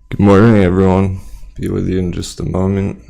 Good morning, everyone. Be with you in just a moment.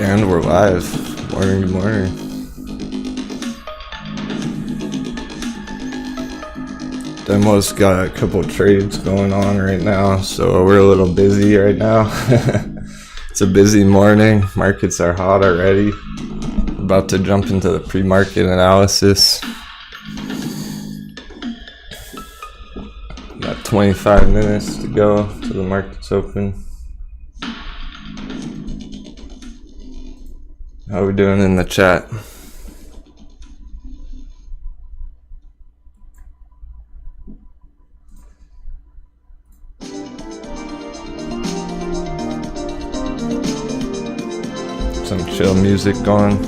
And we're live. Morning, good morning. Denwo's got a couple trades going on right now, so we're a little busy right now. It's a busy morning. Markets are hot already. About to jump into the pre-market analysis. Got 25 minutes to go till the market's open. How we doing in the chat? Some chill music going.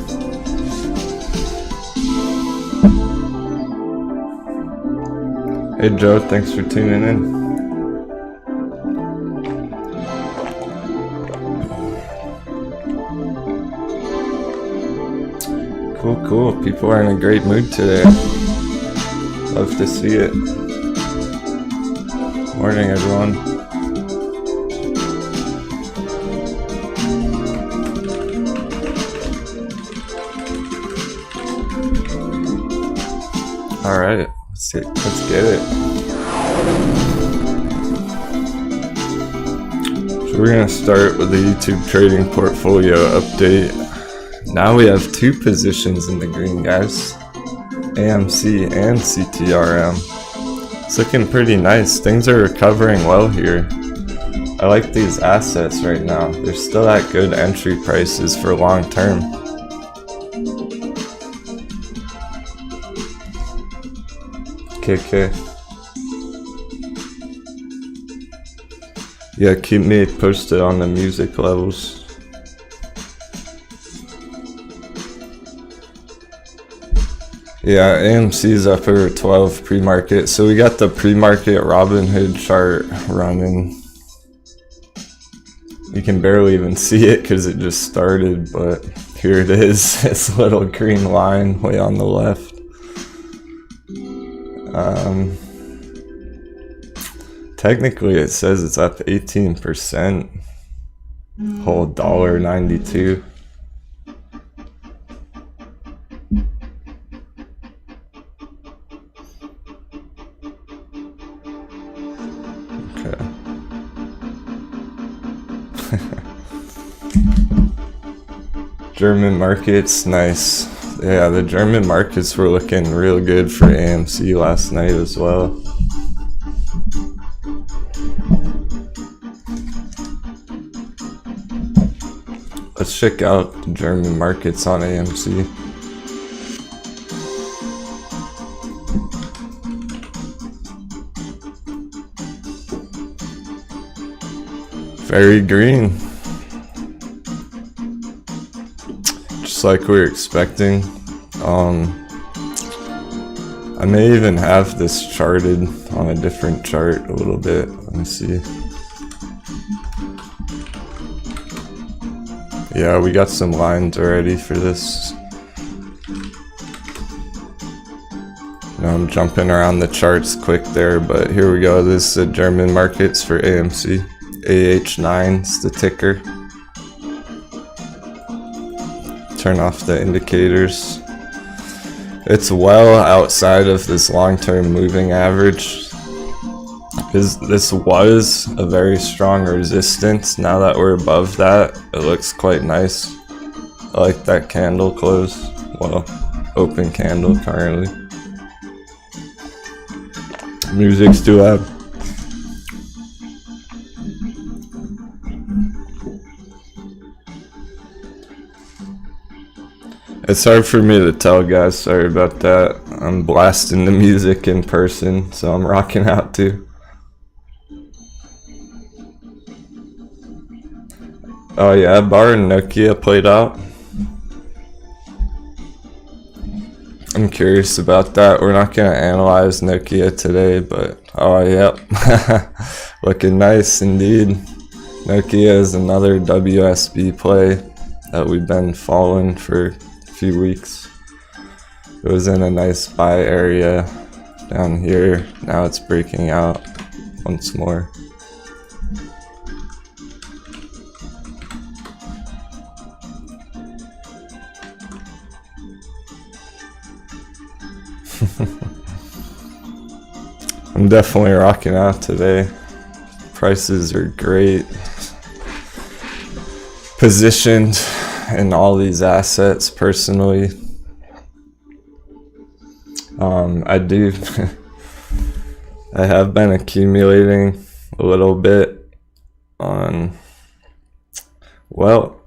Hey Joe, thanks for tuning in. Cool. People are in a great mood today. Love to see it. Morning, everyone. All right, let's get it. So we're going to start with the YouTube trading portfolio update. Now we have 2 positions in the green, guys. AMC and CTRM. It's looking pretty nice. Things are recovering well here. I like these assets right now. They're still at good entry prices for long term. KK. Yeah, keep me posted on the music levels. Yeah, AMC's up over 12 pre-market. So we got the pre-market Robinhood chart running. You can barely even see it because it just started, but here it is. This little green line way on the left. Technically it says it's up 18%. Whole $1.92. Okay. German markets, nice. Yeah, the German markets were looking real good for AMC last night as well. Let's check out the German markets on AMC. Very green. Just like we were expecting. I may even have this charted on a different chart a little bit. Let me see. Yeah, we got some lines already for this. Now I'm jumping around the charts quick there, but here we go. This is the German markets for AMC. AH9 is the ticker. Turn off the indicators. It's well outside of this long-term moving average. This was a very strong resistance. Now that we're above that, it looks quite nice. I like that candle close. Well, open candle currently. Music's too loud. It's hard for me to tell, guys. Sorry about that. I'm blasting the music in person, so I'm rocking out too. Oh yeah, Bar and Nokia played out. I'm curious about that. We're not gonna analyze Nokia today, but oh yep, looking nice indeed. Nokia is another WSB play that we've been following for a few weeks. It was in a nice buy area down here. Now it's breaking out once more. I'm definitely rocking out today. Prices are great. Positioned in all these assets personally. I have been accumulating a little bit on, well,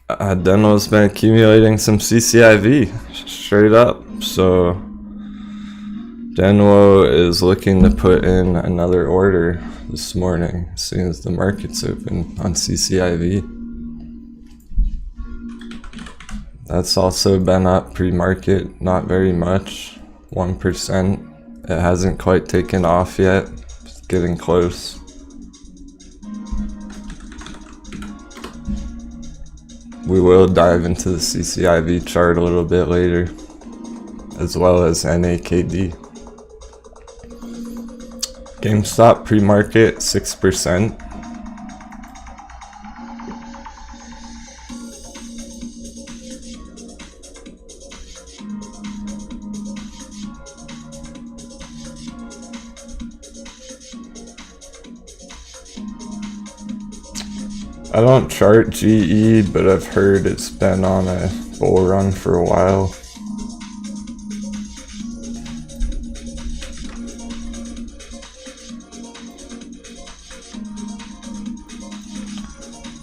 Denwo's been accumulating some CCIV straight up, so Denwo is looking to put in another order this morning as soon as the market's open on CCIV. That's also been up pre-market, not very much, 1%. It hasn't quite taken off yet, it's getting close. We will dive into the CCIV chart a little bit later, as well as NAKD. GameStop pre-market 6%. I don't chart GE, but I've heard it's been on a bull run for a while.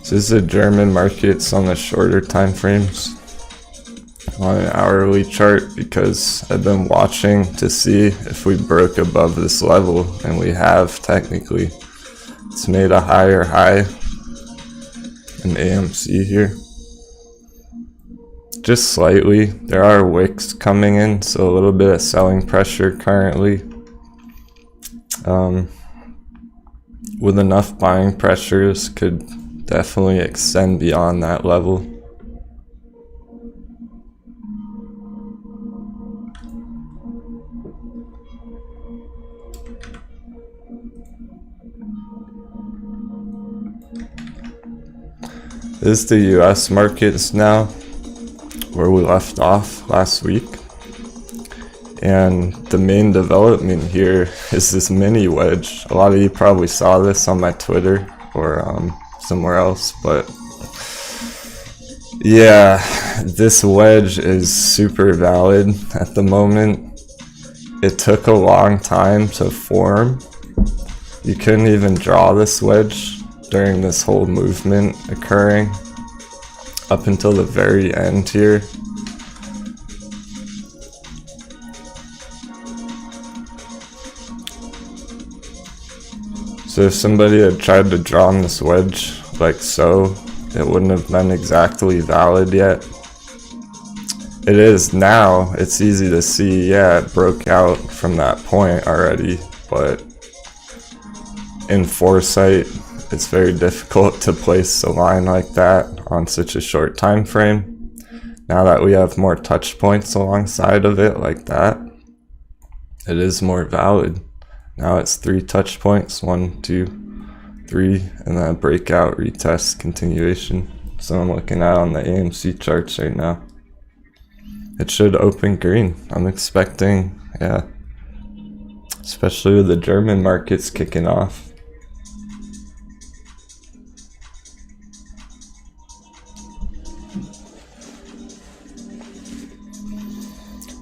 This is the German markets on the shorter time frames on an hourly chart, because I've been watching to see if we broke above this level, and we have technically. It's made a higher high in AMC here. Just slightly. There are wicks coming in, so a little bit of selling pressure currently. With enough buying pressures, could definitely extend beyond that level. This is the US markets now, where we left off last week. And the main development here is this mini wedge. A lot of you probably saw this on my Twitter or somewhere else, but yeah, this wedge is super valid at the moment. It took a long time to form. You couldn't even draw this wedge during this whole movement occurring up until the very end here. So if somebody had tried to draw on this wedge like so, it wouldn't have been exactly valid yet. It is now. It's easy to see, yeah, it broke out from that point already, but in foresight, it's very difficult to place a line like that on such a short time frame. Now that we have more touch points alongside of it like that, it is more valid. Now it's 3 touch points, 1, 2, 3, and then a breakout, retest, continuation. So I'm looking at on the AMC charts right now. It should open green. I'm expecting, yeah, especially with the German markets kicking off.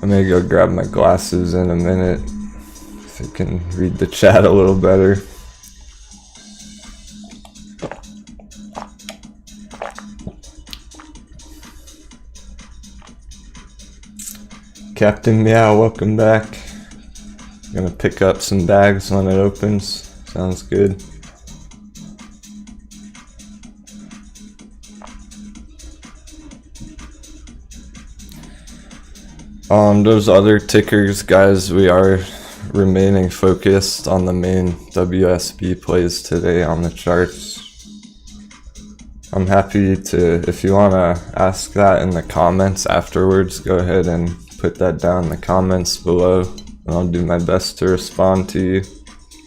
I'm gonna go grab my glasses in a minute, if I can read the chat a little better. Captain Meow, welcome back. Gonna pick up some bags when it opens. Sounds good. Those other tickers, guys, we are remaining focused on the main WSB plays today on the charts. I'm happy to, if you want to ask that in the comments afterwards, go ahead and put that down in the comments below, and I'll do my best to respond to you.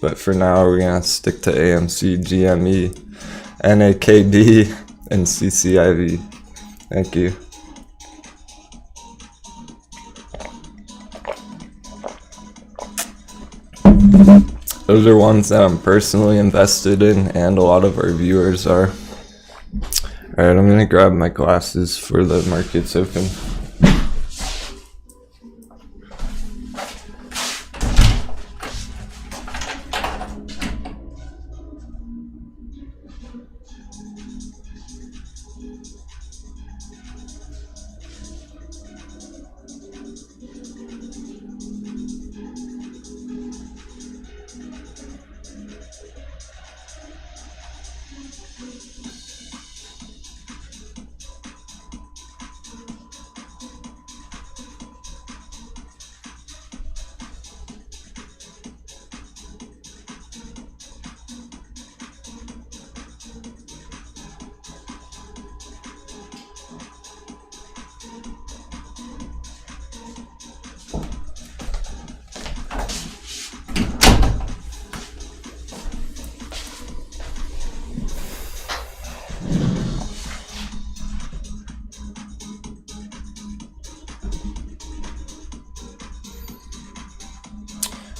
But for now, we're going to stick to AMC GME, NAKD, and CCIV. Thank you. Those are ones that I'm personally invested in, and a lot of our viewers are. Alright, I'm gonna grab my glasses for the markets open.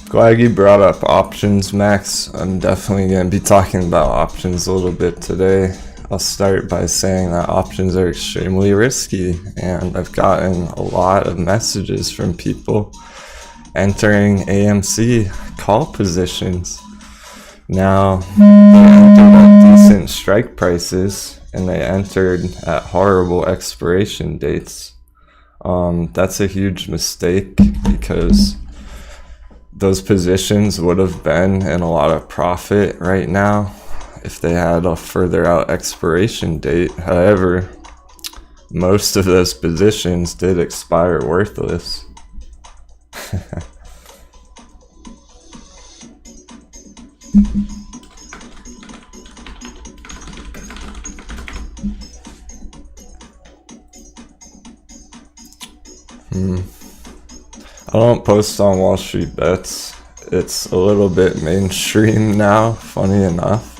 Glad you brought up options, Max. I'm definitely going to be talking about options a little bit today. I'll start by saying that options are extremely risky, and I've gotten a lot of messages from people entering AMC call positions. Now, they entered at decent strike prices, and they entered at horrible expiration dates. That's a huge mistake, because those positions would have been in a lot of profit right now if they had a further out expiration date. However, most of those positions did expire worthless. I don't post on Wall Street Bets. It's a little bit mainstream now, funny enough.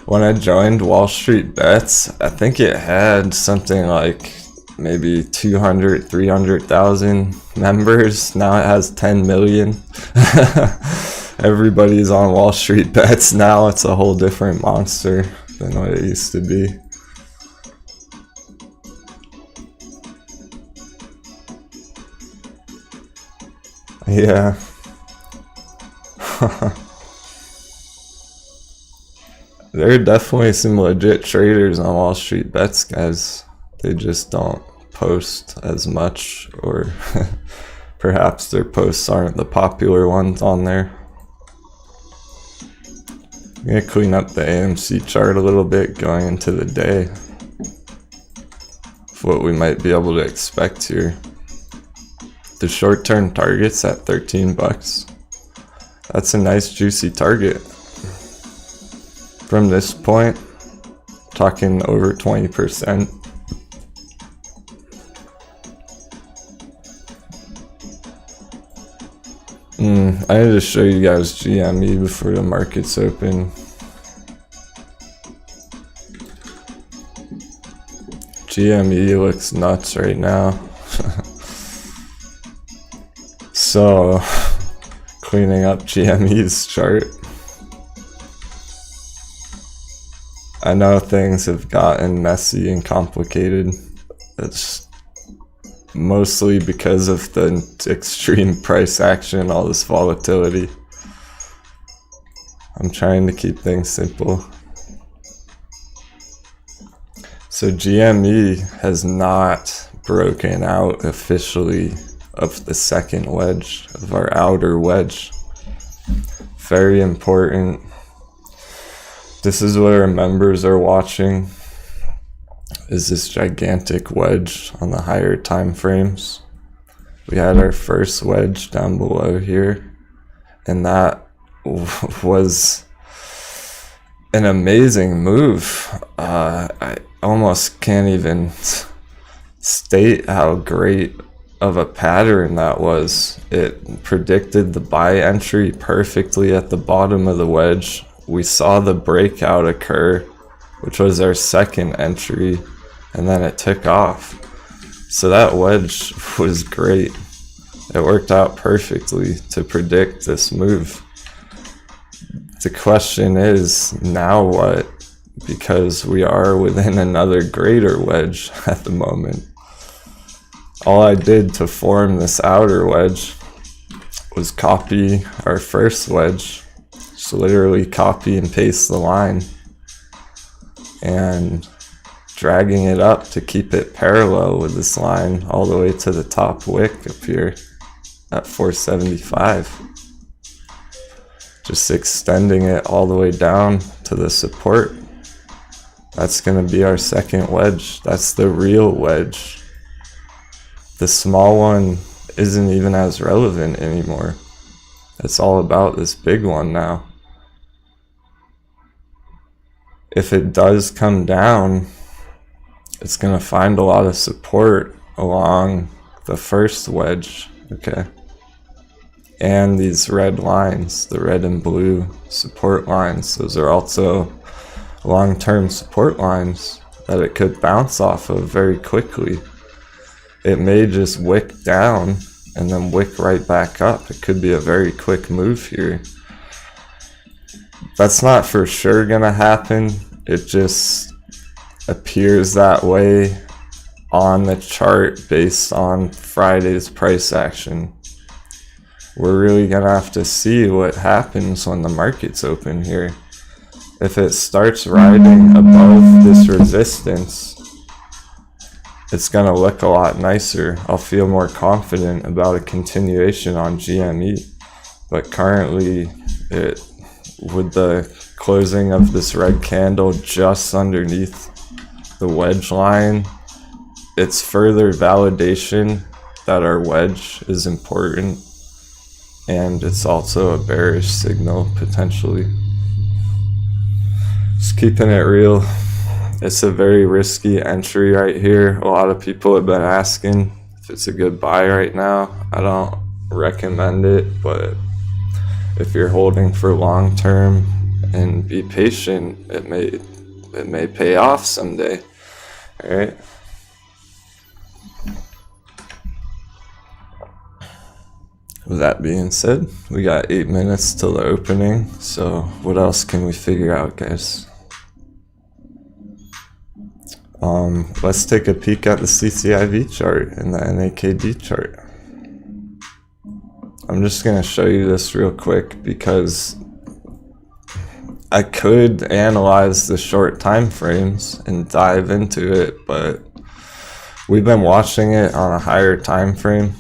When I joined Wall Street Bets, I think it had something like maybe 200, 300,000 members. Now it has 10 million. Everybody's on Wall Street Bets now. It's a whole different monster than what it used to be. Yeah. There are definitely some legit traders on Wall Street Bets, guys. They just don't post as much, or perhaps their posts aren't the popular ones on there. I'm gonna clean up the AMC chart a little bit going into the day of what we might be able to expect here. The short-term target's at 13 bucks. That's a nice juicy target. From this point, talking over 20%. I need to show you guys GME before the market's open. GME looks nuts right now. So, cleaning up GME's chart. I know things have gotten messy and complicated. It's mostly because of the extreme price action, all this volatility. I'm trying to keep things simple. So GME has not broken out officially of the second wedge, of our outer wedge. Very important. This is what our members are watching, is this gigantic wedge on the higher time frames. We had our first wedge down below here, and that was an amazing move. I almost can't even state how great of a pattern that was. It predicted the buy entry perfectly at the bottom of the wedge. We saw the breakout occur, which was our second entry, and then it took off. So that wedge was great. It worked out perfectly to predict this move. The question is, now what? Because we are within another greater wedge at the moment. All I did to form this outer wedge was copy our first wedge. Just literally copy and paste the line and dragging it up to keep it parallel with this line all the way to the top wick up here at 475. Just extending it all the way down to the support. That's going to be our second wedge. That's the real wedge. The small one isn't even as relevant anymore. It's all about this big one now. If it does come down, it's going to find a lot of support along the first wedge, okay? And these red lines, the red and blue support lines, those are also long-term support lines that it could bounce off of very quickly. It may just wick down and then wick right back up. It could be a very quick move here. That's not for sure gonna happen. It just appears that way on the chart based on Friday's price action. We're really gonna have to see what happens when the market's open here. If it starts riding above this resistance, it's gonna look a lot nicer. I'll feel more confident about a continuation on GME. But currently, with the closing of this red candle just underneath the wedge line, it's further validation that our wedge is important, and it's also a bearish signal potentially. Just keeping it real, it's a very risky entry right here. A lot of people have been asking if it's a good buy right now. I don't recommend it, but if you're holding for long term and be patient, it may pay off someday. All right. With that being said, we got 8 minutes till the opening. So what else can we figure out, guys? Let's take a peek at the CCIV chart and the NAKD chart. I'm just gonna show you this real quick because I could analyze the short time frames and dive into it, but we've been watching it on a higher time frame.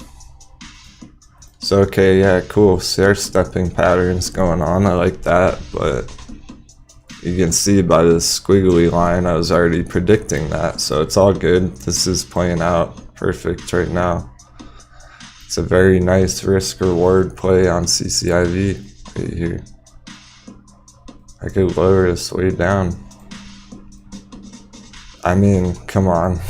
So okay, yeah, cool. Stair stepping patterns going on. I like that, but you can see by the squiggly line, I was already predicting that. So it's all good. This is playing out perfect right now. It's a very nice risk reward play on CCIV right here. I could lower this way down. I mean, come on.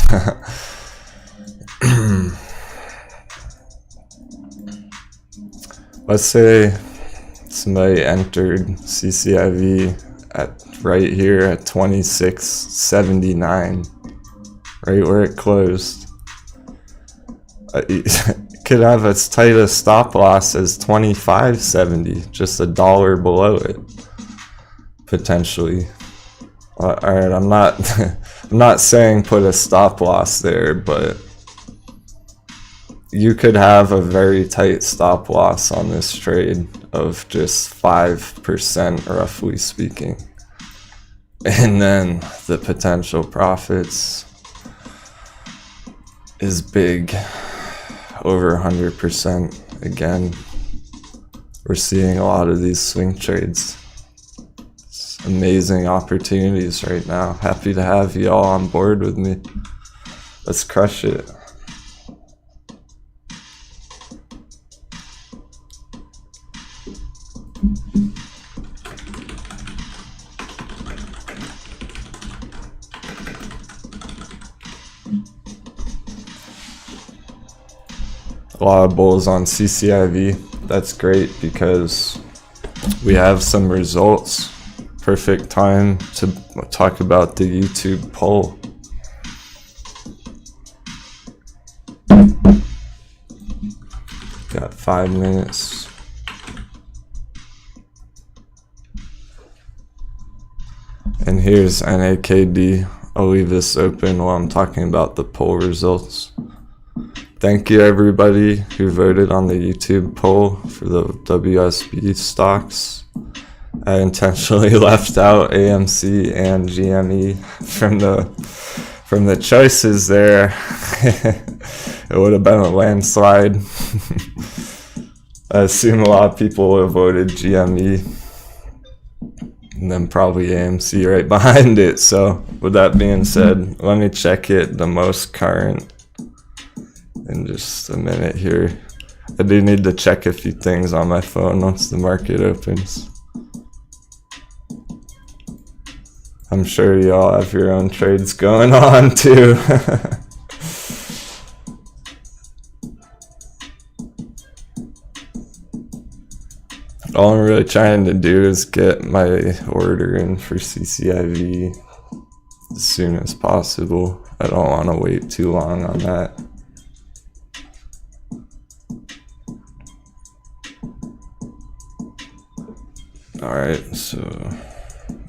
Let's say somebody entered CCIV at right here at 26.79, right where it closed. It could have as tight a stop loss as 25.70, just $1 below it, potentially. All right, I'm not saying put a stop loss there, but you could have a very tight stop loss on this trade of just 5%, roughly speaking. And then the potential profits is big, over 100%. Again, we're seeing a lot of these swing trades. It's amazing opportunities right now. Happy to have you all on board with me. Let's crush it. A lot of bulls on CCIV. That's great because we have some results. Perfect time to talk about the YouTube poll. Got 5 minutes. And here's NAKD. I'll leave this open while I'm talking about the poll results. Thank you everybody who voted on the YouTube poll for the WSB stocks. I intentionally left out AMC and GME from the choices there. It would have been a landslide. I assume a lot of people would have voted GME. And then probably AMC right behind it. So with that being said, let me check it, the most current, in just a minute here. I do need to check a few things on my phone once the market opens. I'm sure y'all have your own trades going on too. All I'm really trying to do is get my order in for CCIV as soon as possible. I don't want to wait too long on that. Alright, so I'm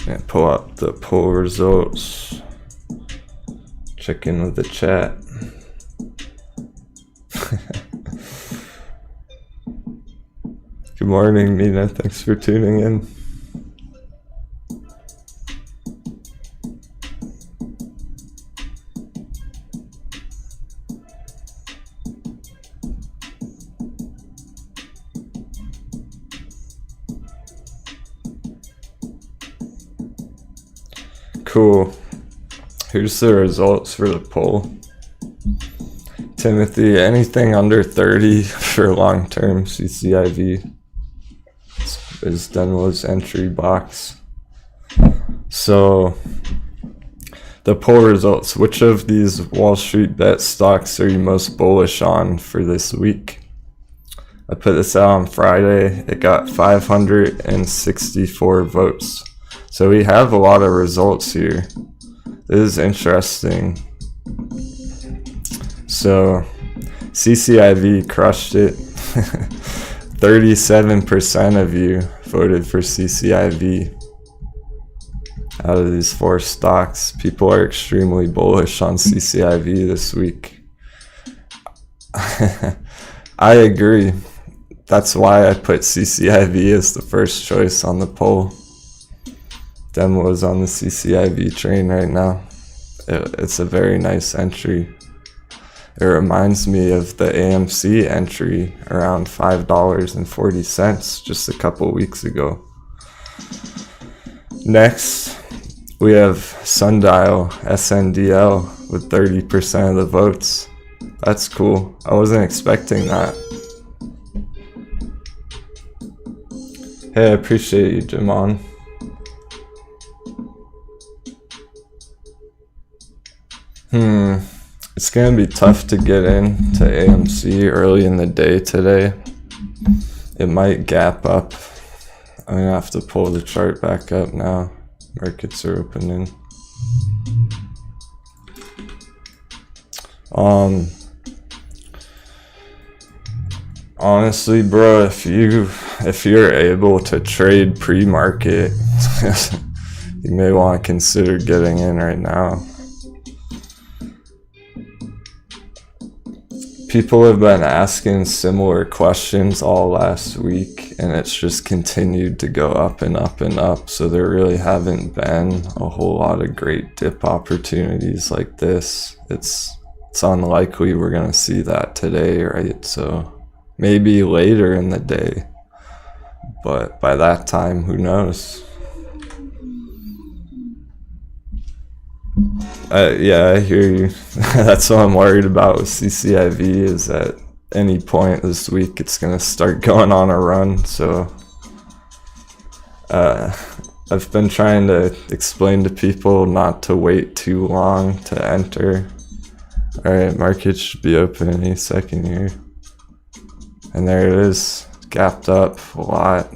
gonna pull up the poll results. Check in with the chat. Good morning, Nina. Thanks for tuning in. Cool. Here's the results for the poll. Timothy, anything under 30 for long-term CCIV is Denwo's entry box. So the poll results, which of these Wall Street bet stocks are you most bullish on for this week? I put this out on Friday. It got 564 votes. So we have a lot of results here. This is interesting. So CCIV crushed it. 37% of you voted for CCIV. Out of these 4 stocks, people are extremely bullish on CCIV this week. I agree. That's why I put CCIV as the first choice on the poll. Denwo is on the CCIV train right now. It's a very nice entry. It reminds me of the AMC entry around $5.40 just a couple weeks ago. Next, we have Sundial SNDL with 30% of the votes. That's cool. I wasn't expecting that. Hey, I appreciate you, Jamon. It's gonna be tough to get into AMC early in the day today. It might gap up. I'm gonna have to pull the chart back up now. Markets are opening. Honestly, bro, if you're able to trade pre-market, you may want to consider getting in right now. People have been asking similar questions all last week, and it's just continued to go up and up and up. So there really haven't been a whole lot of great dip opportunities like this. It's unlikely we're gonna see that today, right? So maybe later in the day, but by that time, who knows? Yeah, I hear you. That's what I'm worried about with CCIV, is at any point this week it's gonna start going on a run. So I've been trying to explain to people not to wait too long to enter. Alright, market should be open any second here. And there it is, gapped up a lot,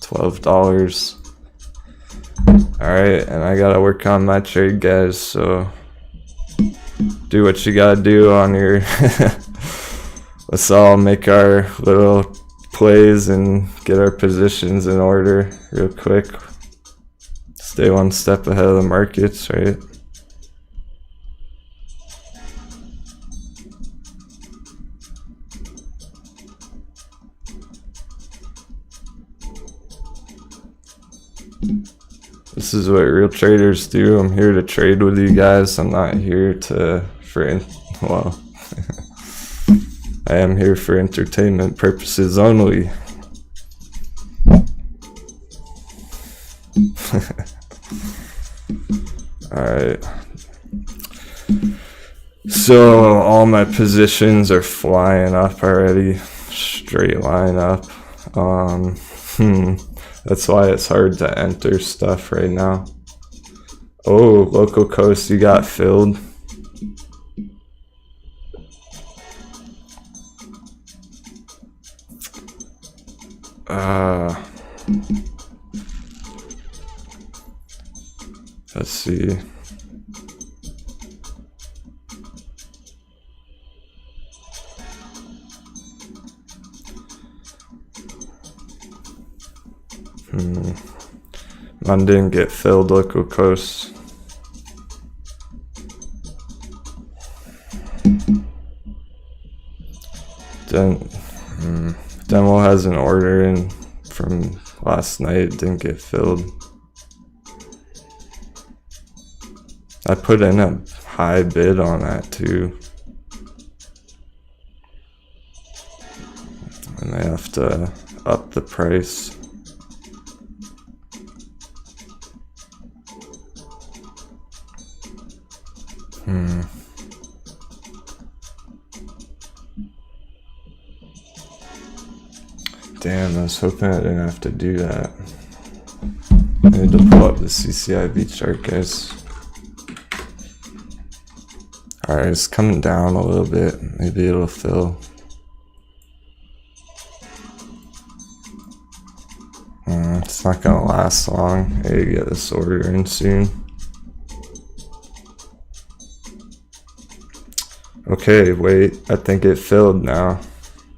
$12. Alright, and I gotta work on my trade, guys, so do what you gotta do on your let's all make our little plays and get our positions in order real quick. Stay one step ahead of the markets, right? This is what real traders do. I'm here to trade with you guys. I'm not here well, I am here for entertainment purposes only. Alright. So all my positions are flying up already. Straight line up. That's why it's hard to enter stuff right now. Oh, local coast, you got filled. Let's see. Mine didn't get filled, local coast. Denwo has an order in from last night, didn't get filled. I put in a high bid on that too. And they have to up the price. Damn, I was hoping I didn't have to do that. I need to pull up the CCIV chart, guys. Alright, it's coming down a little bit. Maybe it'll fill. It's not gonna last long. I gotta get this order in soon. Okay, wait. I think it filled now.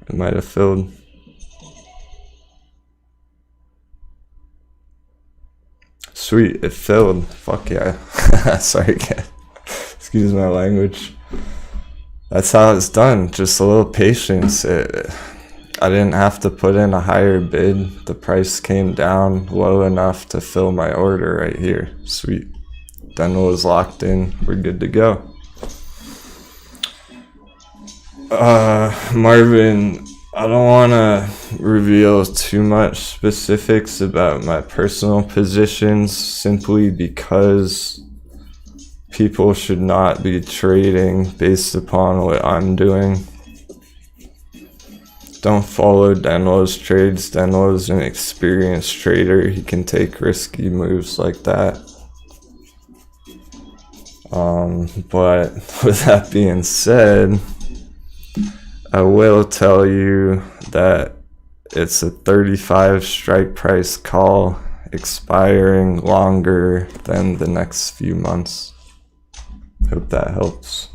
It might have filled. Sweet, it filled. Fuck yeah. Sorry, guys. Excuse my language. That's how it's done. Just a little patience. I didn't have to put in a higher bid. The price came down low enough to fill my order right here. Sweet. Denwo is locked in. We're good to go. Marvin, I don't want to reveal too much specifics about my personal positions simply because people should not be trading based upon what I'm doing. Don't follow Denwo's trades. Denwo's an experienced trader. He can take risky moves like that. But with that being said, I will tell you that it's a 35 strike price call expiring longer than the next few months. Hope that helps.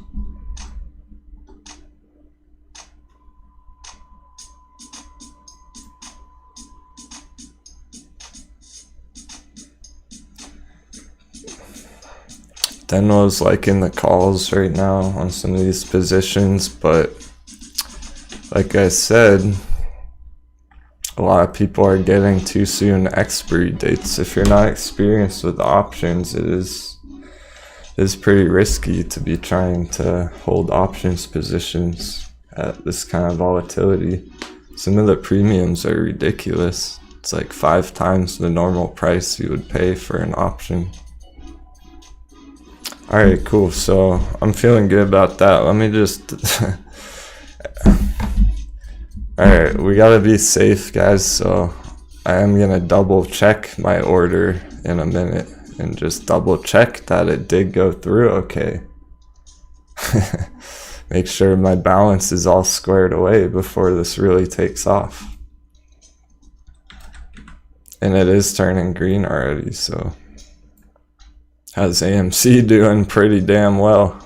Denwo's liking the calls right now on some of these positions, but like I said, a lot of people are getting too soon expiry dates. If you're not experienced with options, it is pretty risky to be trying to hold options positions at this kind of volatility. Some of the premiums are ridiculous. It's like 5 times the normal price you would pay for an option. Alright, cool. So I'm feeling good about that. Let me just... Alright, we gotta be safe, guys, so I am gonna double check my order in a minute and just double check that it did go through okay. Make sure my balance is all squared away before this really takes off. And it is turning green already, so how's AMC doing? Pretty damn well.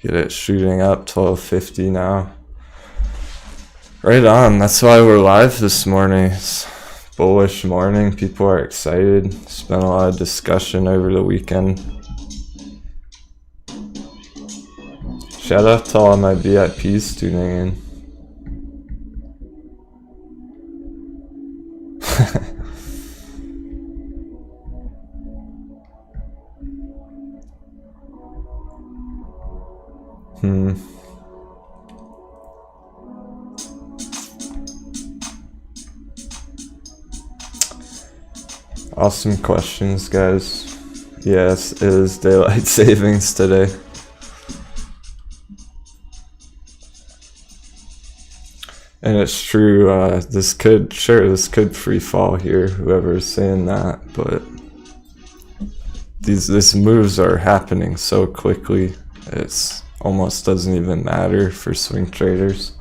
Get it shooting up 1250 now. Right on, that's why we're live this morning. It's bullish morning, people are excited. Spent a lot of discussion over the weekend. Shout out to all my VIPs tuning in. Awesome questions, guys. Yes, it is daylight savings today. And it's true, this could free fall here, whoever's saying that, but these moves are happening so quickly, it's almost doesn't even matter for swing traders.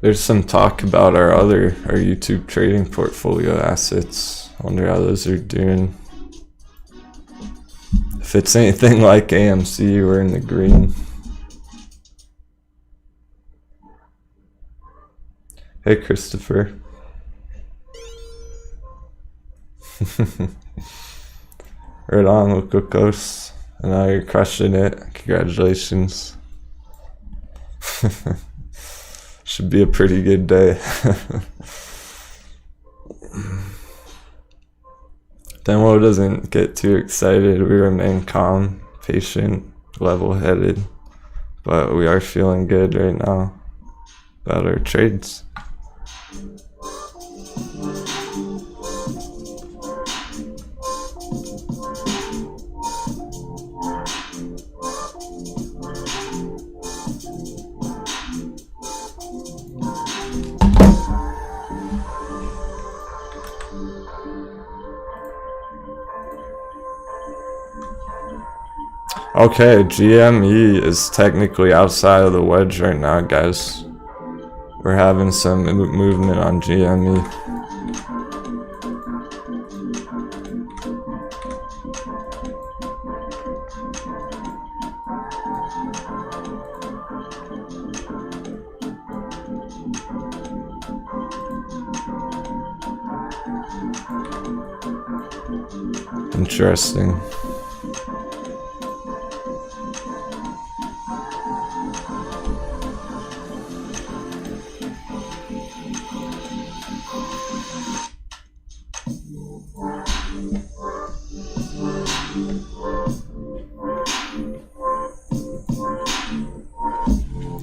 There's some talk about our YouTube trading portfolio assets. Wonder how those are doing. If it's anything like AMC, we're in the green. Hey, Christopher. Right on, Lucocos. I know you're crushing it. Congratulations. Should be a pretty good day. Denwo doesn't get too excited. We remain calm, patient, level-headed, but we are feeling good right now about our trades. Okay, GME is technically outside of the wedge right now, guys. We're having some movement on GME. Interesting.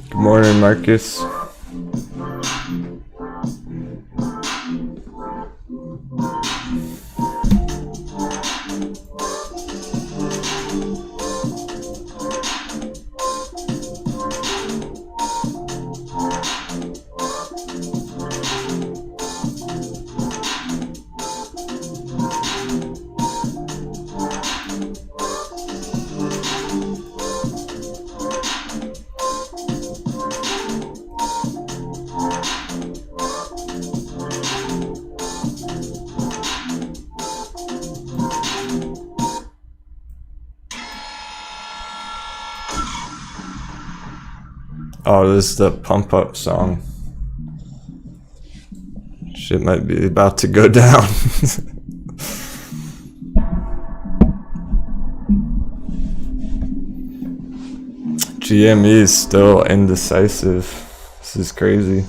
Good morning, Marcus. Oh, this is the pump up song. Shit might be about to go down. GME is still indecisive. This is crazy.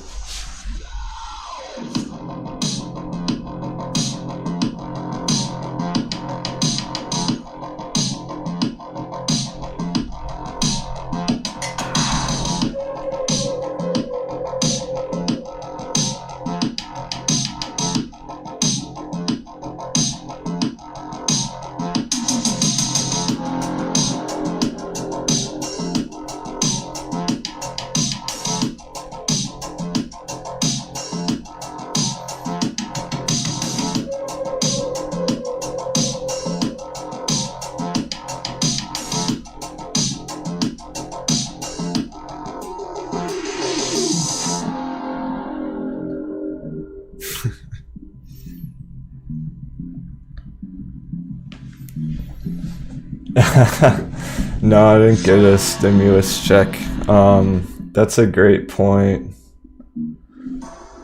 No, I didn't get a stimulus check. That's a great point,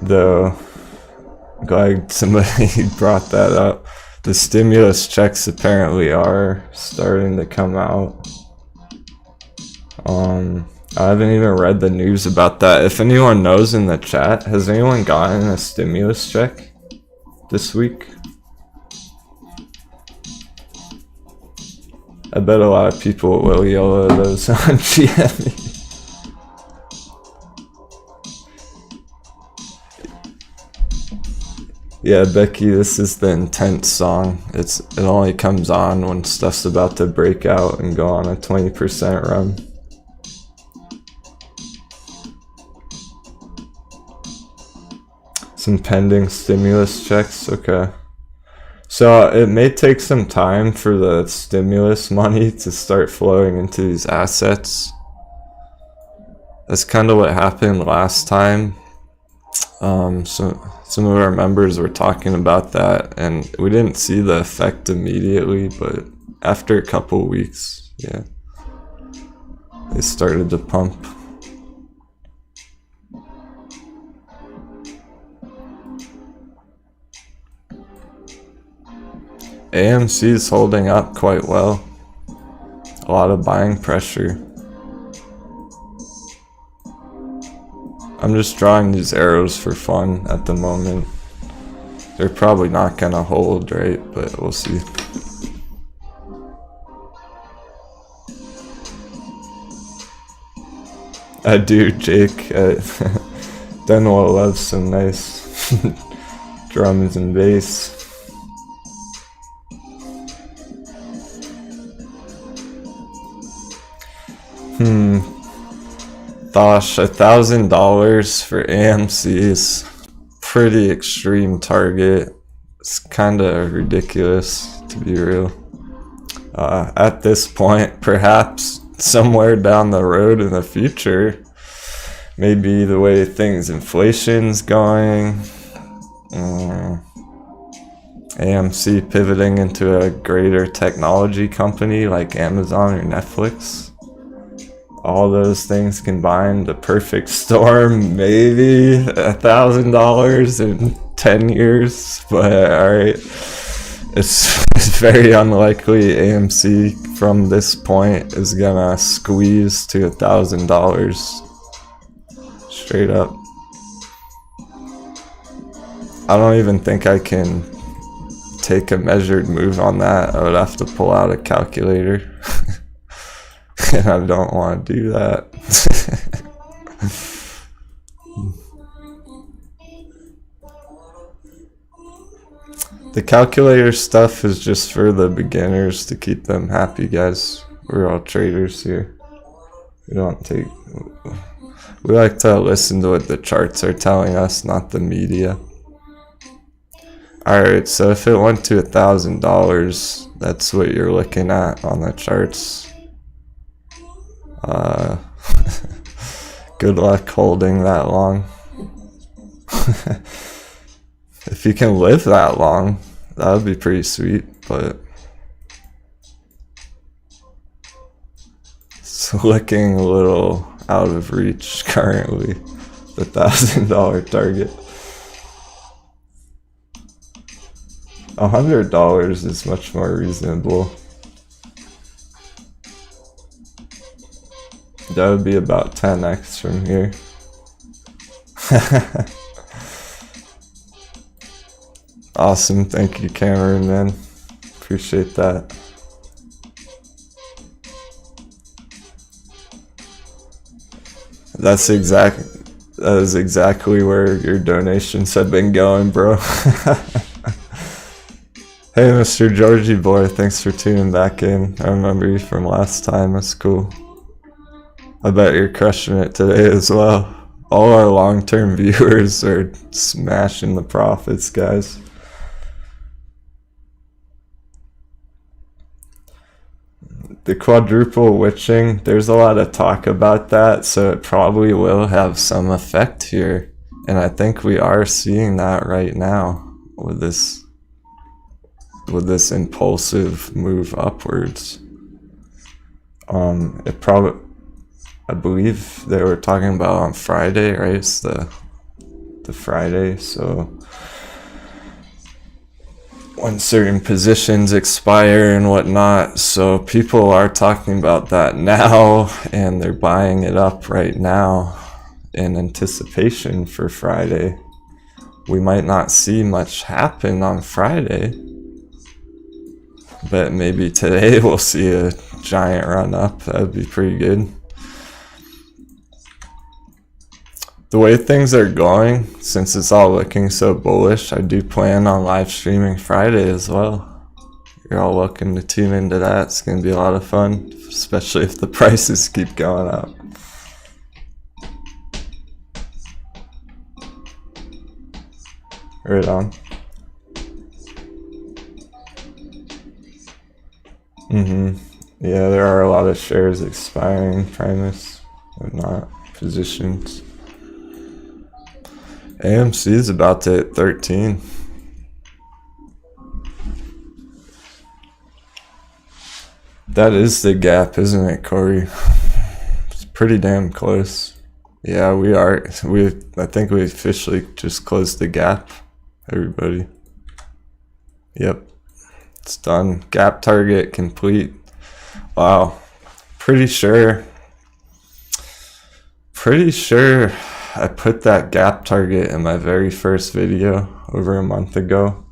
though. Glad somebody brought that up. The stimulus checks apparently are starting to come out. I haven't even read the news about that. If anyone knows in the chat, has anyone gotten a stimulus check this week? I bet a lot of people will yell at those on GME. Yeah, Becky, this is the intense song. It only comes on when stuff's about to break out and go on a 20% run. Some pending stimulus checks, okay. So it may take some time for the stimulus money to start flowing into these assets. That's kind of what happened last time. So some of our members were talking about that, and we didn't see the effect immediately, but after a couple weeks, yeah, they started to pump. AMC is holding up quite well. A lot of buying pressure. I'm just drawing these arrows for fun at the moment. They're probably not gonna hold, right? But we'll see. I do, Jake. Denwo loves some nice drums and bass. Gosh, $1,000 for AMC is pretty extreme target. It's kind of ridiculous, to be real. At this point, perhaps somewhere down the road in the future, maybe the way inflation's going, AMC pivoting into a greater technology company like Amazon or Netflix. All those things combined, the perfect storm, maybe $1,000 in 10 years, but alright. It's very unlikely AMC from this point is gonna squeeze to $1,000 straight up. I don't even think I can take a measured move on that. I would have to pull out a calculator. And I don't want to do that. The calculator stuff is just for the beginners to keep them happy, guys. We're all traders here. We like to listen to what the charts are telling us, not the media. Alright, so if it went to $1,000, that's what you're looking at on the charts. Good luck holding that long. If you can live that long, that would be pretty sweet, but it's looking a little out of reach currently, the $1,000 target. $100 is much more reasonable. That would be about 10x from here. Awesome, thank you, Cameron, man. Appreciate that. That is exactly where your donations have been going, bro. Hey, Mr. Georgie boy, thanks for tuning back in. I remember you from last time. That's cool. I bet you're crushing it today as well. All our long-term viewers are smashing the profits, guys. The quadruple witching, there's a lot of talk about that, so it probably will have some effect here. And I think we are seeing that right now with this impulsive move upwards. I believe they were talking about on Friday, right? It's the Friday, so when certain positions expire and whatnot, so people are talking about that now, and they're buying it up right now in anticipation for Friday. We might not see much happen on Friday, but maybe today we'll see a giant run up. That would be pretty good. The way things are going, since it's all looking so bullish, I do plan on live streaming Friday as well. You're all welcome to tune into that. It's going to be a lot of fun, especially if the prices keep going up. Right on. Yeah, there are a lot of shares expiring, Primus, whatnot, positions. AMC is about to hit 13. That is the gap, isn't it, Corey? It's pretty damn close. Yeah, we are. I think we officially just closed the gap, everybody. Yep. It's done. Gap target complete. Wow. Pretty sure I put that gap target in my very first video over a month ago,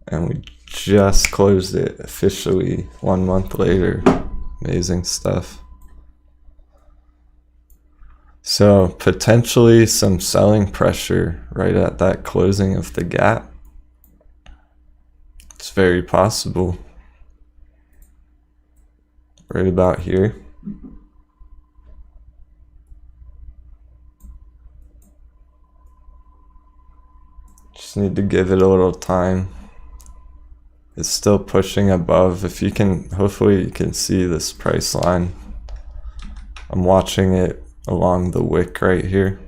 and we just closed it officially 1 month later. Amazing stuff. So potentially some selling pressure right at that closing of the gap. It's very possible. Right about here. Just need to give it a little time. It's still pushing above. If you can, hopefully you can see this price line. I'm watching it along the wick right here.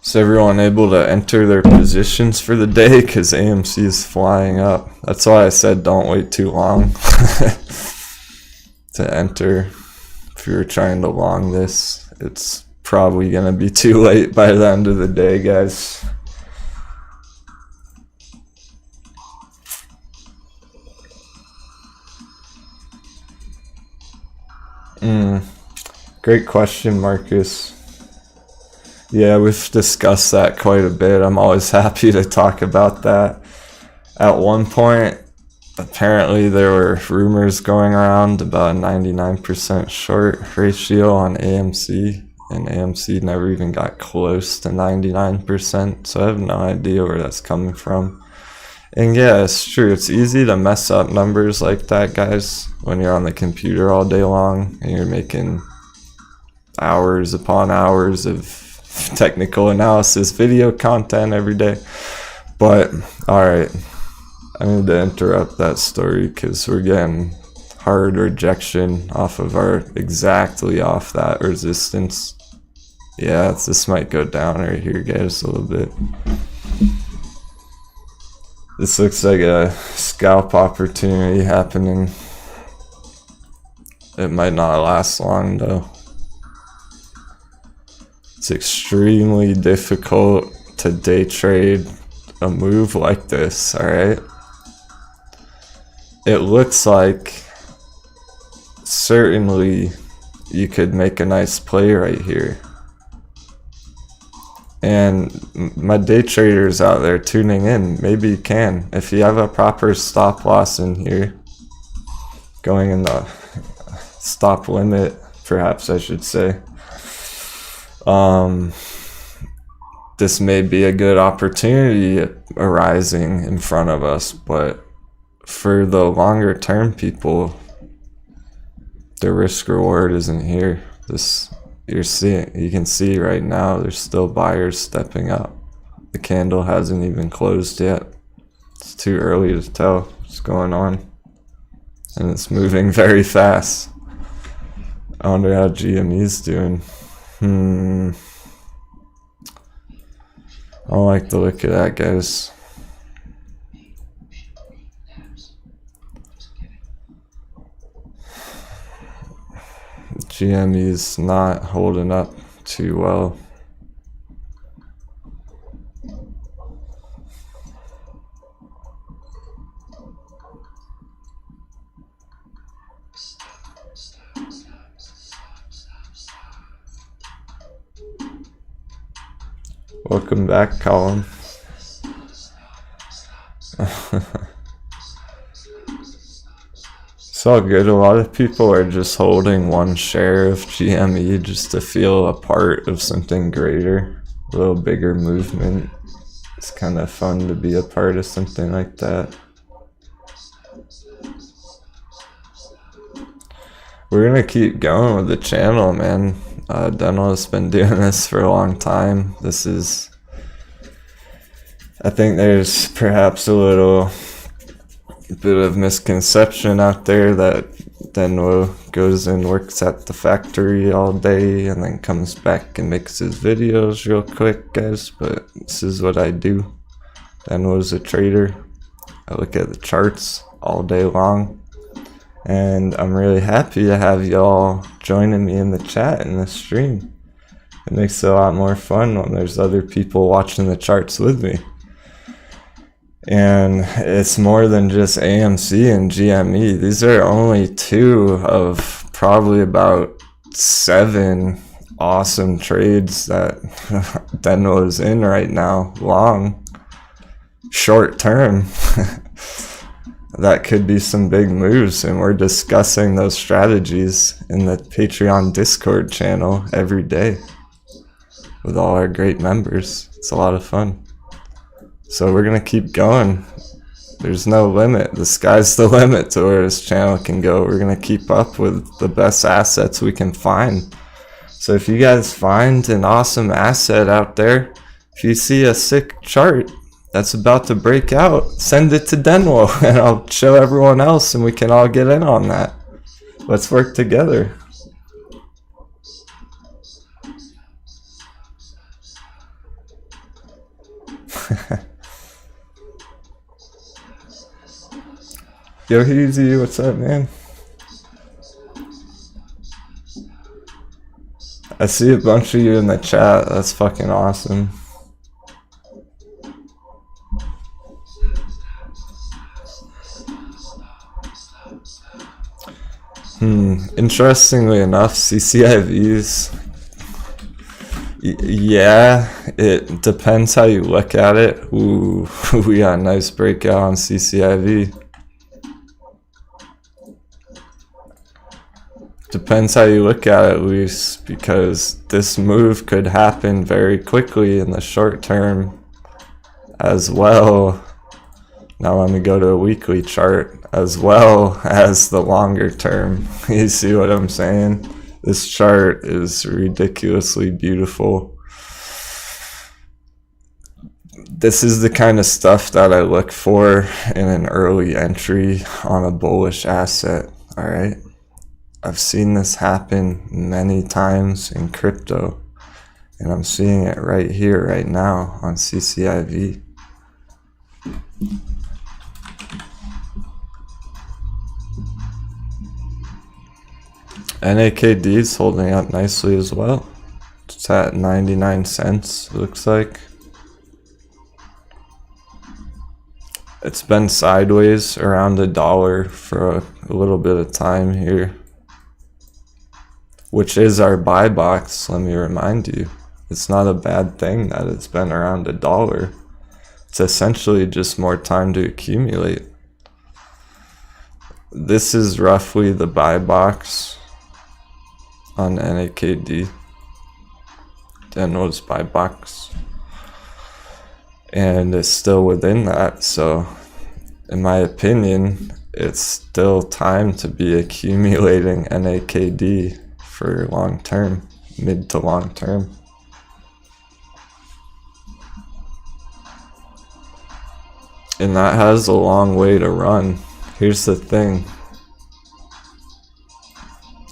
Is everyone able to enter their positions for the day? Because AMC is flying up. That's why I said don't wait too long to enter. If you're trying to long this, it's probably going to be too late by the end of the day, guys. Great question, Marcus. Yeah, we've discussed that quite a bit. I'm always happy to talk about that. At one point, apparently there were rumors going around about a 99% short ratio on AMC, and AMC never even got close to 99%, so I have no idea where that's coming from. And yeah, it's true. It's easy to mess up numbers like that, guys, when you're on the computer all day long and you're making hours upon hours of technical analysis video content every day. But alright, I need to interrupt that story because we're getting hard rejection off of our exactly off that resistance. Yeah, this might go down right here, guys, a little bit. This looks like a scalp opportunity happening. It might not last long though. It's extremely difficult to day trade a move like this, alright? It looks like certainly you could make a nice play right here. And my day traders out there tuning in, maybe you can. If you have a proper stop loss in here, going in the stop limit, perhaps I should say. This may be a good opportunity arising in front of us, but for the longer term people, the risk reward isn't here. You can see right now there's still buyers stepping up. The candle hasn't even closed yet. It's too early to tell what's going on, and it's moving very fast. I wonder how GME's doing. I don't like the look of that, guys. GME's not holding up too well. Welcome back, Colin. It's all good. A lot of people are just holding one share of GME just to feel a part of something greater, a little bigger movement. It's kind of fun to be a part of something like that. We're gonna keep going with the channel, man. Denwo has been doing this for a long time. I think there's perhaps a little bit of misconception out there that Denwo goes and works at the factory all day and then comes back and makes his videos real quick, guys. But this is what I do. Denwo's a trader. I look at the charts all day long. And I'm really happy to have y'all joining me in the chat in the stream. It makes it a lot more fun when there's other people watching the charts with me. And it's more than just AMC and GME. These are only two of probably about 7 awesome trades that Denwo is in right now. Long, short term. That could be some big moves, and we're discussing those strategies in the Patreon Discord channel every day with all our great members. It's a lot of fun. So we're gonna keep going. There's no limit. The sky's the limit to where this channel can go. We're gonna keep up with the best assets we can find. So if you guys find an awesome asset out there, if you see a sick chart that's about to break out, send it to Denwo and I'll show everyone else and we can all get in on that. Let's work together. Yo, Easy, what's up, man? I see a bunch of you in the chat. That's fucking awesome. Interestingly enough, CCIVs, yeah, it depends how you look at it. Ooh, we got a nice breakout on CCIV. Depends how you look at it, Luis, because this move could happen very quickly in the short term as well. Now let me go to a weekly chart as well as the longer term. You see what I'm saying? This chart is ridiculously beautiful. This is the kind of stuff that I look for in an early entry on a bullish asset, all right? I've seen this happen many times in crypto, and I'm seeing it right here, right now on CCIV. NAKD is holding up nicely as well. It's at 99 cents, it looks like. It's been sideways around $1 for a little bit of time here, which is our buy box, let me remind you. It's not a bad thing that it's been around $1. It's essentially just more time to accumulate. This is roughly the buy box on NAKD, Denwo's buy box, and it's still within that. So in my opinion, it's still time to be accumulating NAKD for long term, mid to long term. And that has a long way to run. Here's the thing.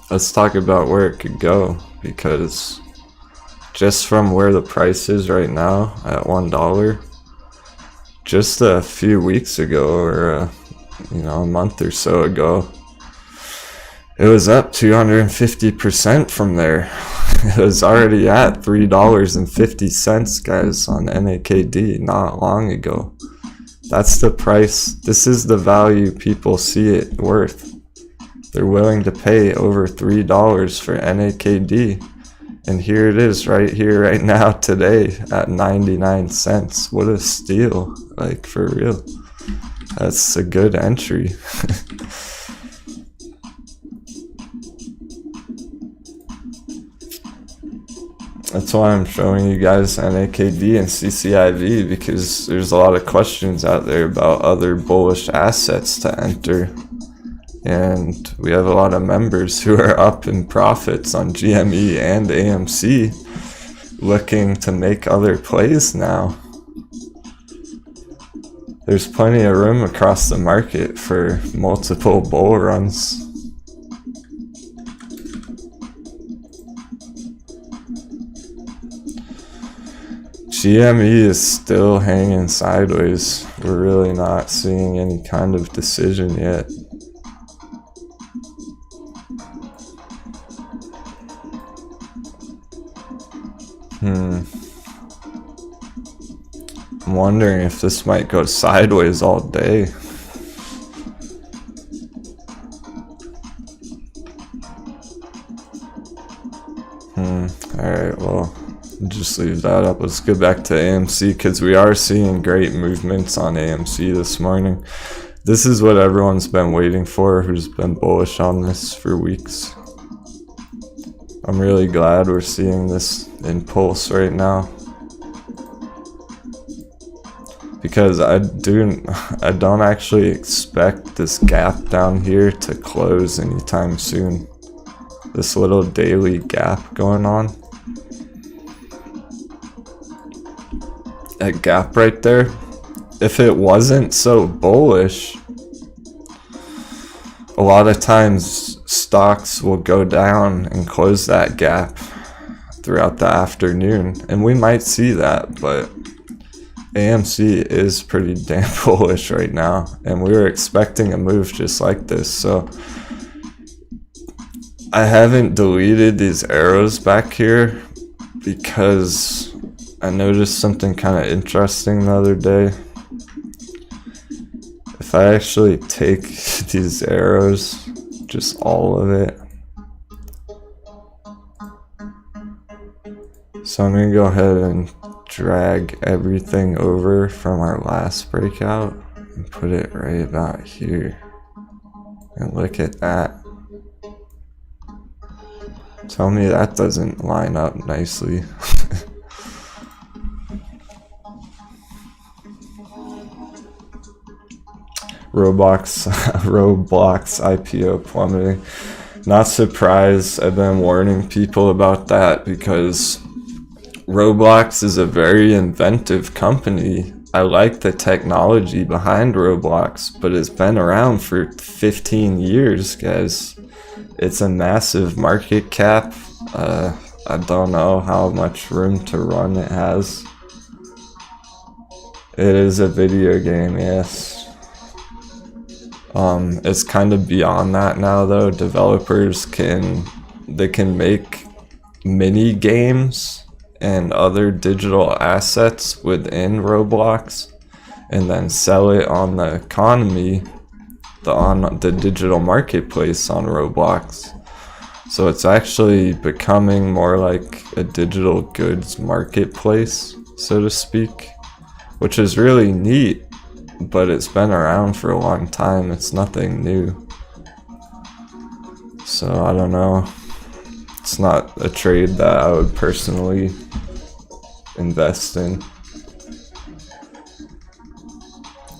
Let's talk about where it could go, because just from where the price is right now at $1, just a few weeks ago or a month or so ago, it was up 250% from there. It was already at $3.50, guys, on NAKD not long ago. That's the price. This is the value people see it worth. They're willing to pay over $3 for NAKD. And here it is right here, right now, today at 99 cents. What a steal, like, for real. That's a good entry. That's why I'm showing you guys NAKD and CCIV, because there's a lot of questions out there about other bullish assets to enter. And we have a lot of members who are up in profits on GME and AMC looking to make other plays now. There's plenty of room across the market for multiple bull runs. GME is still hanging sideways. We're really not seeing any kind of decision yet. I'm wondering if this might go sideways all day. Alright, well, just leave that up. Let's get back to AMC because we are seeing great movements on AMC this morning. This is what everyone's been waiting for, who's been bullish on this for weeks. I'm really glad we're seeing this impulse right now, because I don't actually expect this gap down here to close anytime soon. This little daily gap going on. That gap right there, if it wasn't so bullish, a lot of times stocks will go down and close that gap throughout the afternoon, and we might see that, but AMC is pretty damn bullish right now, and we were expecting a move just like this. So I haven't deleted these arrows back here because I noticed something kind of interesting the other day. If I actually take these arrows, just all of it. So I'm gonna go ahead and drag everything over from our last breakout and put it right about here. And look at that. Tell me that doesn't line up nicely. Roblox IPO plummeting. Not surprised. I've been warning people about that because Roblox is a very inventive company. I like the technology behind Roblox, but it's been around for 15 years, guys. It's a massive market cap. I don't know how much room to run it has. It is a video game, yes. It's kind of beyond that now though. Developers can make mini games and other digital assets within Roblox and then sell it on the economy, on the digital marketplace on Roblox. So it's actually becoming more like a digital goods marketplace, so to speak, which is really neat. But it's been around for a long time. It's nothing new. So I don't know. It's not a trade that I would personally invest in.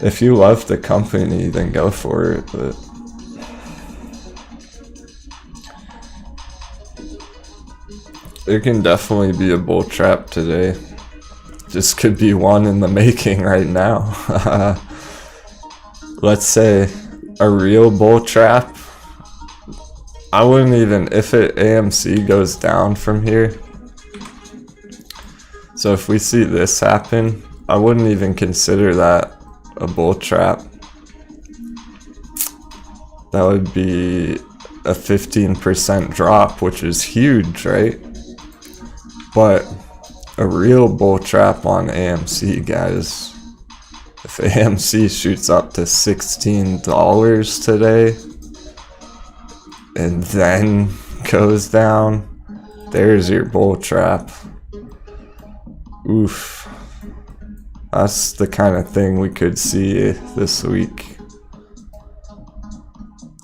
If you love the company, then go for it, but there can definitely be a bull trap today. This could be one in the making right now. Let's say a real bull trap. I wouldn't even, if AMC goes down from here. So if we see this happen, I wouldn't even consider that a bull trap. That would be a 15% drop, which is huge, right? But a real bull trap on AMC, guys. If AMC shoots up to $16 today and then goes down, there's your bull trap. Oof. That's the kind of thing we could see this week.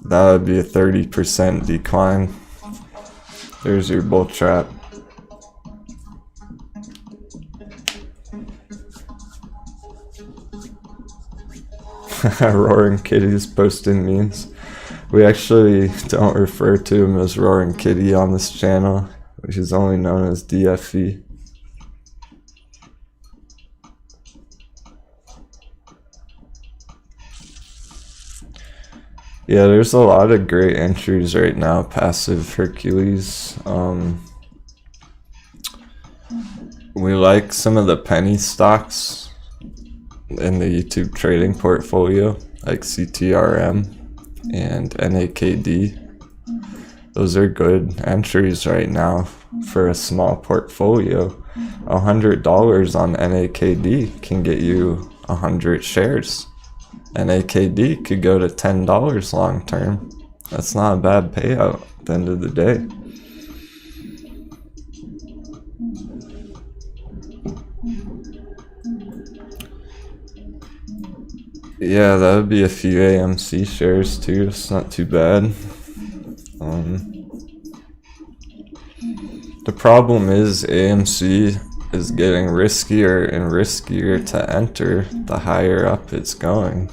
That would be a 30% decline. There's your bull trap. Roaring Kitty's posting memes. We actually don't refer to him as Roaring Kitty on this channel, which is only known as DFE. Yeah, there's a lot of great entries right now. Passive Hercules. We like some of the penny stocks in the YouTube trading portfolio, like CTRM and NAKD. Those are good entries right now for a small portfolio. $100 on NAKD can get you 100 shares. NAKD could go to $10 long term. That's not a bad payout at the end of the day. Yeah, that would be a few AMC shares too. It's not too bad. The problem is AMC is getting riskier and riskier to enter the higher up it's going.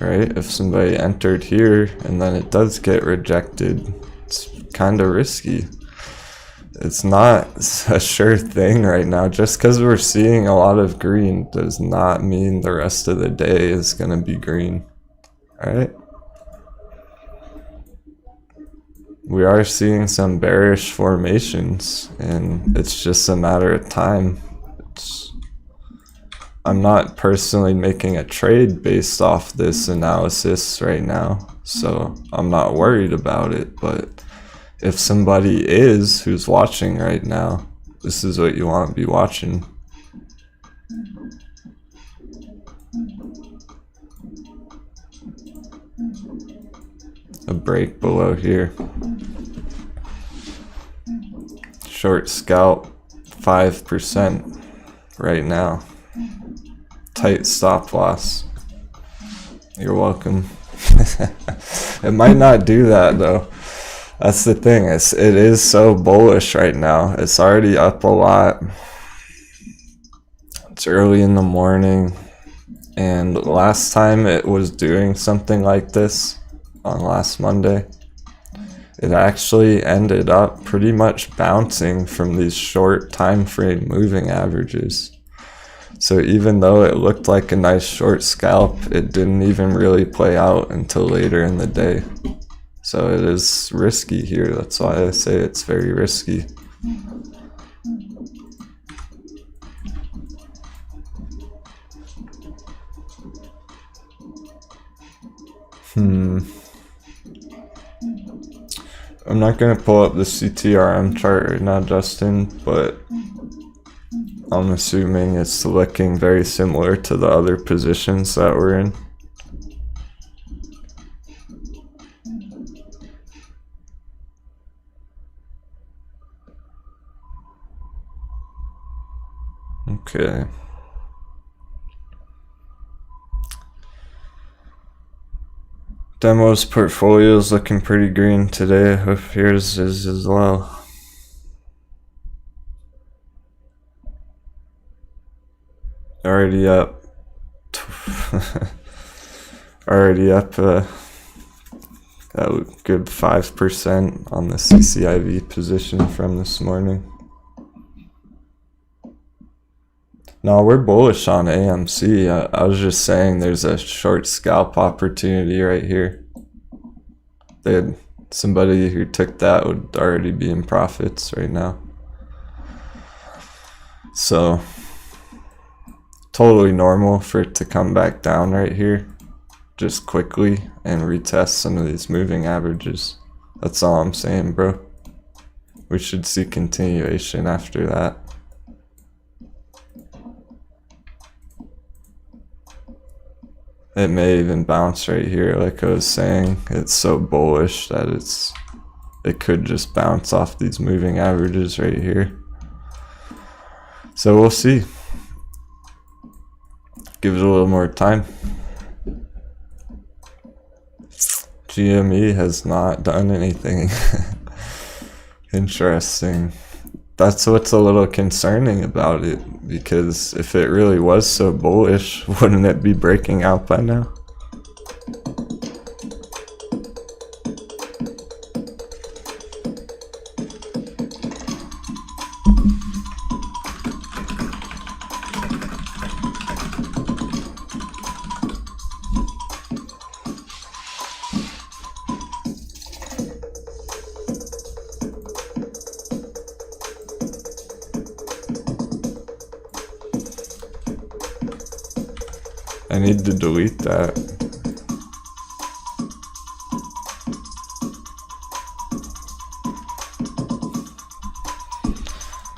Right? If somebody entered here and then it does get rejected, it's kind of risky. It's not a sure thing right now. Just because we're seeing a lot of green does not mean the rest of the day is going to be green. Alright? We are seeing some bearish formations, and it's just a matter of time. I'm not personally making a trade based off this analysis right now, so I'm not worried about it, but if somebody is who's watching right now, this is what you want to be watching. A break below here. Short scalp 5% right now. Tight stop loss. You're welcome. It might not do that though. That's the thing. It is so bullish right now. It's already up a lot. It's early in the morning, and last time it was doing something like this on last Monday, it actually ended up pretty much bouncing from these short time frame moving averages. So even though it looked like a nice short scalp, it didn't even really play out until later in the day. So it is risky here. That's why I say it's very risky. I'm not going to pull up the CTRM chart right now, Justin, but I'm assuming it's looking very similar to the other positions that we're in. Okay. Denwo's portfolio is looking pretty green today. I hope yours is as well. Already up. Already up a good 5% on the CCIV position from this morning. No, we're bullish on AMC. I was just saying there's a short scalp opportunity right here. Somebody who took that would already be in profits right now. So, totally normal for it to come back down right here, just quickly, and retest some of these moving averages. That's all I'm saying, bro. We should see continuation after that. It may even bounce right here, like I was saying. It's so bullish that it could just bounce off these moving averages right here. So we'll see. Give it a little more time. GME has not done anything. Interesting. That's what's a little concerning about it, because if it really was so bullish, wouldn't it be breaking out by now? I need to delete that.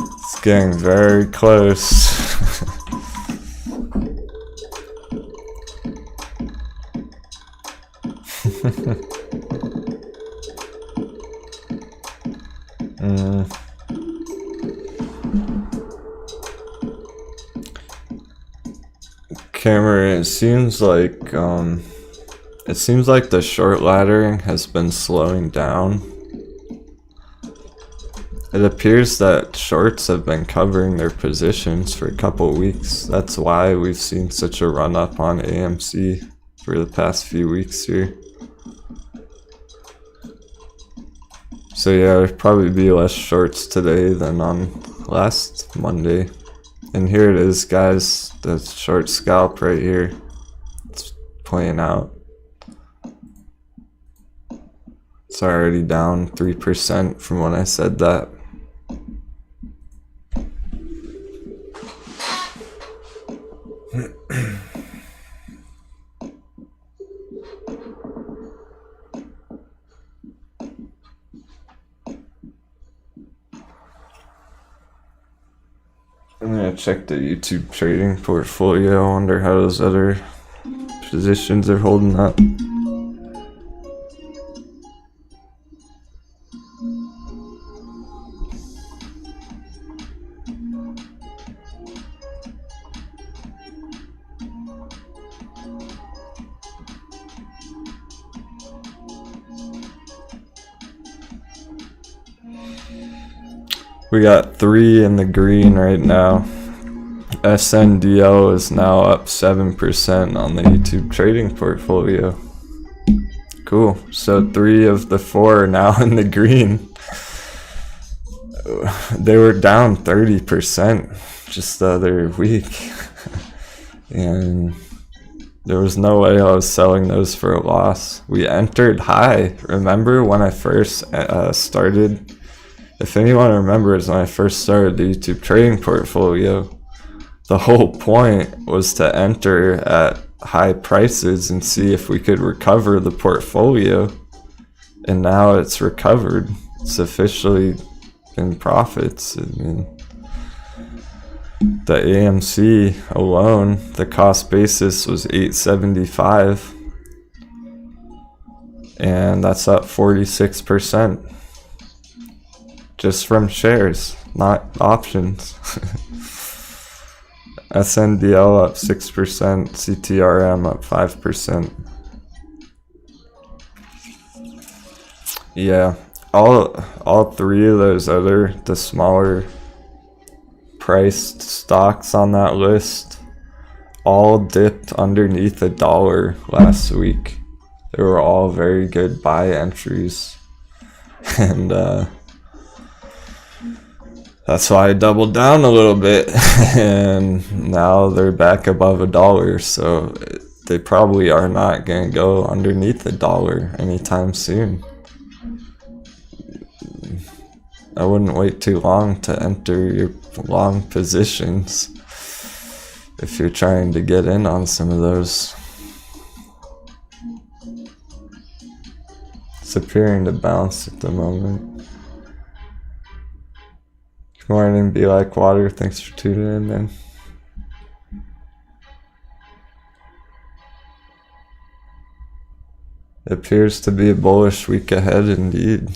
It's getting very close. Camera, it seems like the short laddering has been slowing down. It appears that shorts have been covering their positions for a couple weeks. That's why we've seen such a run up on AMC for the past few weeks here. So yeah, there'll probably be less shorts today than on last Monday. And here it is, guys, the short scalp right here. It's playing out. It's already down 3% from when I said that. I'm gonna check the YouTube trading portfolio. I wonder how those other positions are holding up. We got 3 in the green right now. SNDL is now up 7% on the YouTube trading portfolio. Cool. So 3 of the 4 are now in the green. They were down 30% just the other week. And there was no way I was selling those for a loss. We entered high. Remember when I first started? If anyone remembers when I first started the YouTube trading portfolio, the whole point was to enter at high prices and see if we could recover the portfolio. And now it's recovered. It's officially in profits. I mean, the AMC alone, the cost basis was $875, and that's up 46%. Just from shares, not options. SNDL up 6%, CTRM up 5%. Yeah, all 3 of those the smaller priced stocks on that list all dipped underneath $1 last week. They were all very good buy entries. And that's why I doubled down a little bit, and now they're back above $1, so they probably are not going to go underneath $1 anytime soon. I wouldn't wait too long to enter your long positions if you're trying to get in on some of those. It's appearing to bounce at the moment. Good morning, Be Like Water. Thanks for tuning in, man. It appears to be a bullish week ahead indeed.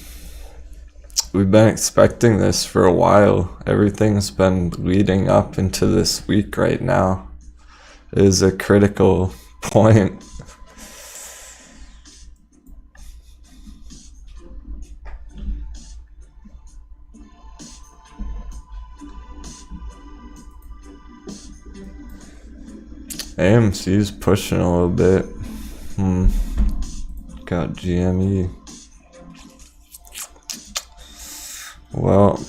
We've been expecting this for a while. Everything's been leading up into this week right now. It is a critical point. AMC's pushing a little bit. Got GME. Well,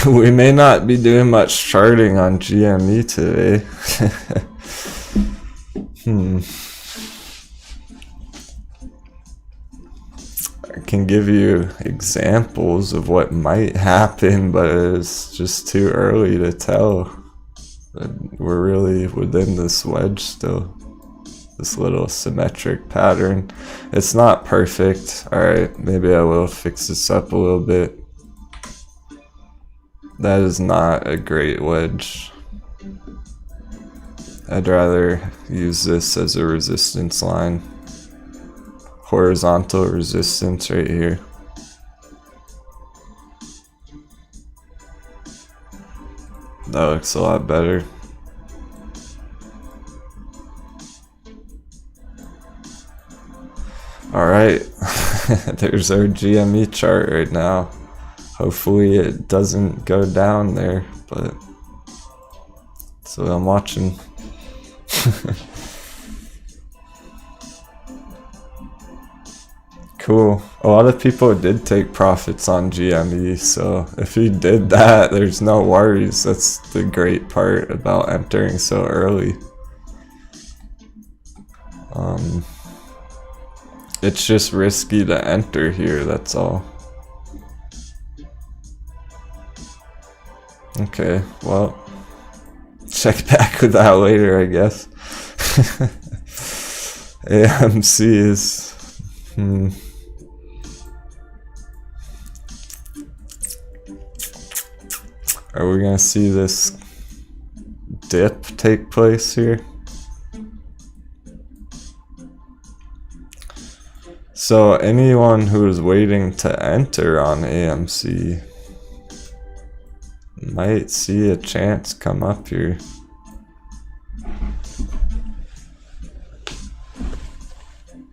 we may not be doing much charting on GME today. I can give you examples of what might happen, but it's just too early to tell. We're really within this wedge still. this little symmetric pattern. It's not perfect. Alright, maybe I will fix this up a little bit. That is not a great wedge. I'd rather use this as a resistance line. Horizontal resistance right here. That looks a lot better. Alright, there's our GME chart right now. Hopefully it doesn't go down there, but that's what I'm watching. Cool. A lot of people did take profits on GME, so if you did that, there's no worries. That's the great part about entering so early. It's just risky to enter here, that's all. Okay, well, check back with that later, I guess. AMC is... Are we gonna see this dip take place here? So anyone who is waiting to enter on AMC might see a chance come up here.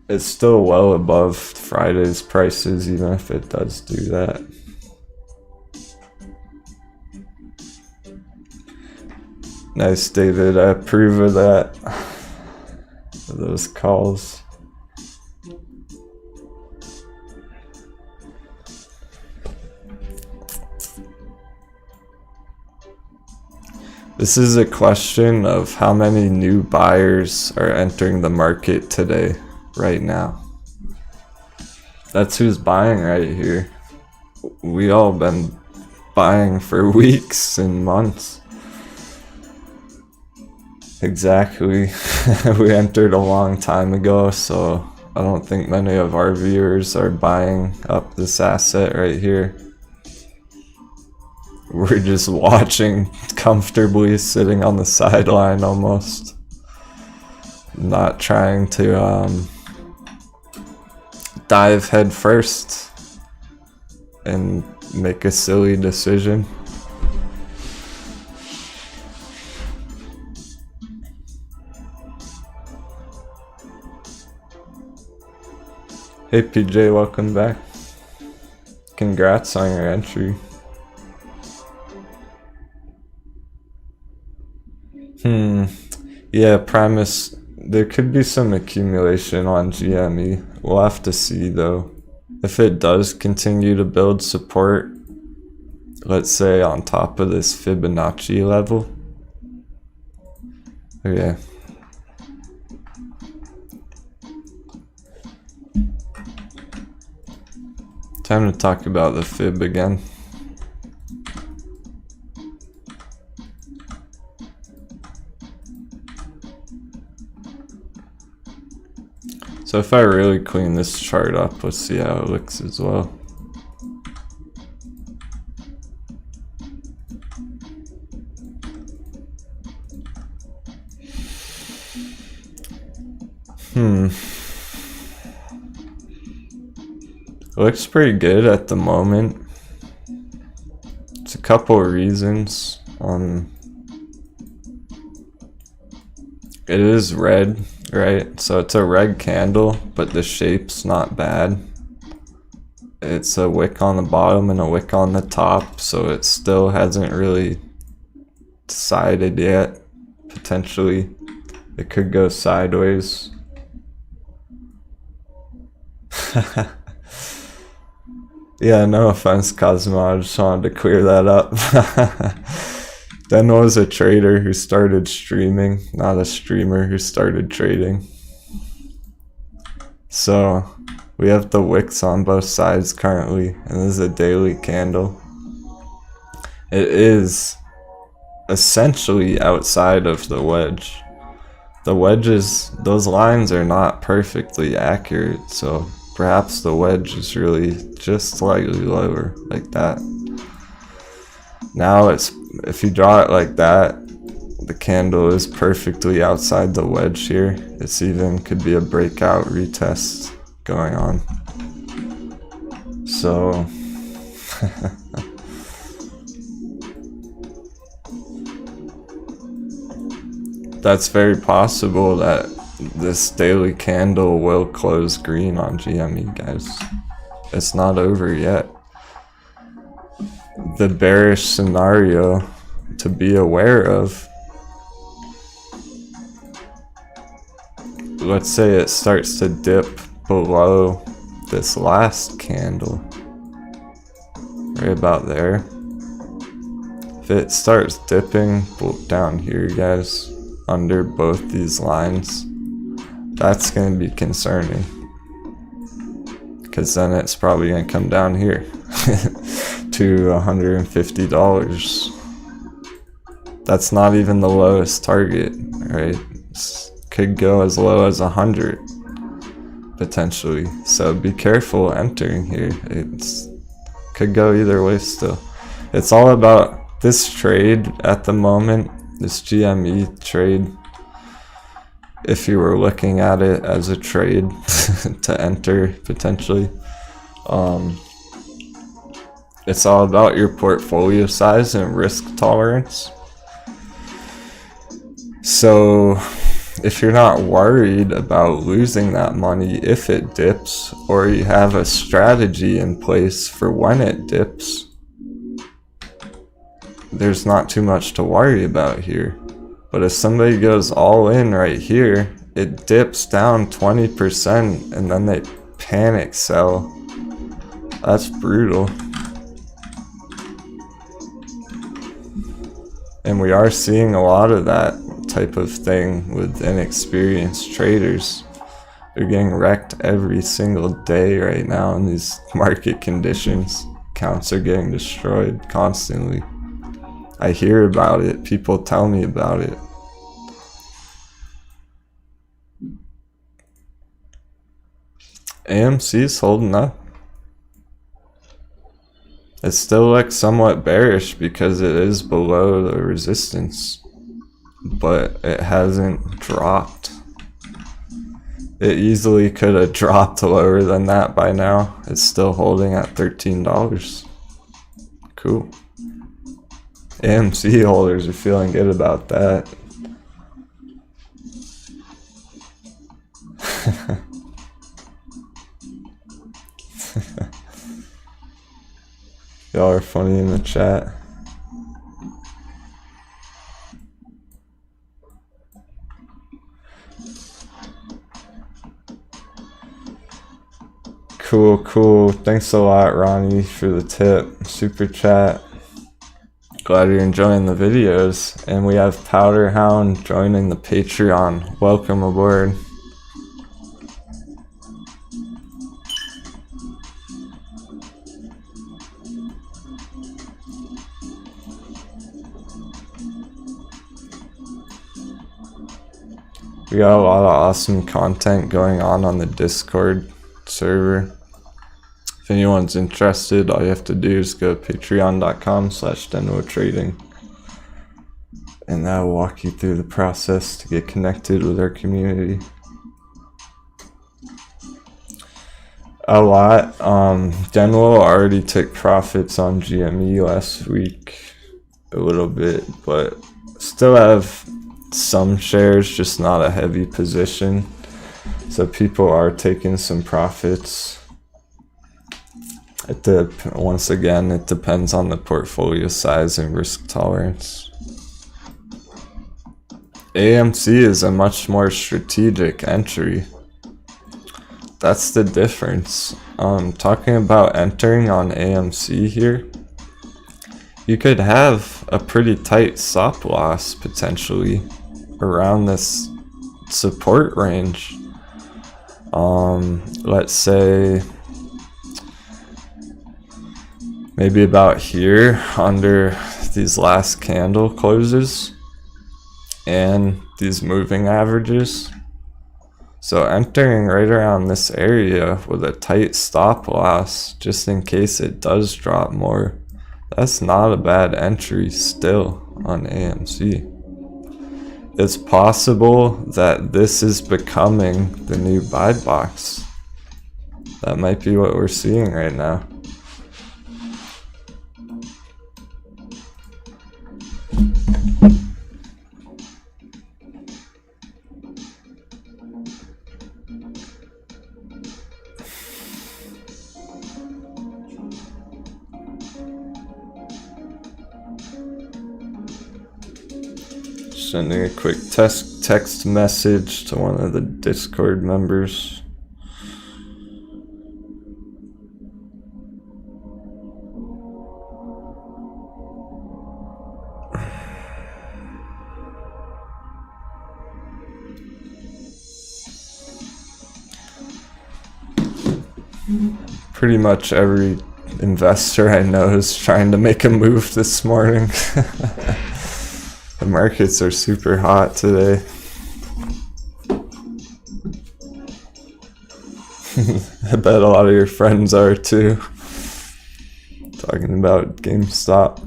It's still well above Friday's prices, even if it does do that. Nice, David. I approve of that. Of those calls. This is a question of how many new buyers are entering the market today, right now. That's who's buying right here. We all been buying for weeks and months. Exactly. We entered a long time ago, so I don't think many of our viewers are buying up this asset right here. We're just watching comfortably, sitting on the sideline almost. Not trying to dive head first and make a silly decision. Hey PJ, welcome back. Congrats on your entry. Yeah, Primus, there could be some accumulation on GME. We'll have to see though. If it does continue to build support, let's say on top of this Fibonacci level. Okay. Time to talk about the fib again. So if I really clean this chart up, let's see how it looks as well. It looks pretty good at the moment. It's a couple of reasons. It is red, right? So it's a red candle, but the shape's not bad. It's a wick on the bottom and a wick on the top, so it still hasn't really decided yet. Potentially, it could go sideways. Yeah, no offense, Cosmo. I just wanted to clear that up. Denwo was a trader who started streaming, not a streamer who started trading. So we have the wicks on both sides currently, and this is a daily candle. It is essentially outside of the wedge. the wedges, those lines are not perfectly accurate, so perhaps the wedge is really just slightly lower, like that. Now it's, if you draw it like that, the candle is perfectly outside the wedge here. It's even could be a breakout retest going on. So that's very possible that this daily candle will close green on GME, guys. It's not over yet. The bearish scenario to be aware of, let's say it starts to dip below this last candle, right about there. If it starts dipping down here, guys, under both these lines, that's going to be concerning, because then it's probably going to come down here to $150. That's not even the lowest target, right? Could go as low as 100 potentially, so be careful entering here. It's could go either way still. It's all about this trade at the moment, this GME trade. If you were looking at it as a trade to enter potentially, it's all about your portfolio size and risk tolerance. So if you're not worried about losing that money if it dips, or you have a strategy in place for when it dips, there's not too much to worry about here. But if somebody goes all in right here, it dips down 20% and then they panic sell. That's brutal. And we are seeing a lot of that type of thing with inexperienced traders. They're getting wrecked every single day right now in these market conditions. Accounts are getting destroyed constantly. I hear about it, people tell me about it. AMC's holding up. It still looks somewhat bearish because it is below the resistance, but it hasn't dropped. It easily could have dropped lower than that by now. It's still holding at $13. Cool. AMC holders are feeling good about that. Y'all are funny in the chat. Cool, cool. Thanks a lot, Ronnie, for the tip. Super chat. Glad you're enjoying the videos. And we have Powder Hound joining the Patreon. Welcome aboard. We got a lot of awesome content going on the Discord server. If anyone's interested, all you have to do is go to patreon.com/Denwo trading, and that will walk you through the process to get connected with our community. A lot. Denwo already took profits on GME last week, a little bit, but still have some shares, just not a heavy position. So people are taking some profits. Once again, it depends on the portfolio size and risk tolerance. AMC is a much more strategic entry. That's the difference. Talking about entering on AMC here, you could have a pretty tight stop loss potentially around this support range. Let's say maybe about here under these last candle closes. and these moving averages. So entering right around this area with a tight stop loss, just in case it does drop more, that's not a bad entry still on AMC. It's possible that this is becoming the new buy box. That might be what we're seeing right now. Sending a quick text message to one of the Discord members. Pretty much every investor I know is trying to make a move this morning. The markets are super hot today. I bet a lot of your friends are too. Talking about GameStop.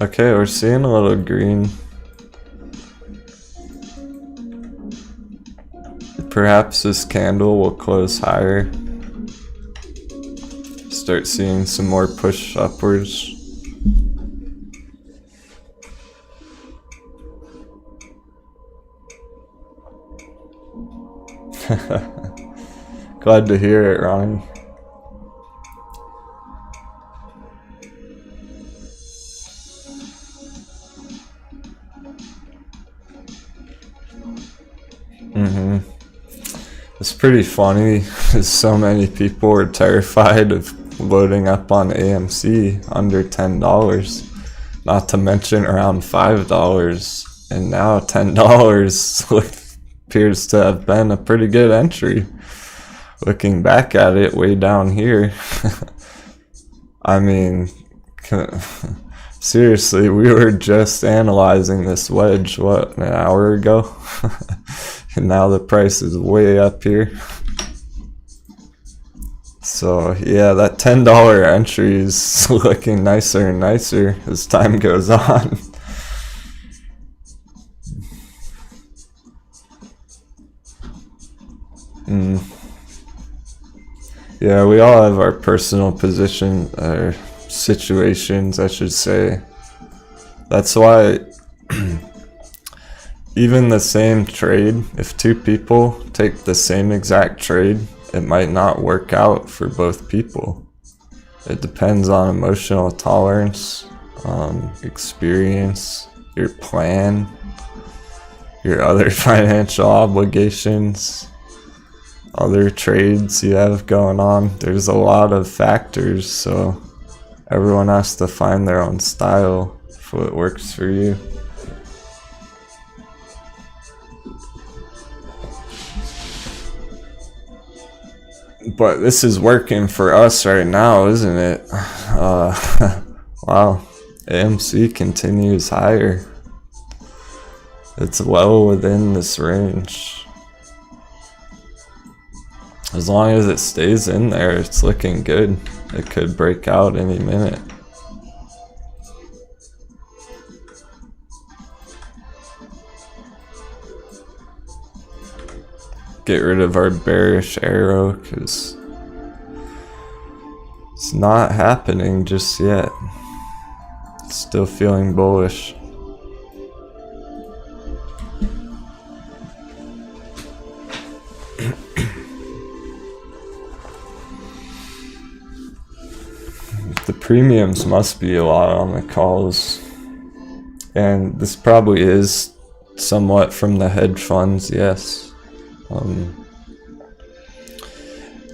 Okay, we're seeing a little green. Perhaps this candle will close higher. Start seeing some more push upwards. Glad to hear it, Ronnie. It's pretty funny. So many people were terrified of loading up on AMC under $10, not to mention around $5, and now $10 appears to have been a pretty good entry. Looking back at it way down here, I mean, seriously, we were just analyzing this wedge, what, an hour ago? And now the price is way up here. So yeah, that $10 entry is looking nicer and nicer as time goes on. Yeah, we all have our personal position, or situations, I should say. That's why even the same trade, if two people take the same exact trade, it might not work out for both people. It depends on emotional tolerance, experience, your plan, your other financial obligations, other trades you have going on. There's a lot of factors, so everyone has to find their own style if what works for you. But this is working for us right now, isn't it? Wow, AMC continues higher. It's well within this range. As long as it stays in there, it's looking good. It could break out any minute. Get rid of our bearish arrow because it's not happening just yet. Still feeling bullish. The premiums must be a lot on the calls, and this probably is somewhat from the hedge funds, yes.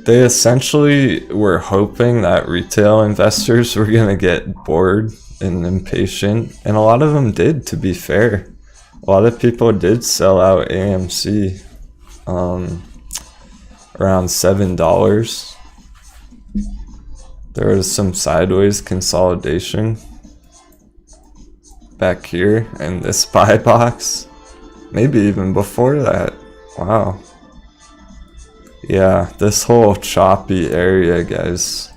They essentially were hoping that retail investors were going to get bored and impatient, and a lot of them did, to be fair. A lot of people did sell out AMC around $7. There was some sideways consolidation back here in this buy box. Maybe even before that. Wow. Yeah, this whole choppy area, guys.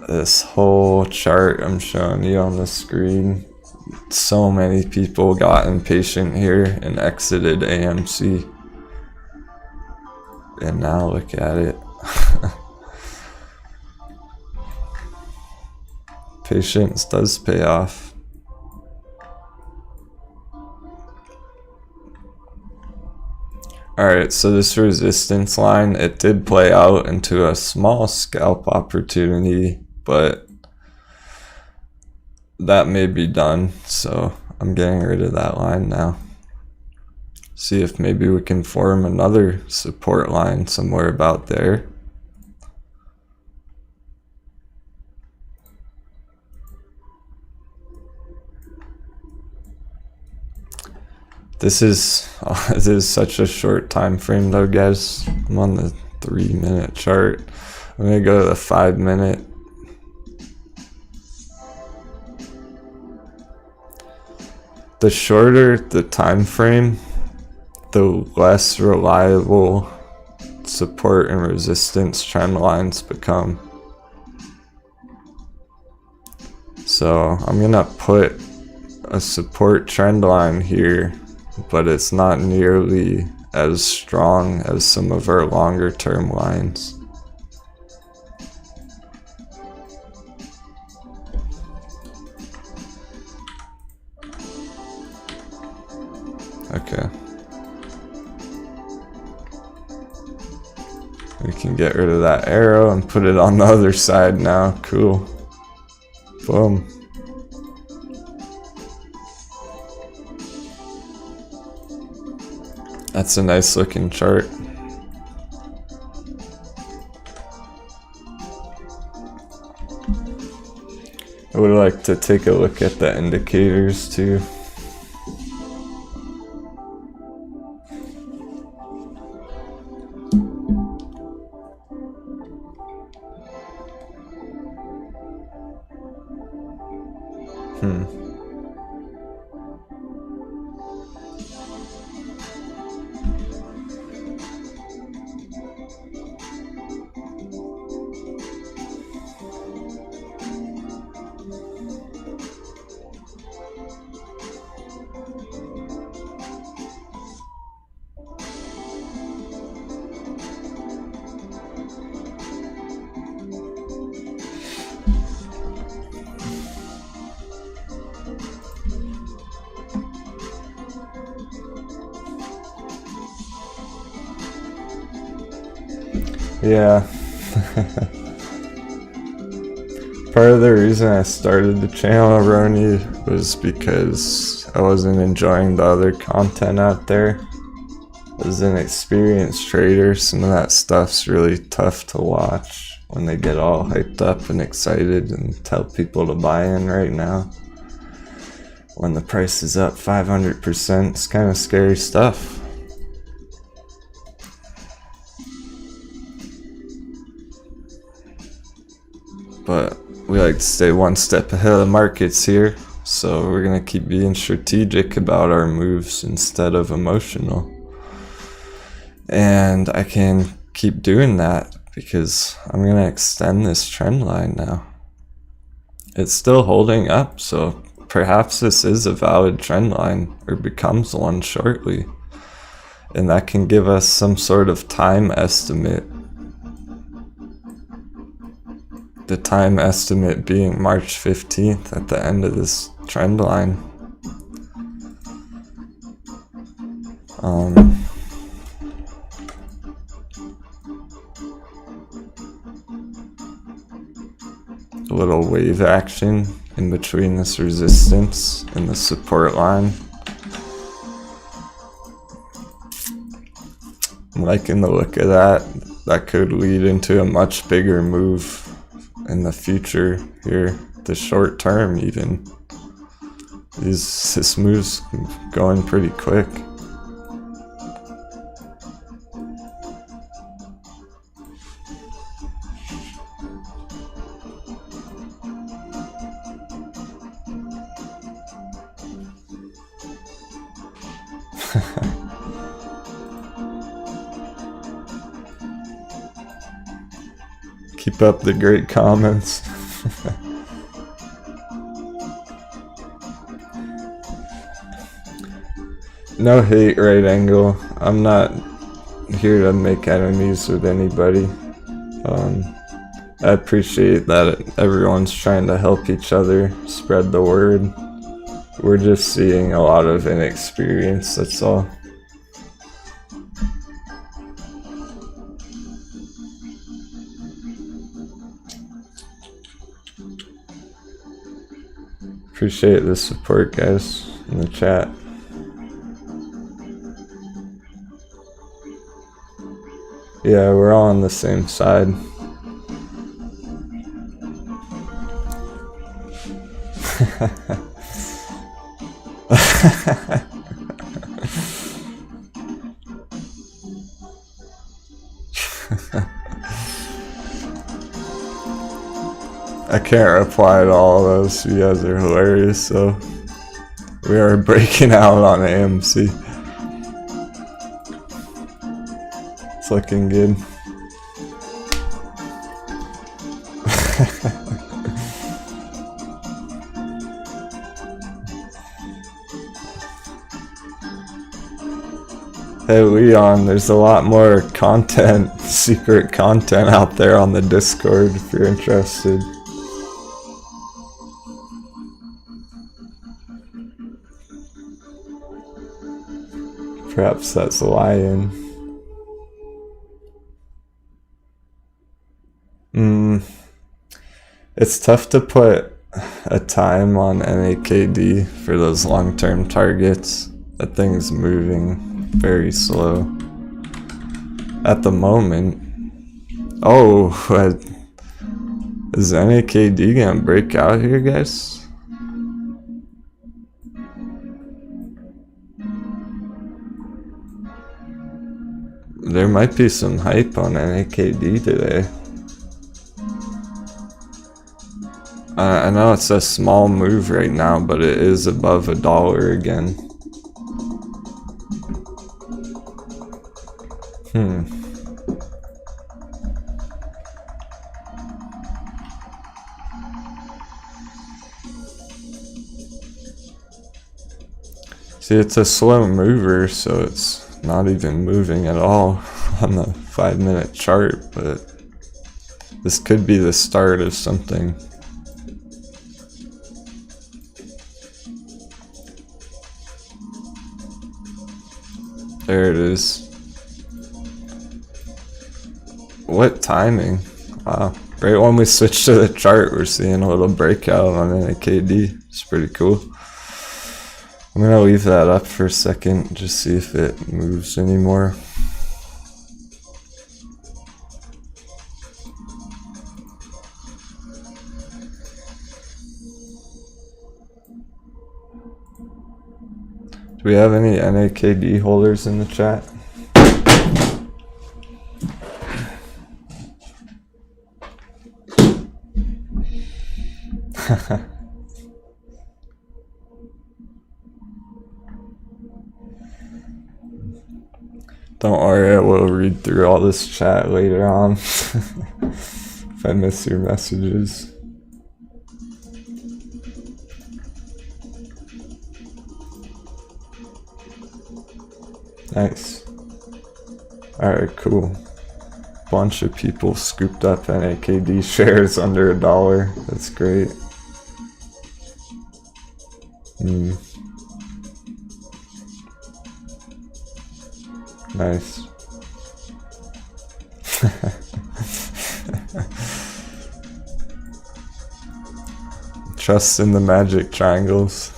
This whole chart I'm showing you on the screen. So many people got impatient here and exited AMC. And now look at it. Patience does pay off. Alright, so this resistance line, it did play out into a small scalp opportunity, but that may be done, so I'm getting rid of that line now. See if maybe we can form another support line somewhere about there. This is such a short time frame though, guys. I'm on the 3-minute chart. I'm gonna go to the 5-minute. The shorter the time frame, the less reliable support and resistance trend lines become. So I'm gonna put a support trend line here, but it's not nearly as strong as some of our longer term lines. Okay. We can get rid of that arrow and put it on the other side now. Cool. Boom. That's a nice looking chart. I would like to take a look at the indicators too. Yeah. Part of the reason I started the channel, Roni, was because I wasn't enjoying the other content out there. As an experienced trader, some of that stuff's really tough to watch when they get all hyped up and excited and tell people to buy in right now. When the price is up 500%, it's kind of scary stuff. But we like to stay one step ahead of the markets here, so we're gonna keep being strategic about our moves instead of emotional. And I can keep doing that because I'm gonna extend this trend line now. It's still holding up, so perhaps this is a valid trend line, or becomes one shortly. And that can give us some sort of time estimate. The time estimate being March 15th at the end of this trend line. A little wave action in between this resistance and the support line. I'm liking the look of that. That could lead into a much bigger move in the future here, the short term even. This move's going pretty quick. Keep up the great comments. No hate, right angle. I'm not here to make enemies with anybody. I appreciate that everyone's trying to help each other, spread the word. We're just seeing a lot of inexperience, that's all. Appreciate the support, guys, in the chat. Yeah, we're all on the same side. I can't reply to all those. You guys are hilarious, so we are breaking out on AMC. It's looking good. Hey Leon, there's a lot more content, secret content out there on the Discord if you're interested. Perhaps that's a lion. It's tough to put a time on NAKD for those long-term targets. That thing's moving very slow at the moment. Oh, is NAKD gonna break out here, guys? There might be some hype on NAKD today. I know it's a small move right now, but it is above $1 again. See, it's a slow mover, so it's not even moving at all on the 5-minute chart, but this could be the start of something. There it is. What timing? Wow. Right when we switch to the chart, we're seeing a little breakout on NAKD. It's pretty cool. I'm gonna leave that up for a second, just see if it moves anymore. Do we have any NAKD holders in the chat? Don't worry, I will read through all this chat later on if I miss your messages. Nice. Alright, cool. Bunch of people scooped up NAKD shares under $1. That's great. Nice. Trust in the magic triangles.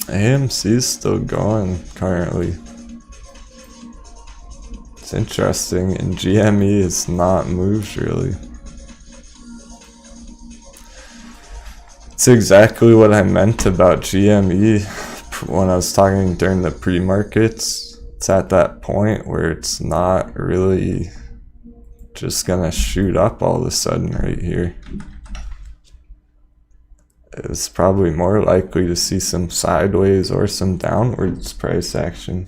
AMC is still going currently. It's interesting, and GME is not moved really. It's exactly what I meant about GME when I was talking during the pre-markets. It's at that point where it's not really just gonna shoot up all of a sudden right here. It's probably more likely to see some sideways or some downwards price action.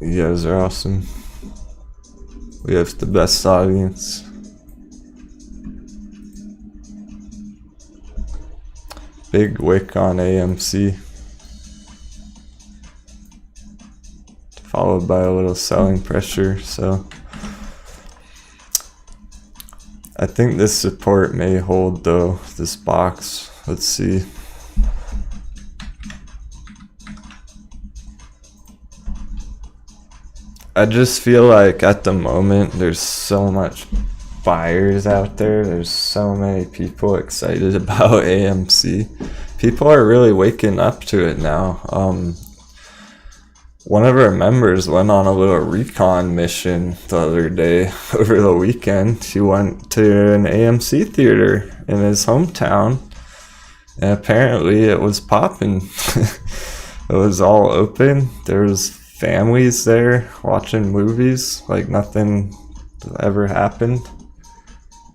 You guys are awesome. We have the best audience. Big wick on AMC, followed by a little selling pressure. So I think this support may hold though, this box. Let's see. I just feel like at the moment there's so much buyers out there. There's so many people excited about AMC. People are really waking up to it now. One of our members went on a little recon mission the other day over the weekend. He went to an AMC theater in his hometown, and apparently it was popping. It was all open. There was families there watching movies like nothing ever happened.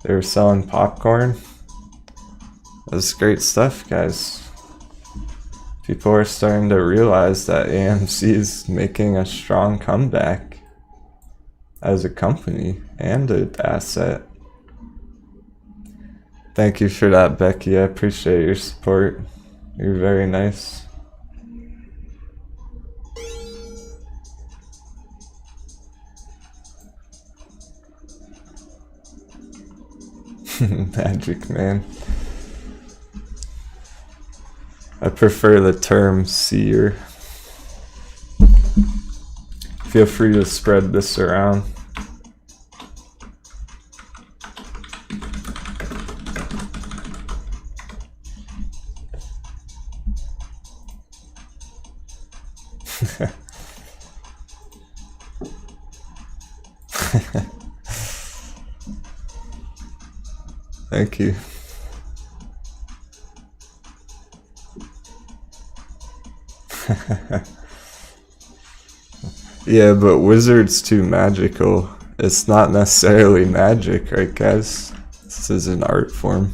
They were selling popcorn. That's great stuff, guys. People are starting to realize that AMC is making a strong comeback as a company and an asset. Thank you for that, Becky. I appreciate your support. You're very nice. Magic man. I prefer the term seer. Feel free to spread this around. Thank you. Yeah, but wizard's too magical. It's not necessarily magic, right, guys? This is an art form.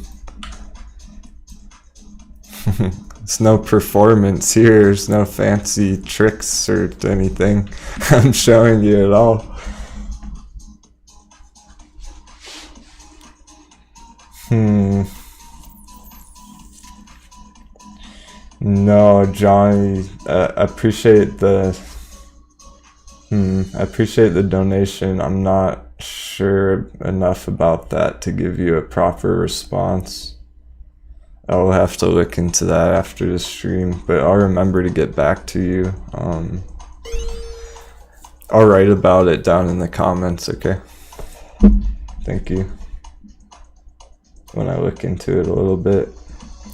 It's no performance here. There's no fancy tricks or anything I'm showing you at all. No, Johnny, I appreciate the donation. I'm not sure enough about that to give you a proper response. I'll have to look into that after the stream, but I'll remember to get back to you. I'll write about it down in the comments, okay? Thank you. When I look into it a little bit.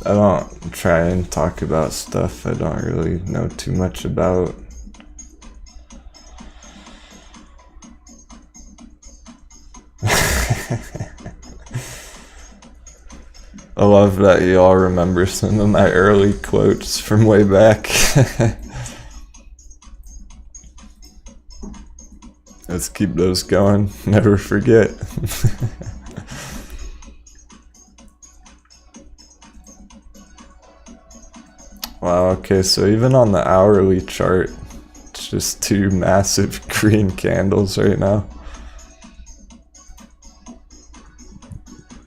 I don't try and talk about stuff I don't really know too much about. I love that you all remember some of my early quotes from way back. Let's keep those going. Never forget. Wow, okay, so even on the hourly chart, it's just two massive green candles right now.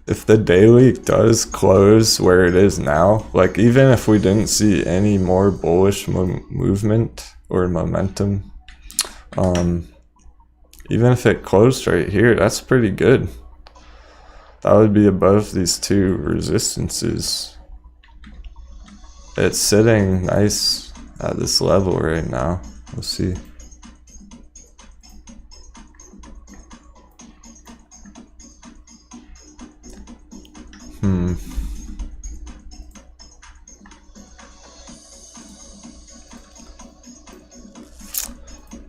If the daily does close where it is now, like even if we didn't see any more bullish movement or momentum, even if it closed right here, that's pretty good. That would be above these two resistances. It's sitting nice at this level right now. We'll see.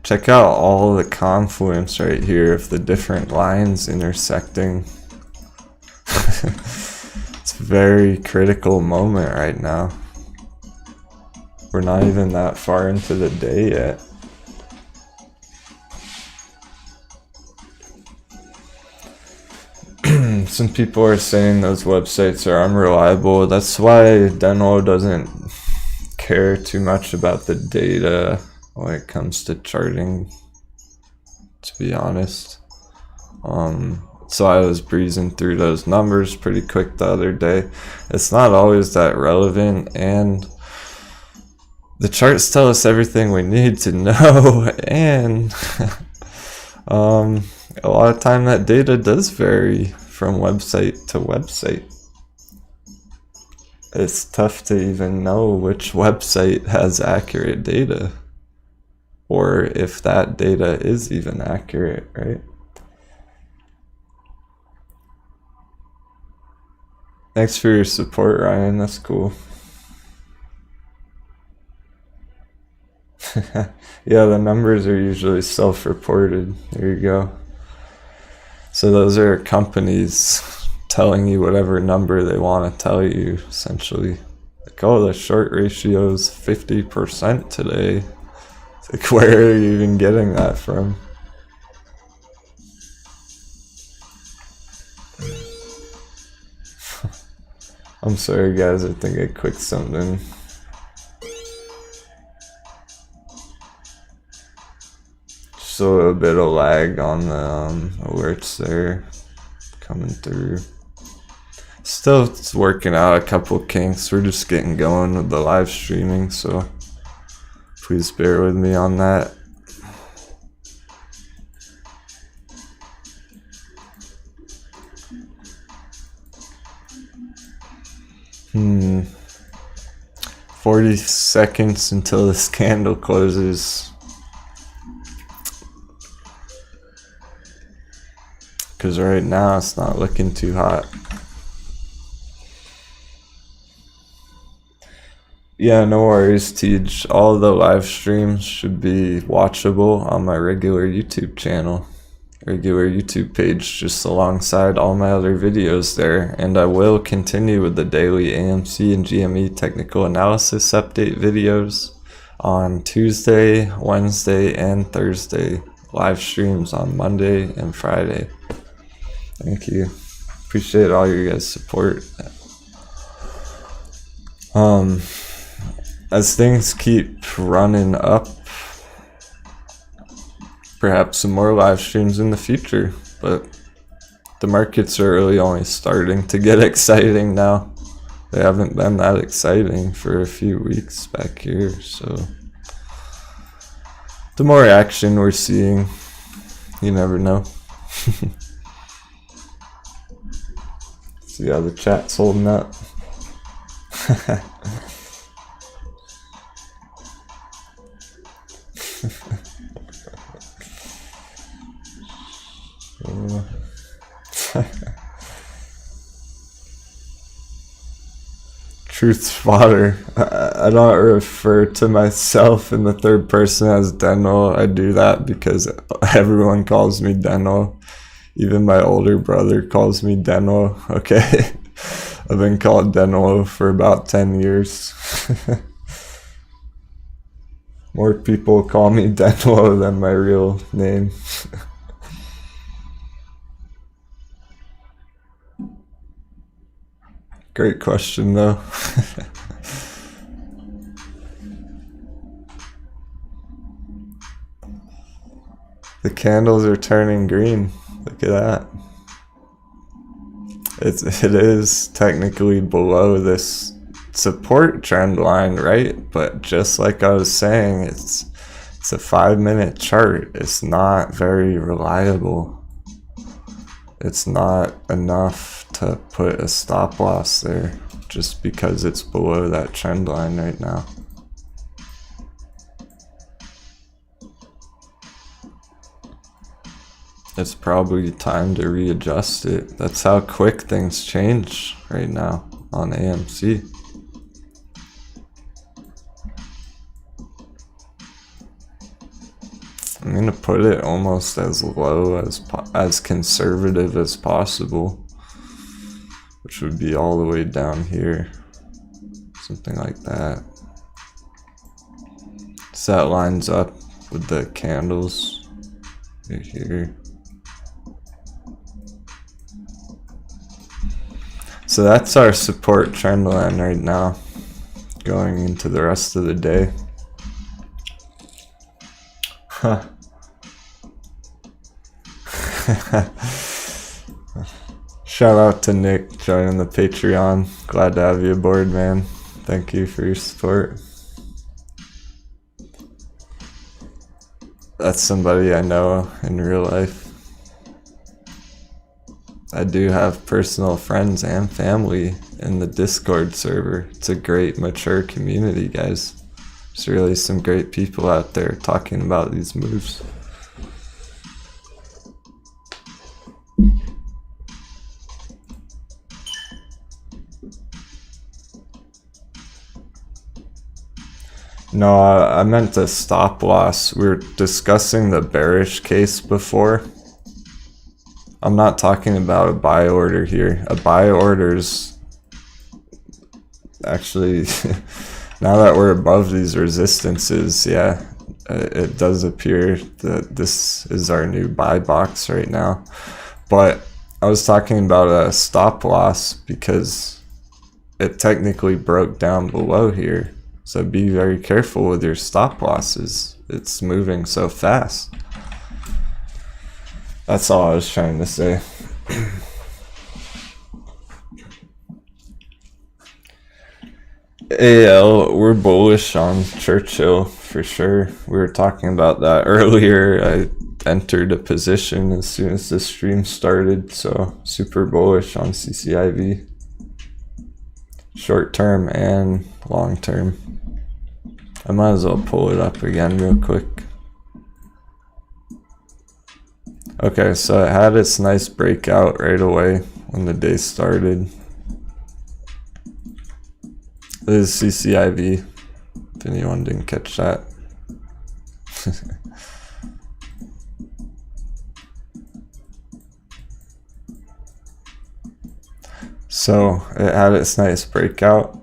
Check out all the confluence right here of the different lines intersecting. It's a very critical moment right now. We're not even that far into the day yet. Some people are saying those websites are unreliable. That's why Denwo doesn't care too much about the data when it comes to charting, to be honest. So I was breezing through those numbers pretty quick the other day. It's not always that relevant, and the charts tell us everything we need to know, and a lot of time that data does vary from website to website. It's tough to even know which website has accurate data, or if that data is even accurate, right? Thanks for your support, Ryan. That's cool. Yeah, the numbers are usually self-reported. There you go. So those are companies telling you whatever number they want to tell you, essentially. Like, oh, the short ratio is 50% today. It's like, where are you even getting that from? I'm sorry, guys. I think I clicked something. Just a little bit of lag on the alerts there coming through. Still, it's working out a couple kinks. We're just getting going with the live streaming, so please bear with me on that. Hmm. 40 seconds until this candle closes. Because right now it's not looking too hot. Yeah, no worries, Tej. All the live streams should be watchable on my regular YouTube channel. Regular YouTube page, just alongside all my other videos there. And I will continue with the daily AMC and GME technical analysis update videos on Tuesday, Wednesday, and Thursday. Live streams on Monday and Friday. Thank you. Appreciate all your guys' support. As things keep running up, perhaps some more live streams in the future, but the markets are really only starting to get exciting now. They haven't been that exciting for a few weeks back here, so the more action we're seeing, you never know. See how the chat's holding up. Truth fodder. I don't refer to myself in the third person as Denwo. I do that because everyone calls me Denwo. Even my older brother calls me Denwo. Okay. I've been called Denwo for about 10 years. More people call me Denwo than my real name. Great question, though. The candles are turning green. Look at that. It is technically below this support trend line, right? But just like I was saying, it's a 5-minute chart. It's not very reliable. It's not enough to put a stop loss there just because it's below that trend line right now. It's probably time to readjust it. That's how quick things change right now on AMC. I'm gonna put it almost as low as conservative as possible, which would be all the way down here, something like that. So that lines up with the candles right here. So that's our support trend line right now, going into the rest of the day. Huh. Shout out to Nick joining the Patreon. Glad to have you aboard, man. Thank you for your support. That's somebody I know in real life. I do have personal friends and family in the Discord server. It's a great, mature community, guys. There's really some great people out there talking about these moves. No, I meant a stop loss. We were discussing the bearish case before. I'm not talking about a buy order here. A buy order's actually, now that we're above these resistances, yeah, it does appear that this is our new buy box right now. But I was talking about a stop loss because it technically broke down below here. So be very careful with your stop losses. It's moving so fast. That's all I was trying to say. AL, we're bullish on Churchill for sure. We were talking about that earlier. I entered a position as soon as the stream started, so super bullish on CCIV. Short term and long term. I might as well pull it up again real quick. Okay, so it had its nice breakout right away when the day started. This is CCIV, if anyone didn't catch that. So it had its nice breakout,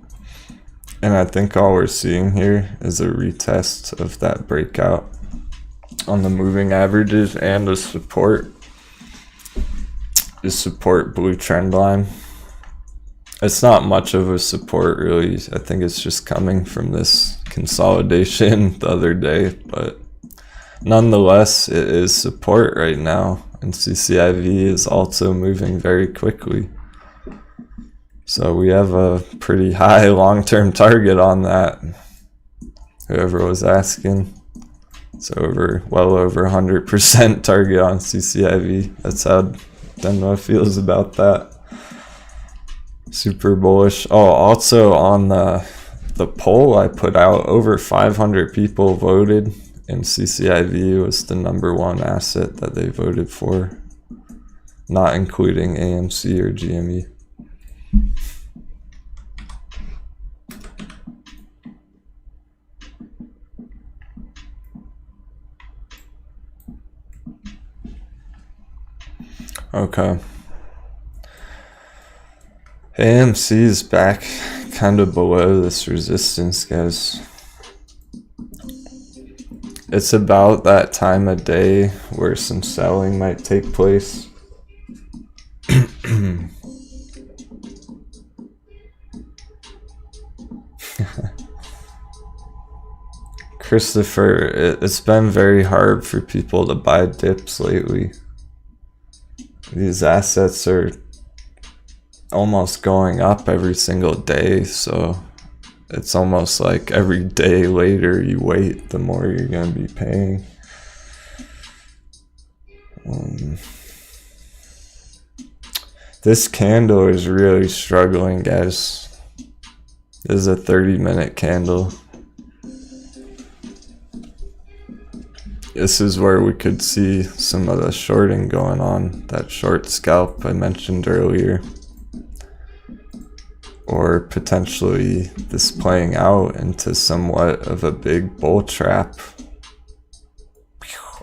and I think all we're seeing here is a retest of that breakout on the moving averages and the support. The support blue trend line. It's not much of a support really. I think it's just coming from this consolidation the other day, but nonetheless it is support right now, and CCIV is also moving very quickly. So we have a pretty high long-term target on that. Whoever was asking. It's well over 100% target on CCIV. That's how Denwo feels about that. Super bullish. Oh, also on the poll I put out, over 500 people voted, and CCIV was the #1 asset that they voted for, not including AMC or GME. Okay. AMC is back kind of below this resistance, guys. It's about that time of day where some selling might take place. Christopher, it's been very hard for people to buy dips lately. These assets are almost going up every single day, so it's almost like every day later you wait, the more you're going to be paying. This candle is really struggling, guys. This is a 30-minute candle. This is where we could see some of the shorting going on, that short scalp I mentioned earlier. Or potentially this playing out into somewhat of a big bull trap.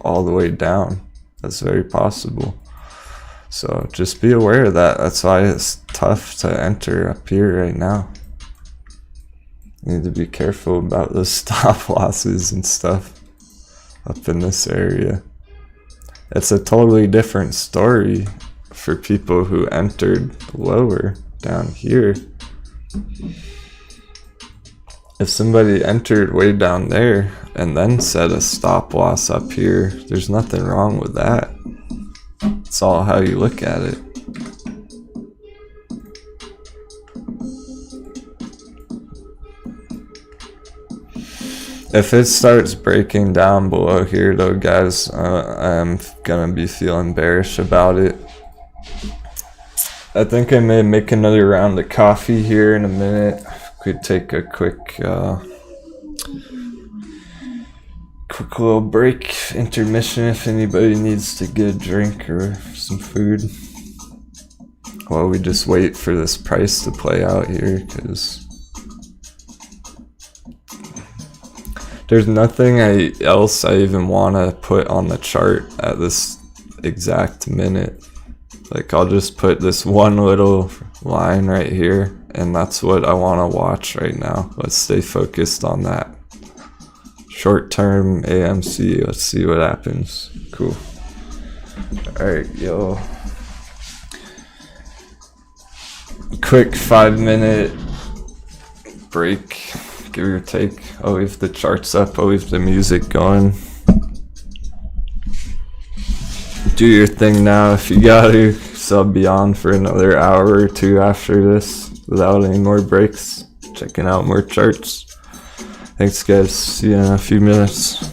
all the way down. That's very possible. So just be aware of that. That's why it's tough to enter up here right now. You need to be careful about those stop losses and stuff up in this area. It's a totally different story for people who entered lower down here. If somebody entered way down there and then set a stop loss up here, there's nothing wrong with that. It's all how you look at it. If it starts breaking down below here though, guys, I'm gonna be feeling bearish about it. I think I may make another round of coffee here in a minute. Could take a quick little break, intermission, if anybody needs to get a drink or some food. While we just wait for this price to play out here, because there's nothing else I even want to put on the chart at this exact minute. Like, I'll just put this one little line right here, and that's what I want to watch right now. Let's stay focused on that. Short-term AMC, let's see what happens. Cool. Alright, yo. Quick 5-minute break, give or take. I'll leave the charts up, I'll leave the music going. Do your thing now if you got to. So I'll be on for another hour or two after this without any more breaks, checking out more charts. Thanks guys, see you in a few minutes.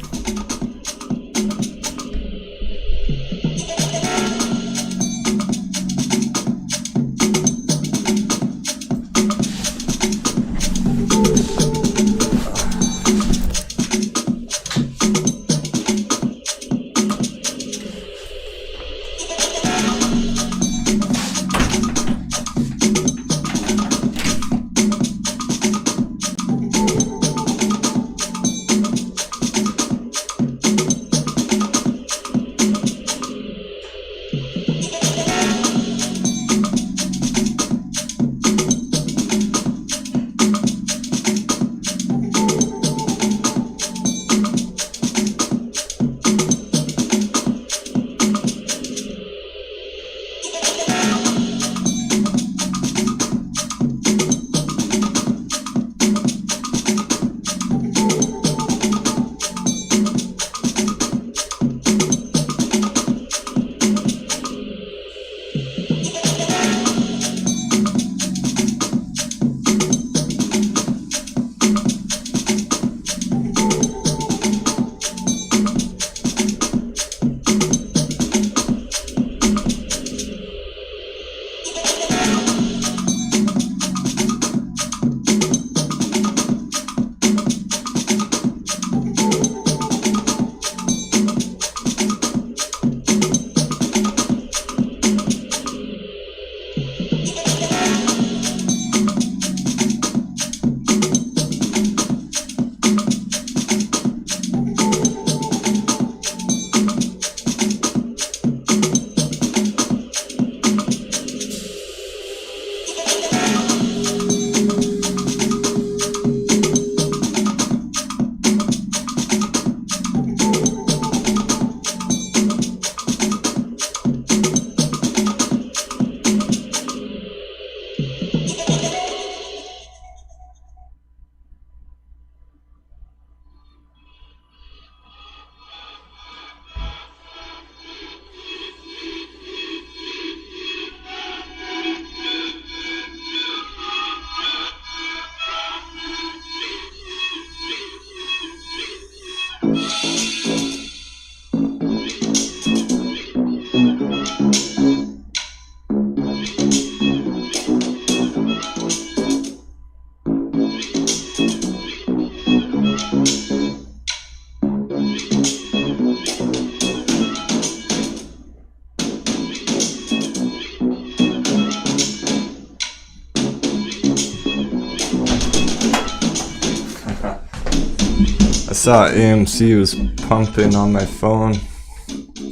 I saw AMC was pumping on my phone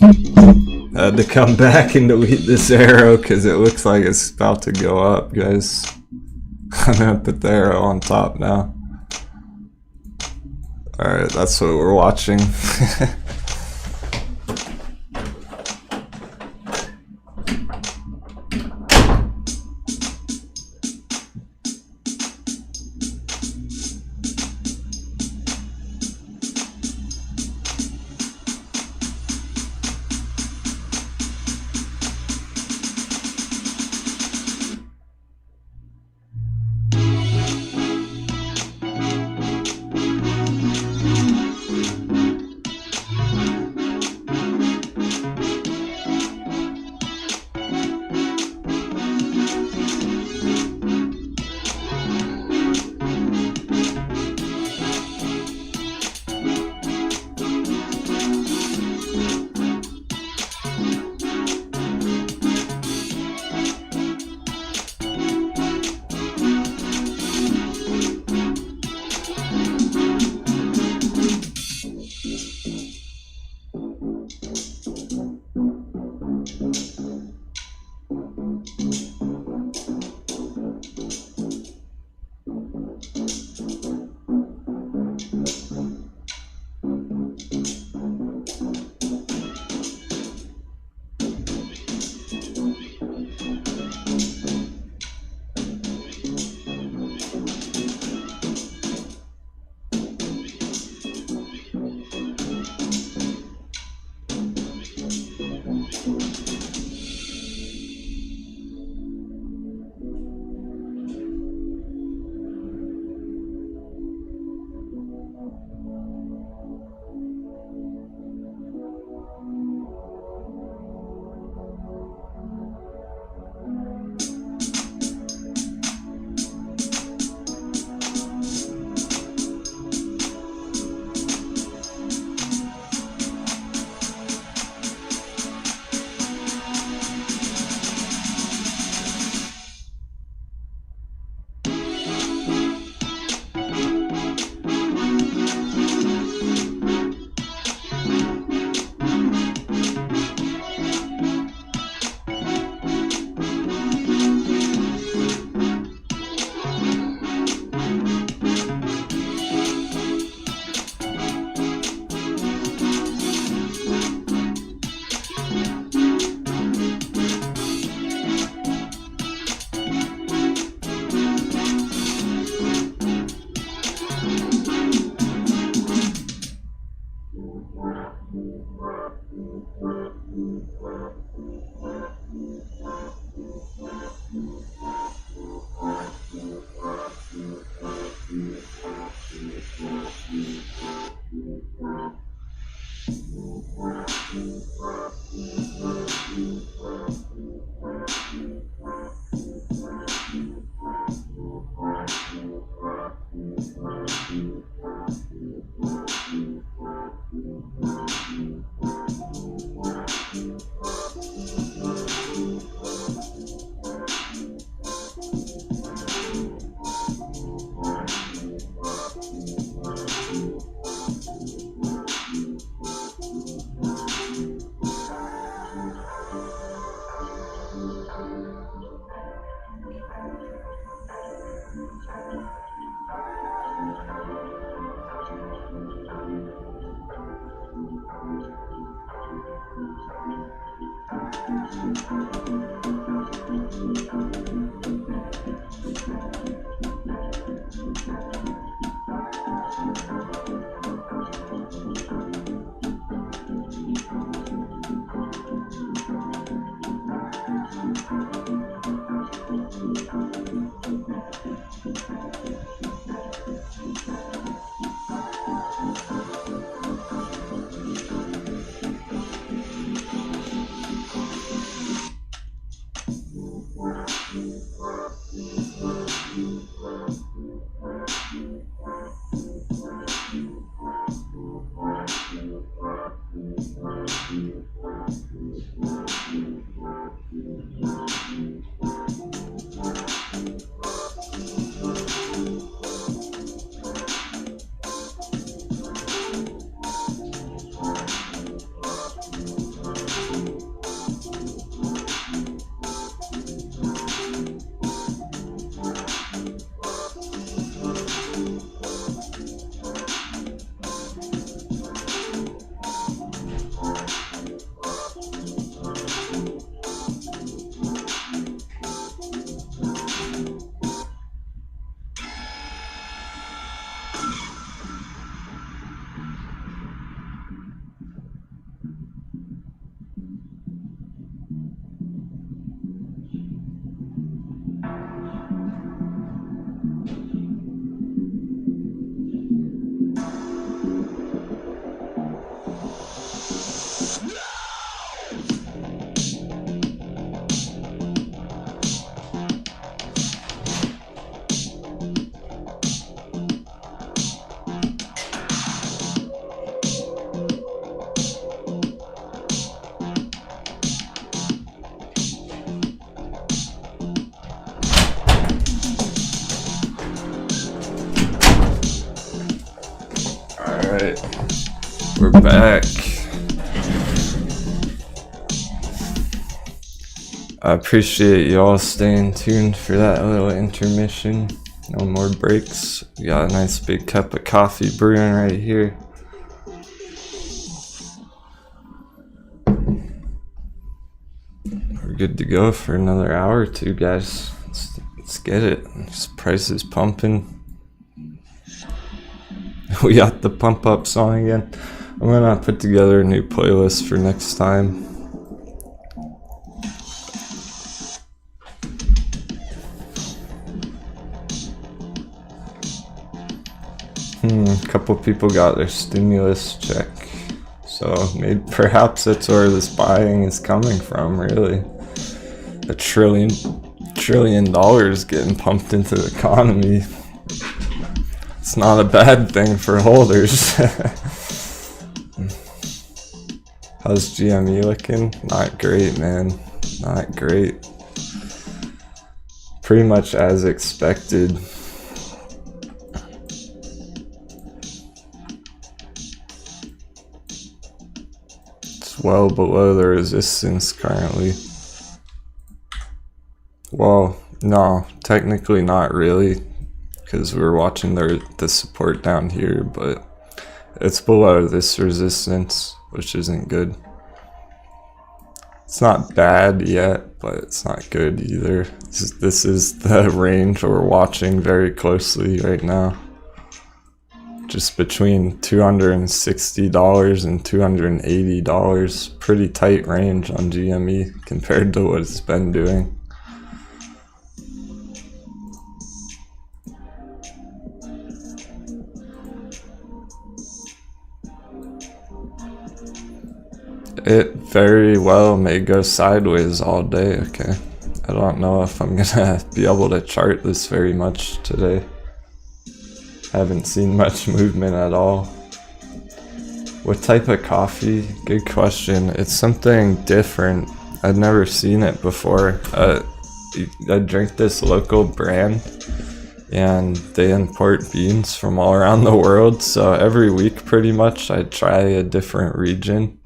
I had to come back and delete this arrow because it looks like it's about to go up, guys. I'm gonna put the arrow on top now. Alright, that's what we're watching. Alright, we're back. I appreciate y'all staying tuned for that little intermission. No more breaks. We got a nice big cup of coffee brewing right here. We're good to go for another hour or two, guys. Let's get it. This price is pumping. We got the pump up song again. I'm gonna put together a new playlist for next time. A couple people got their stimulus check, so maybe perhaps that's where this buying is coming from. Really, $1 trillion getting pumped into the economy. It's not a bad thing for holders. How's GME looking? Not great, man. Not great. Pretty much as expected. It's well below the resistance currently. Well, no, technically not really, because we're watching the support down here, but it's below this resistance, which isn't good. It's not bad yet, but it's not good either. This is the range we're watching very closely right now. Just between $260 and $280. Pretty tight range on GME compared to what it's been doing. It very well may go sideways all day, okay? I don't know if I'm gonna be able to chart this very much today. Haven't seen much movement at all. What type of coffee? Good question. It's something different. I'd never seen it before. I drink this local brand, and they import beans from all around the world, so every week pretty much I try a different region.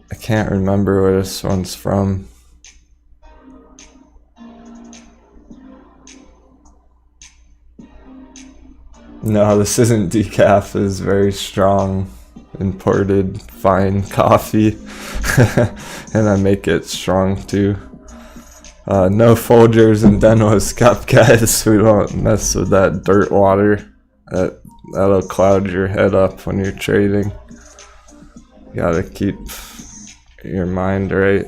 I can't remember where this one's from. No, this isn't decaf. It's very strong, imported, fine coffee. And I make it strong too. No Folgers and Denwo's cup, guys. We don't mess with that dirt water. That'll cloud your head up when you're trading. You gotta keep your mind right.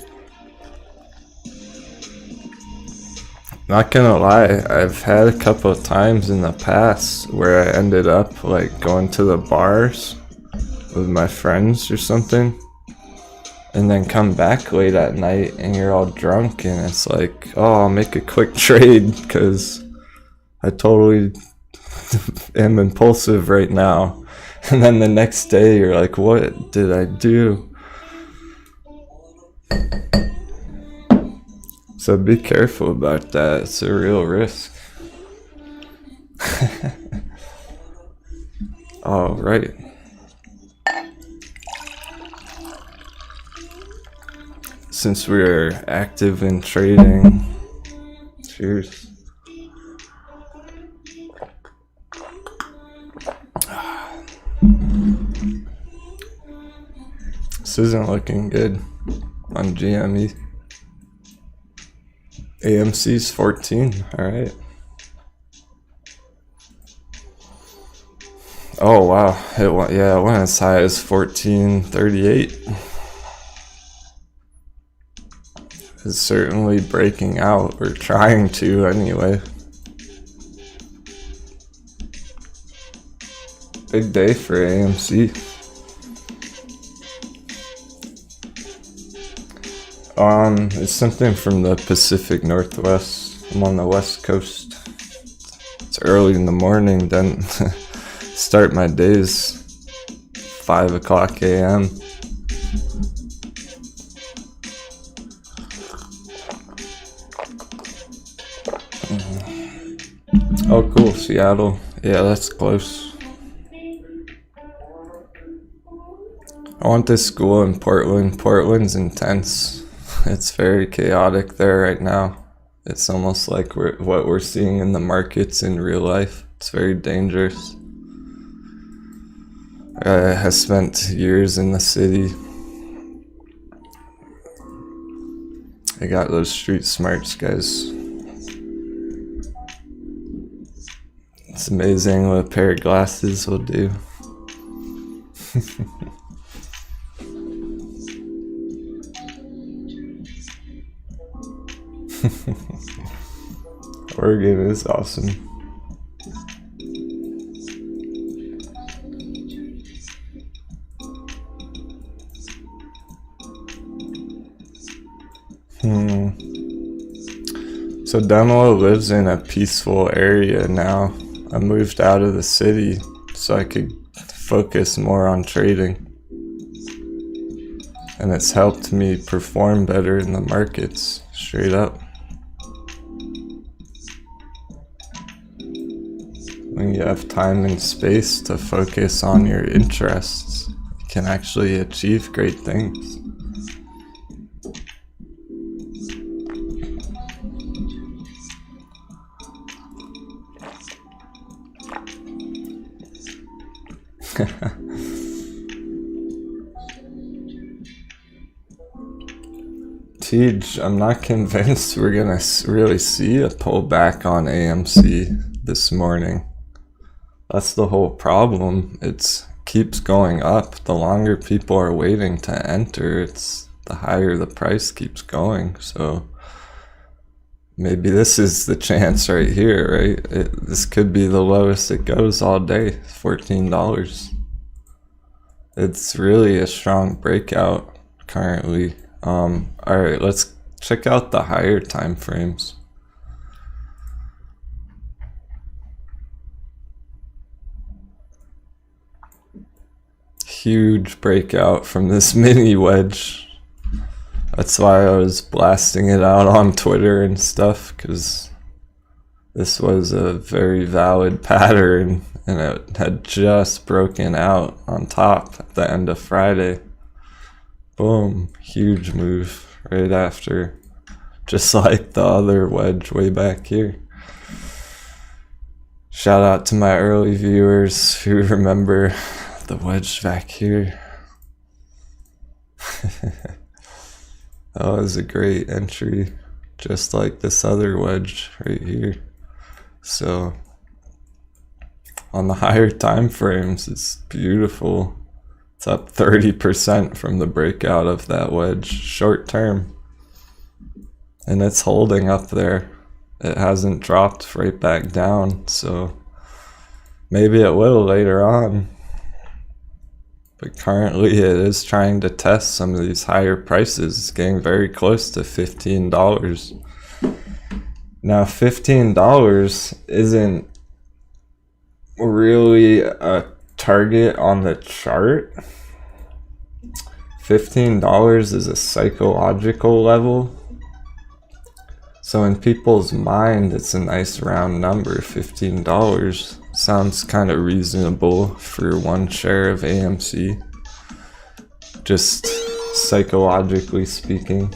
Not gonna lie, I've had a couple of times in the past where I ended up like going to the bars with my friends or something, and then come back late at night and you're all drunk, and it's like, oh, I'll make a quick trade because I totally am impulsive right now. And then the next day you're like, what did I do? So be careful about that. It's a real risk. All right. Since we're active in trading, cheers. This isn't looking good on GME. AMC's 14, alright. Oh wow, it went as high as 1438. It's certainly breaking out, or trying to anyway. Big day for AMC. It's something from the Pacific Northwest. I'm on the West Coast. It's early in the morning, then start my days 5 o'clock a.m. Oh cool, Seattle. Yeah, that's close. I went to school in Portland. Portland's intense. It's very chaotic there right now. It's almost like what we're seeing in the markets in real life. It's very dangerous. I have spent years in the city. I got those street smarts, guys. It's amazing what a pair of glasses will do. Oregon is awesome. So Denwo lives in a peaceful area now. I moved out of the city so I could focus more on trading. And it's helped me perform better in the markets, straight up. When you have time and space to focus on your interests, you can actually achieve great things. Tej, I'm not convinced we're gonna really see a pullback on AMC this morning. That's the whole problem. It keeps going up. The longer people are waiting to enter, the higher the price keeps going. So maybe this is the chance right here, right? This could be the lowest it goes all day, $14. It's really a strong breakout currently. All right, let's check out the higher time frames. Huge breakout from this mini wedge. That's why I was blasting it out on Twitter and stuff, because this was a very valid pattern and it had just broken out on top at the end of Friday. Boom, huge move right after, just like the other wedge way back here. Shout out to my early viewers who remember the wedge back here. That was a great entry, just like this other wedge right here. So on the higher time frames, it's beautiful. It's up 30% from the breakout of that wedge short term. And it's holding up there. It hasn't dropped right back down, so maybe it will later on. But currently it is trying to test some of these higher prices. It's getting very close to $15. Now $15 isn't really a target on the chart. $15 is a psychological level. So in people's mind, it's a nice round number. $15 sounds kind of reasonable for one share of AMC, just psychologically speaking.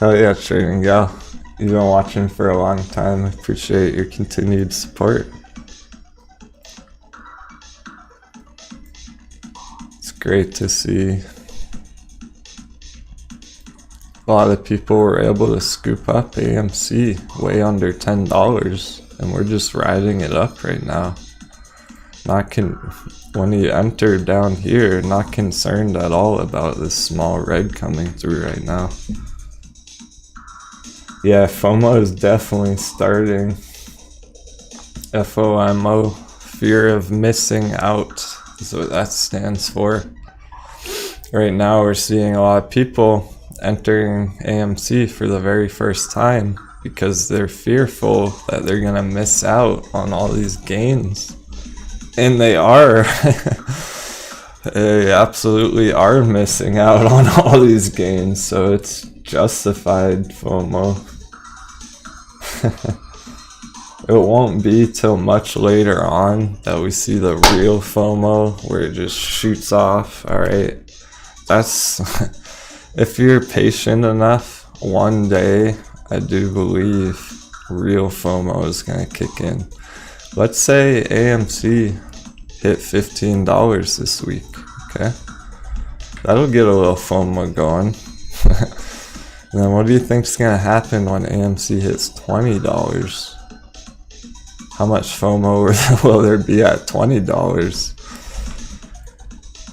Oh yeah, Trading Gal. You've been watching for a long time. I appreciate your continued support. It's great to see A lot of people were able to scoop up AMC way under $10, and we're just riding it up right now. When you enter down here, not concerned at all about this small red coming through right now. Yeah, FOMO is definitely starting. FOMO, fear of missing out, is what that stands for. Right now we're seeing a lot of people entering AMC for the very first time because they're fearful that they're gonna miss out on all these gains. And they are. They absolutely are missing out on all these gains, so it's justified FOMO. It won't be till much later on that we see the real FOMO where it just shoots off. Alright, that's if you're patient enough, one day I do believe real FOMO is gonna kick in. Let's say AMC hit $15 this week, okay? That'll get a little FOMO going. And then what do you think's gonna happen when AMC hits $20? How much FOMO will there be at $20?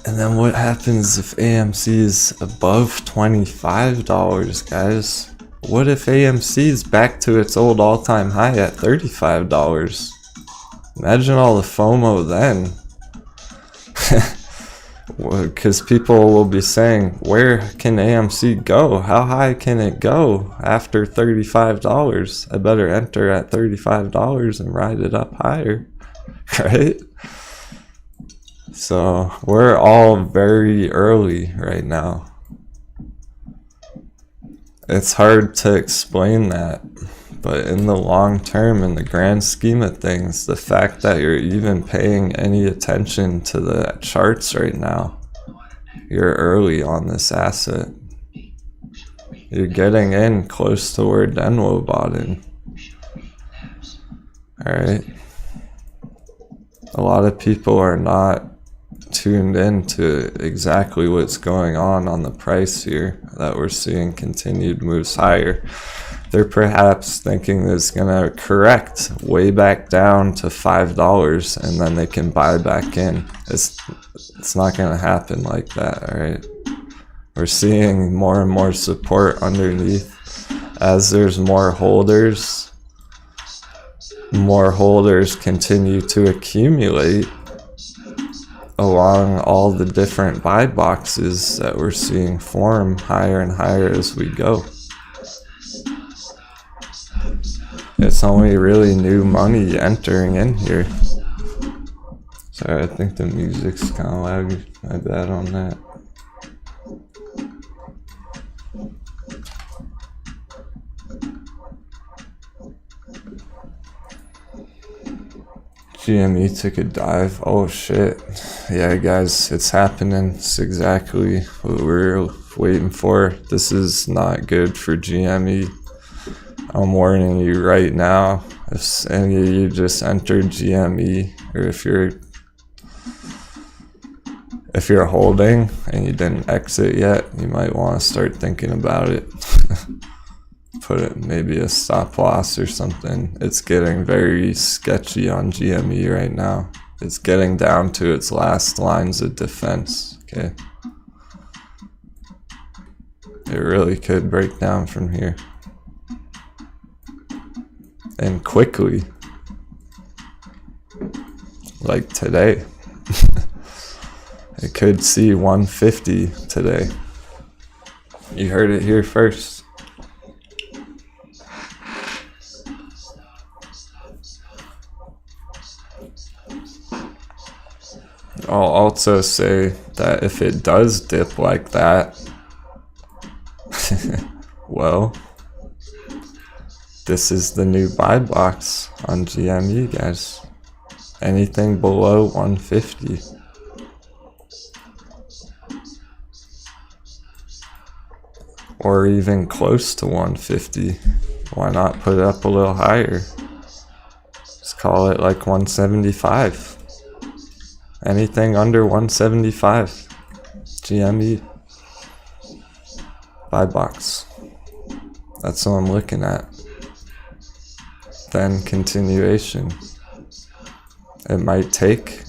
And then what happens if AMC is above $25, guys? What if AMC is back to its old all-time high at $35? Imagine all the FOMO then. Because people will be saying, where can AMC go? How high can it go after $35? I better enter at $35 and ride it up higher, right? So we're all very early right now. It's hard to explain that, but in the long term, in the grand scheme of things, the fact that you're even paying any attention to the charts right now, you're early on this asset. You're getting in close to where Denwo bought in. Alright. A lot of people are not tuned in to exactly what's going on the price here, that we're seeing continued moves higher. They're perhaps thinking that it's gonna correct way back down to $5 and then they can buy back in. It's not gonna happen like that, alright? We're seeing more and more support underneath. As there's more holders continue to accumulate along all the different buy boxes that we're seeing form higher and higher as we go. It's only really new money entering in here. Sorry, I think the music's kind of loud. My bad on that. GME took a dive. Oh shit. Yeah, guys, it's happening. It's exactly what we're waiting for. This is not good for GME. I'm warning you right now, if any of you just entered GME, or if you're holding and you didn't exit yet, you might want to start thinking about it. Put it maybe a stop loss or something. It's getting very sketchy on GME right now. It's getting down to its last lines of defense, okay? It really could break down from here. And quickly, like today. It could see 150 today. You heard it here first. I'll also say that if it does dip like that, well, this is the new buy box on GME, guys. Anything below 150. Or even close to 150. Why not put it up a little higher? Let's call it like 175. Anything under 175. GME. Buy box. That's what I'm looking at. Then continuation. It might take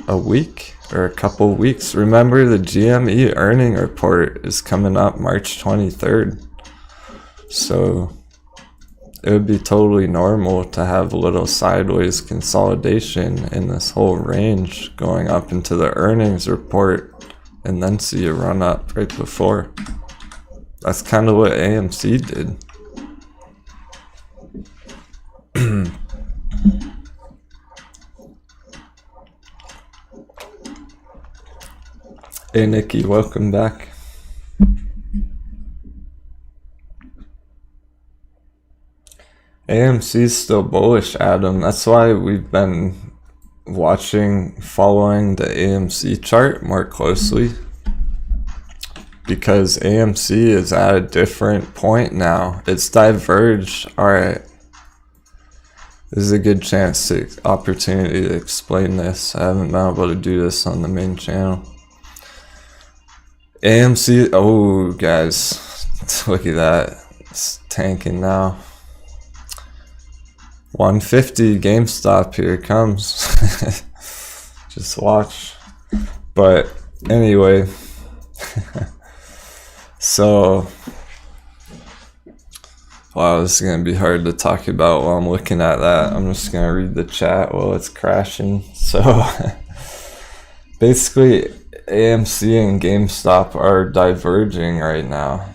a week or a couple weeks. Remember, the GME earning report is coming up March 23rd. So it would be totally normal to have a little sideways consolidation in this whole range going up into the earnings report and then see a run up right before. That's kind of what AMC did. Hey Nikki, welcome back. AMC's still bullish, Adam. That's why we've been following the AMC chart more closely. Because AMC is at a different point now. It's diverged. Alright. This is a good opportunity to explain this. I haven't been able to do this on the main channel. AMC, oh guys, look at that. It's tanking now. 150 GameStop, here it comes. Just watch. But anyway, so wow, this is gonna be hard to talk about while I'm looking at that. I'm just gonna read the chat while it's crashing. So basically, AMC and GameStop are diverging right now.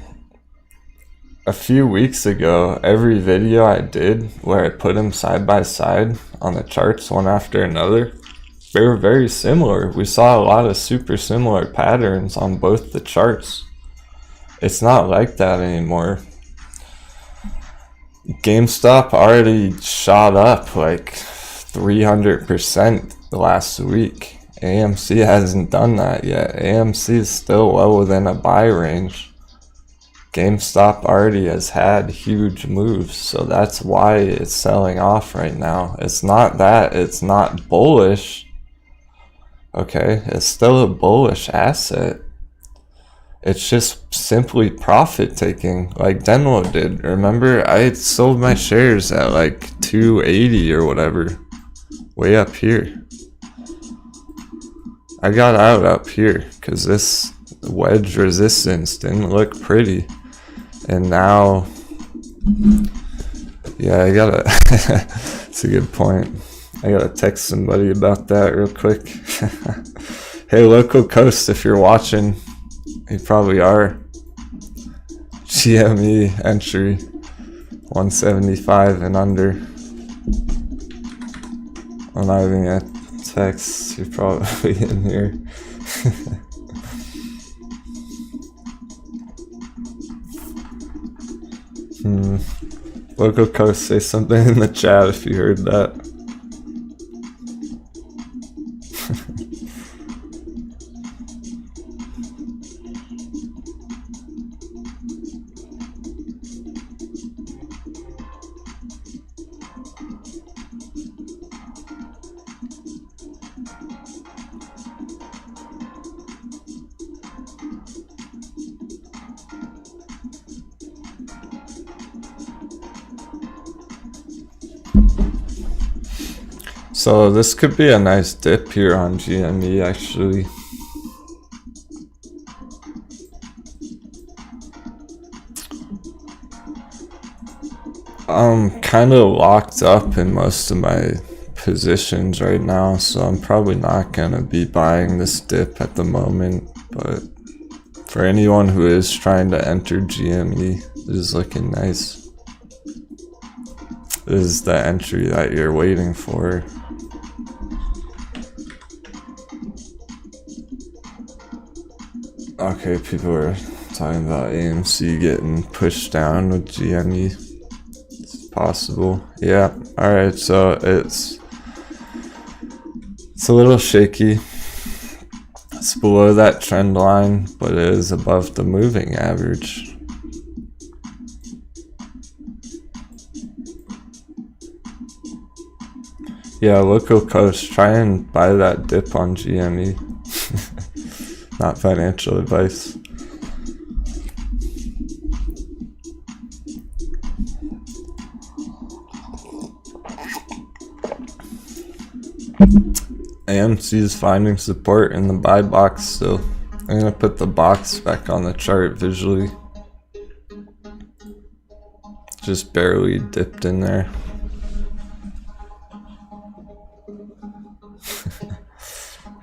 A few weeks ago, every video I did where I put them side by side on the charts one after another, they were very similar. We saw a lot of super similar patterns on both the charts. It's not like that anymore. GameStop already shot up like 300% last week. AMC hasn't done that yet. AMC is still well within a buy range. GameStop already has had huge moves, so that's why it's selling off right now. It's not that it's not bullish. Okay, it's still a bullish asset. It's just simply profit taking, like Denwo did. Remember, I had sold my shares at like 280 or whatever, way up here. I got out up here because this wedge resistance didn't look pretty. And now, yeah, I gotta, it's a good point. I gotta text somebody about that real quick. Hey, Local Coast, if you're watching, you probably are. GME entry, 175 and under. I'm not even gonna text, you're probably in here. Local Coast, say something in the chat if you heard that. So this could be a nice dip here on GME actually. I'm kind of locked up in most of my positions right now, so I'm probably not going to be buying this dip at the moment. But for anyone who is trying to enter GME, it is looking nice. This is the entry that you're waiting for. Okay, people are talking about AMC getting pushed down with GME. It's possible. Yeah, alright, so it's a little shaky. It's below that trend line, but it is above the moving average. Yeah, Local Coast, try and buy that dip on GME. Not financial advice. AMC is finding support in the buy box still. I'm gonna put the box back on the chart visually. Just barely dipped in there.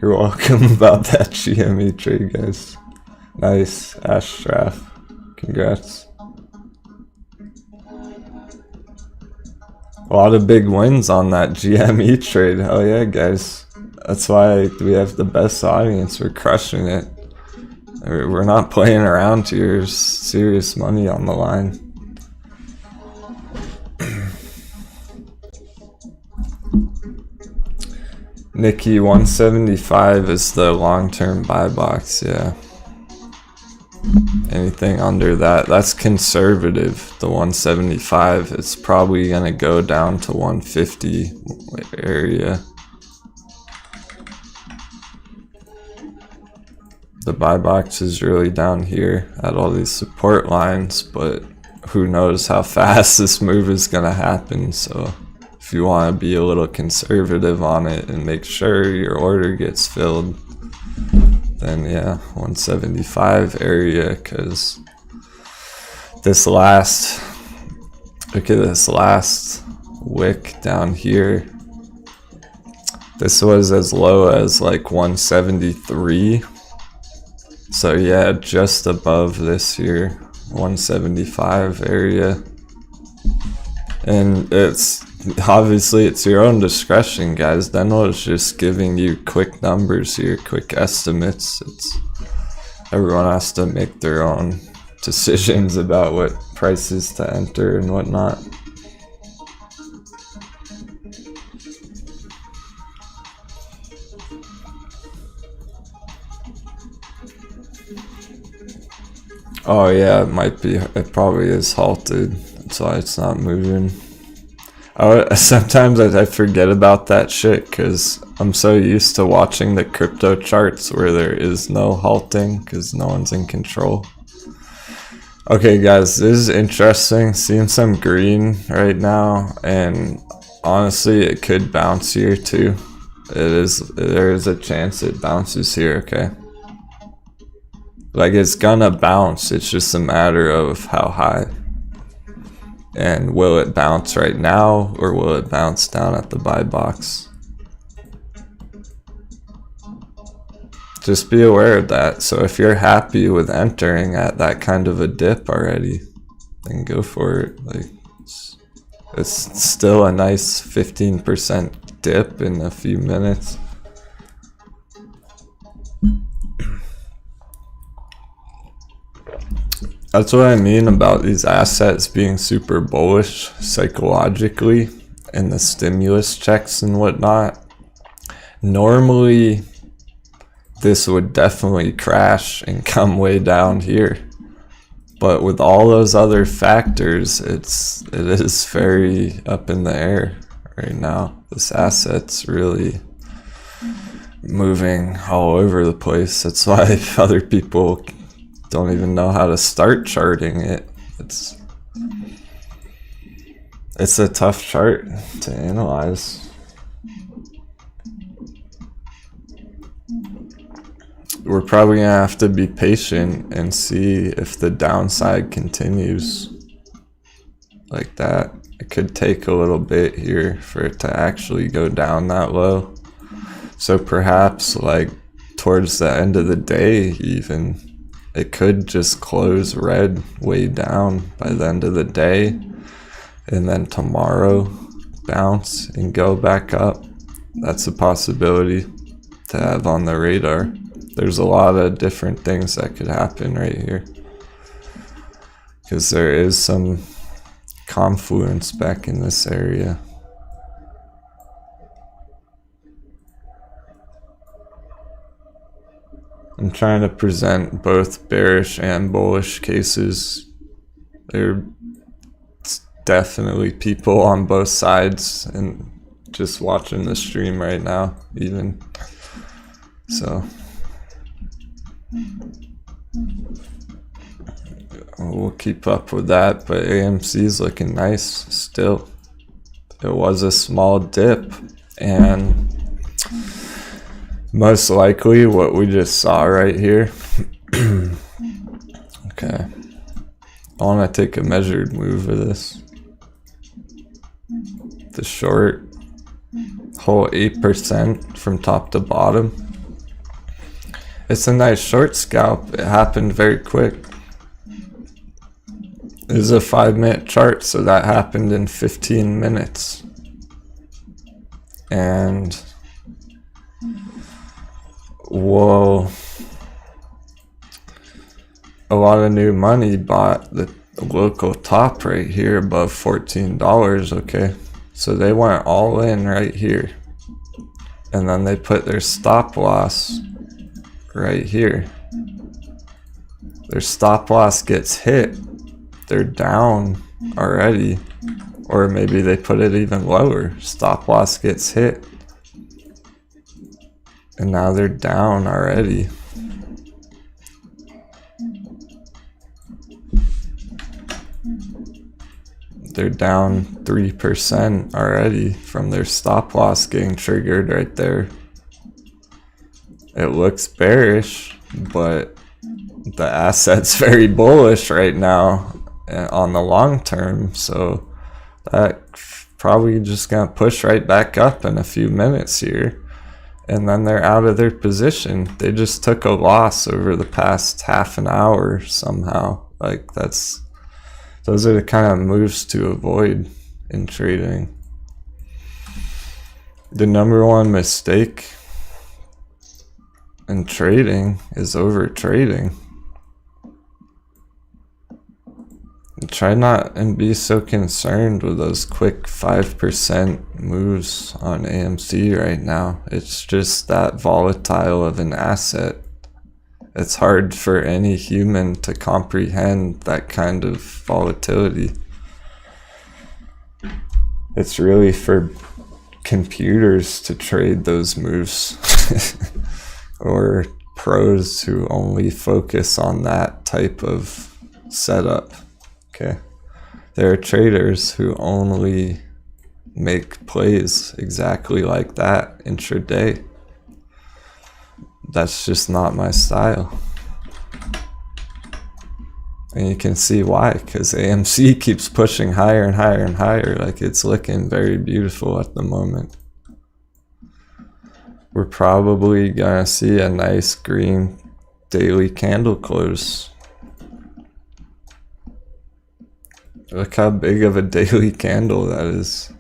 You're welcome about that GME trade, guys. Nice, Ashtraf. Congrats. A lot of big wins on that GME trade. Hell yeah, guys. That's why we have the best audience. We're crushing it. We're not playing around here. There's serious money on the line. Nikki, 175 is the long-term buy box, yeah. Anything under that, that's conservative. The 175, it's probably gonna go down to 150 area. The buy box is really down here at all these support lines, but who knows how fast this move is gonna happen. So if you want to be a little conservative on it and make sure your order gets filled, then yeah, 175 area, because this last, look at this last wick down here. This was as low as like 173. So yeah, just above this here, 175 area. And it's obviously it's your own discretion, guys. Denwo is just giving you quick numbers here, quick estimates. It's everyone has to make their own decisions about what prices to enter and whatnot. Oh yeah, it might be. It probably is halted. That's why it's not moving. Sometimes I forget about that shit because I'm so used to watching the crypto charts where there is no halting because no one's in control. Okay guys, this is interesting. Seeing some green right now, and honestly it could bounce here too. There is a chance it bounces here, okay? Like it's gonna bounce, it's just a matter of how high. And will it bounce right now, or will it bounce down at the buy box? Just be aware of that. So if you're happy with entering at that kind of a dip already, then go for it. Like it's still a nice 15% dip in a few minutes. That's what I mean about these assets being super bullish psychologically and the stimulus checks and whatnot. Normally, this would definitely crash and come way down here. But with all those other factors, it is very up in the air right now. This asset's really moving all over the place. That's why other people don't even know how to start charting it. It's a tough chart to analyze. We're probably gonna have to be patient and see if the downside continues like that. It could take a little bit here for it to actually go down that low. So perhaps like towards the end of the day even, it could just close red way down by the end of the day, and then tomorrow bounce and go back up. That's a possibility to have on the radar. There's a lot of different things that could happen right here, because there is some confluence back in this area. I'm trying to present both bearish and bullish cases. There's definitely people on both sides, and just watching the stream right now even. So we'll keep up with that, but AMC is looking nice still. It was a small dip, and Most likely what we just saw right here. Okay. I want to take a measured move of this. The short, whole 8% from top to bottom. It's a nice short scalp. It happened very quick. This is a 5-minute chart, so that happened in 15 minutes. And whoa, a lot of new money bought the local top right here above $14. Okay, so they went all in right here, and then they put their stop loss right here. Their stop loss gets hit, they're down already. Or maybe they put it even lower. Stop loss gets hit, and now they're down already. They're down 3% already from their stop loss getting triggered right there. It looks bearish, but the asset's very bullish right now on the long term, so that probably just gonna push right back up in a few minutes here, and then they're out of their position. They just took a loss over the past half an hour somehow. Like, those are the kind of moves to avoid in trading. The number one mistake in trading is over trading. Try not and be so concerned with those quick 5% moves on AMC right now. It's just that volatile of an asset. It's hard for any human to comprehend that kind of volatility. It's really for computers to trade those moves or pros who only focus on that type of setup. Okay, there are traders who only make plays exactly like that intraday. That's just not my style. And you can see why, because AMC keeps pushing higher and higher and higher. Like, it's looking very beautiful at the moment. We're probably gonna see a nice green daily candle close. Look how big of a daily candle that is.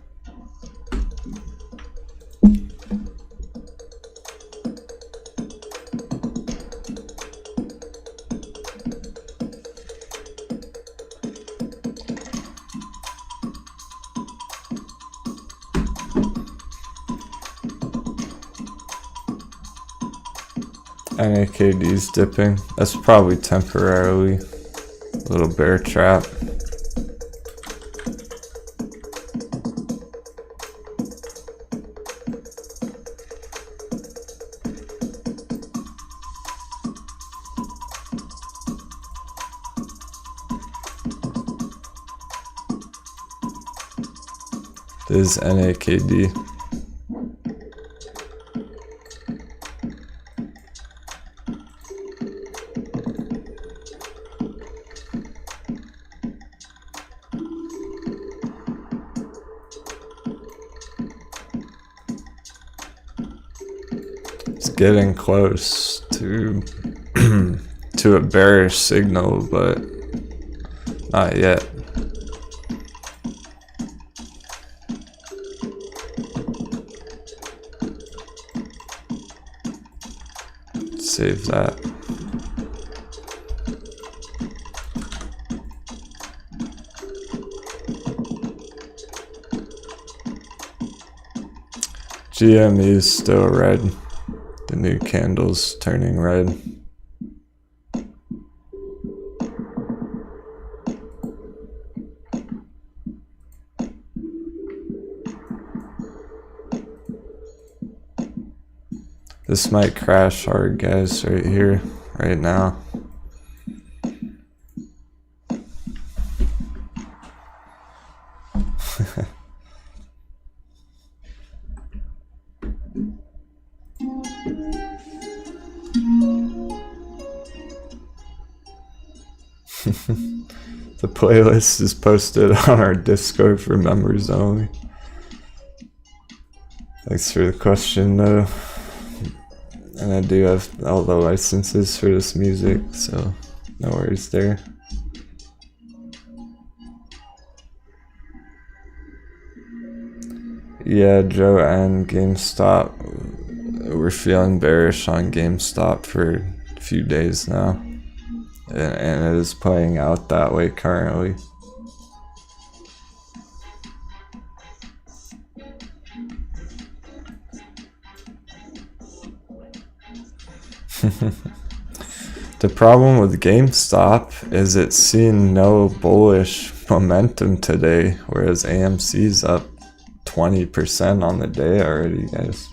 NAKD's dipping. That's probably temporarily a little bear trap. This is NAKD. It's getting close to to a bearish signal, but not yet. Save that. GME is still red. The new candle's turning red. This might crash hard, guys, right here, right now. The playlist is posted on our Discord for members only. Thanks for the question, though. And I do have all the licenses for this music, so no worries there. Yeah, Joe and GameStop. We're feeling bearish on GameStop for a few days now. And it is playing out that way currently. The problem with GameStop is it's seen no bullish momentum today, whereas AMC's up 20% on the day already, guys.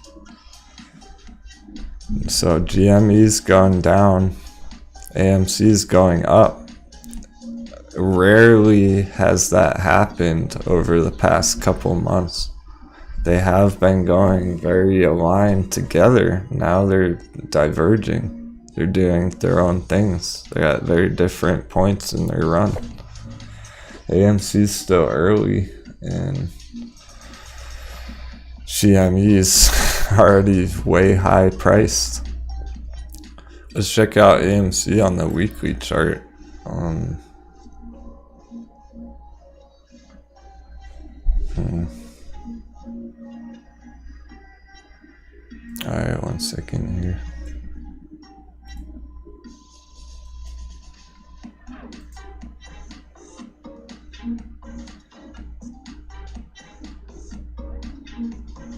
So GME's gone down, AMC's going up. Rarely has that happened over the past couple months. They have been going very aligned together. Now they're diverging. They're doing their own things. They're at very different points in their run. AMC's still early, and GME's already way high priced. Let's check out AMC on the weekly chart. Alright, 1 second here.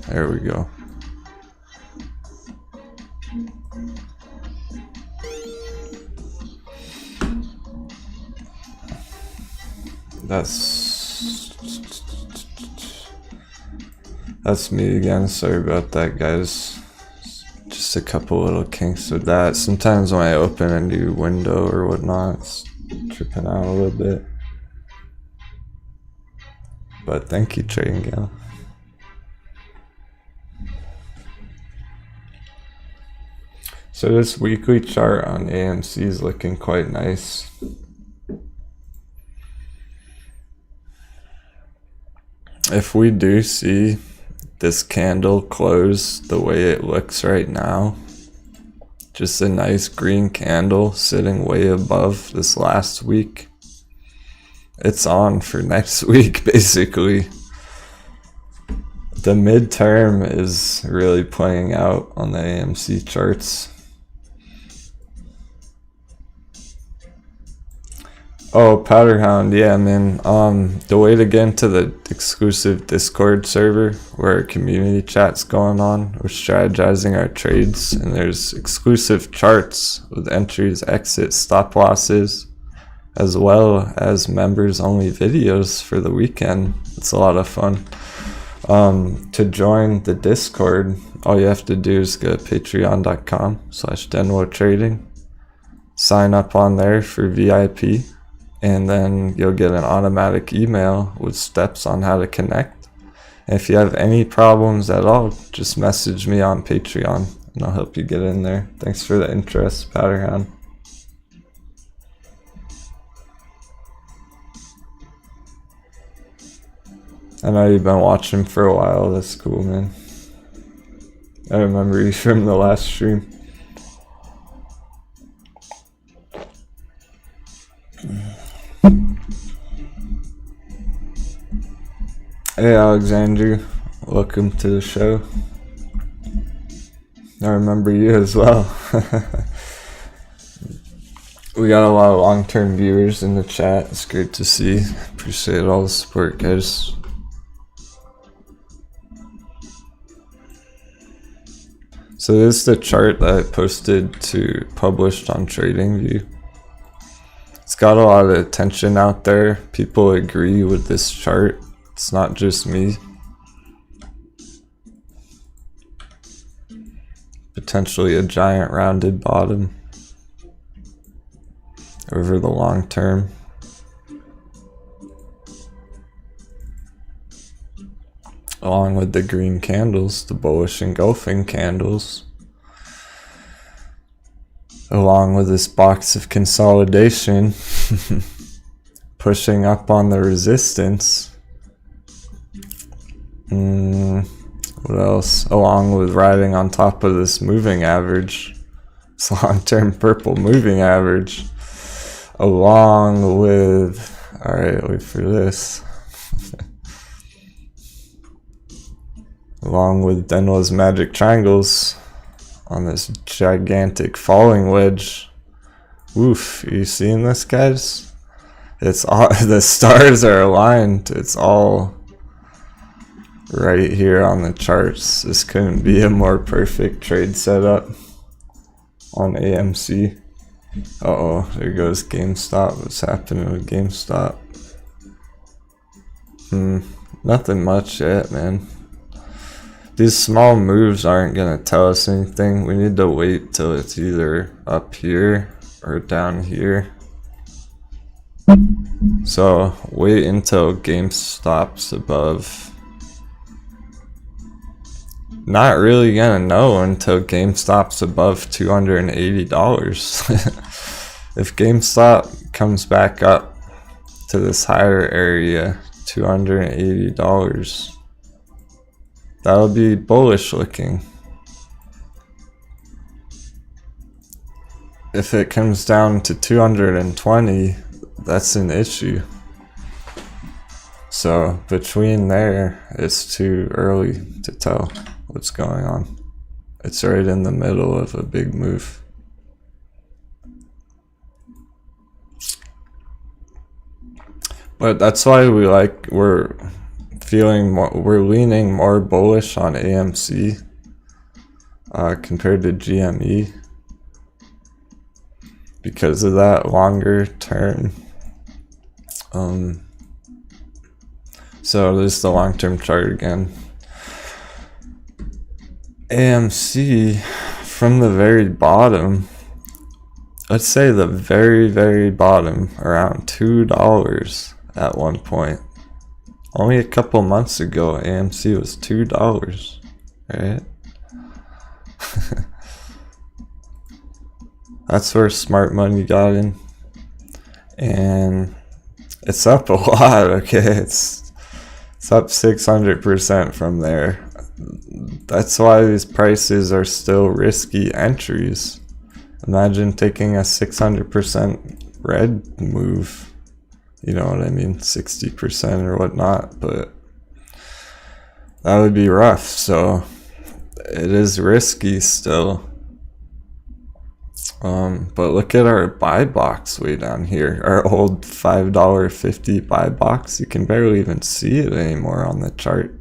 There we go. That's me again. Sorry about that, guys. Just a couple little kinks with that. Sometimes when I open a new window or whatnot, it's tripping out a little bit. But thank you, Trading Gal. So this weekly chart on AMC is looking quite nice. If we do see this candle close the way it looks right now, just a nice green candle sitting way above this last week, it's on for next week basically. The midterm is really playing out on the AMC charts. Oh, Powderhound, yeah, man. The way to get into the exclusive Discord server where our community chat's going on, we're strategizing our trades, and there's exclusive charts with entries, exits, stop losses, as well as members only videos for the weekend. It's a lot of fun. To join the Discord, all you have to do is go to patreon.com/Denwo trading, sign up on there for VIP, and then you'll get an automatic email with steps on how to connect. And if you have any problems at all, just message me on Patreon and I'll help you get in there. Thanks for the interest, Powderhound. I know you've been watching for a while. That's cool, man. I remember you from the last stream. Hey Alexandru, welcome to the show. I remember you as well. We got a lot of long-term viewers in the chat. It's great to see. Appreciate all the support, guys. So this is the chart that I posted to published on TradingView. It's got a lot of attention out there. People agree with this chart. It's not just me. Potentially a giant rounded bottom over the long term. Along with the green candles, the bullish engulfing candles. along with this box of consolidation, pushing up on the resistance. What else? Along with riding on top of this moving average, this long-term purple moving average, along with, alright, wait for this, along with Denwo's magic triangles on this gigantic falling wedge. Oof, are you seeing this, guys? It's all, the stars are aligned. It's all right here on the charts. This couldn't be a more perfect trade setup on AMC. Uh-oh, there goes GameStop. What's happening with GameStop? Nothing much yet, man. These small moves aren't gonna tell us anything. We need to wait till it's either up here or down here. So wait until GameStop's above. Not really gonna know until GameStop's above $280. If GameStop comes back up to this higher area, $280, that would be bullish looking. If it comes down to 220, that's an issue. So between there, it's too early to tell what's going on. It's right in the middle of a big move. But that's why we're leaning more bullish on AMC compared to GME because of that longer term. So this is the long-term chart again. AMC from the very bottom, let's say the very, very bottom, around $2 at one point. Only a couple months ago, AMC was $2, right? That's where smart money got in. And it's up a lot, okay? It's up 600% from there. That's why these prices are still risky entries. Imagine taking a 600% red move. You know what I mean? 60% or whatnot, but that would be rough. So it is risky still. But look at our buy box way down here. Our old $5.50 buy box. You can barely even see it anymore on the chart.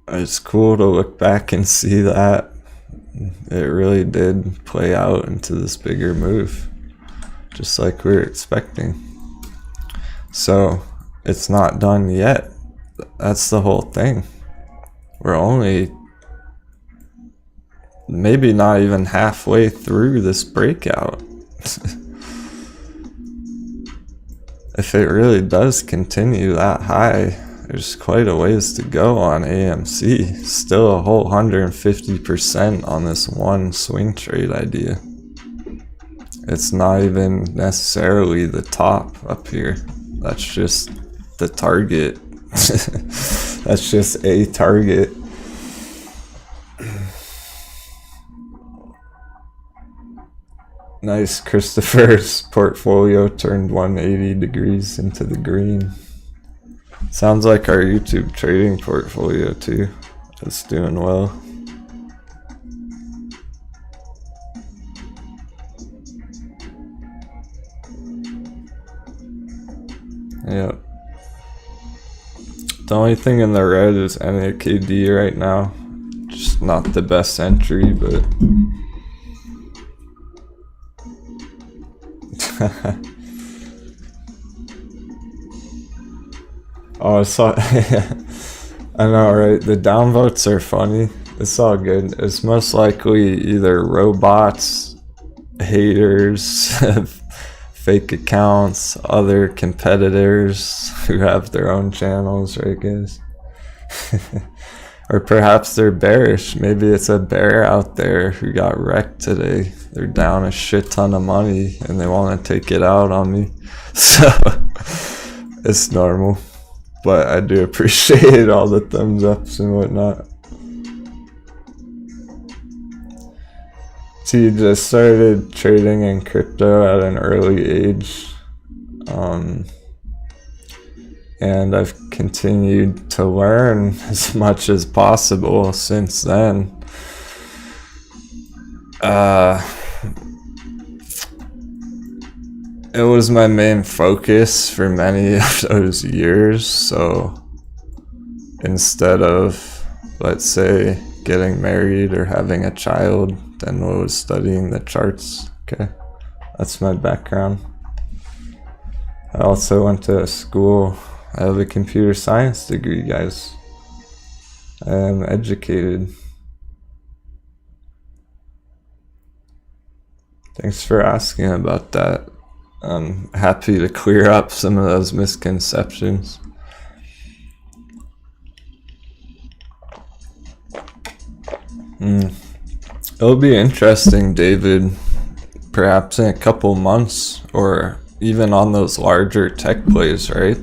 It's cool to look back and see that it really did play out into this bigger move, just like we were expecting. So it's not done yet. That's the whole thing. We're only maybe not even halfway through this breakout. If it really does continue that high, there's quite a ways to go on AMC. Still a whole 150% on this one swing trade idea. It's not even necessarily the top up here. That's just the target. That's just a target. Nice, Christopher's portfolio turned 180 degrees into the green. Sounds like our YouTube trading portfolio too. It's doing well. Yep. The only thing in the red is NAKD right now. Just not the best entry, but oh, I saw. I know, right? The downvotes are funny. It's all good. It's most likely either robots, haters, fake accounts, other competitors who have their own channels, right, guys? Or perhaps they're bearish. Maybe it's a bear out there who got wrecked today. They're down a shit ton of money and they want to take it out on me. So it's normal. But I do appreciate all the thumbs ups and whatnot. So you just started trading in crypto at an early age. And I've continued to learn as much as possible since then. It was my main focus for many of those years, so instead of, let's say, getting married or having a child, Denwo was studying the charts. Okay, that's my background. I also went to school. I have a computer science degree, guys. I am educated. Thanks for asking about that. I'm happy to clear up some of those misconceptions. It'll be interesting, David, perhaps in a couple months or even on those larger tech plays, right?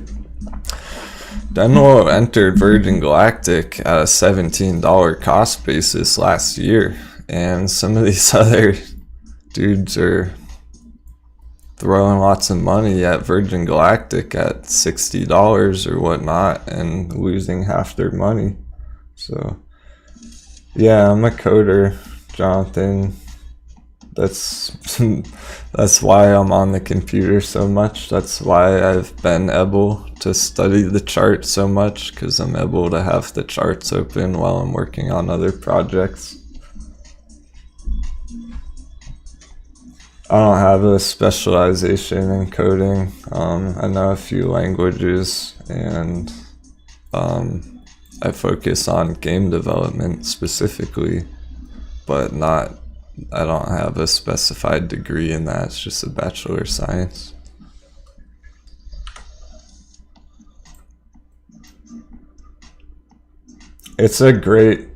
Denwo entered Virgin Galactic at a $17 cost basis last year, and some of these other dudes are throwing lots of money at Virgin Galactic at $60 or whatnot and losing half their money. So yeah, I'm a coder, Jonathan. That's why I'm on the computer so much. That's why I've been able to study the chart so much, because I'm able to have the charts open while I'm working on other projects. I don't have a specialization in coding. I know a few languages, and I focus on game development specifically, but I don't have a specified degree in that. It's just a Bachelor of Science. It's a great,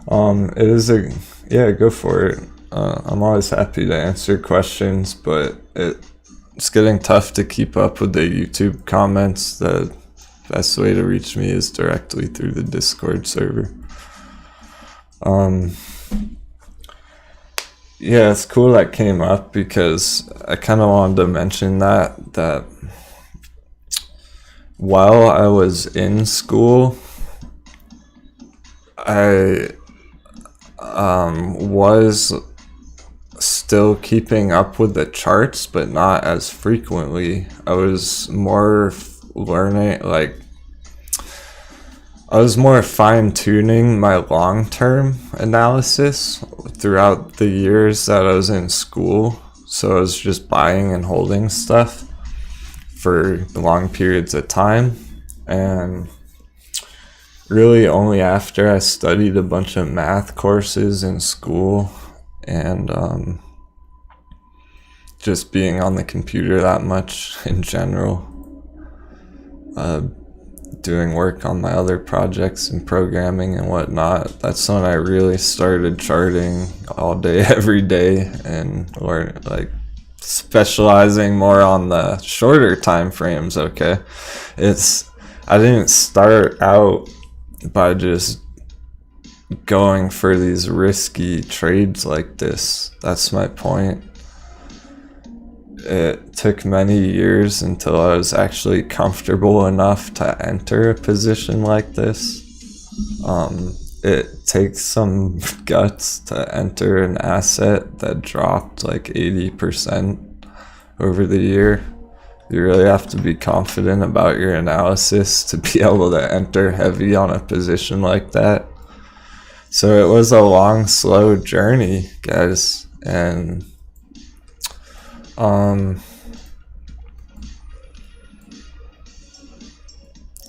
yeah, go for it. I'm always happy to answer questions, but it's getting tough to keep up with the YouTube comments. The best way to reach me is directly through the Discord server. Yeah, it's cool that came up because I kind of wanted to mention that while I was in school, I was still keeping up with the charts, but not as frequently. I was more learning, like, I was more fine-tuning my long-term analysis throughout the years that I was in school. So I was just buying and holding stuff for long periods of time. And really only after I studied a bunch of math courses in school and just being on the computer that much in general, doing work on my other projects and programming and whatnot, that's when I really started charting all day, every day, and specializing more on the shorter time frames. Okay, I didn't start out by just going for these risky trades like this. That's my point. It took many years until I was actually comfortable enough to enter a position like this. It takes some guts to enter an asset that dropped like 80% over the year. You really have to be confident about your analysis to be able to enter heavy on a position like that. So it was a long, slow journey, guys, and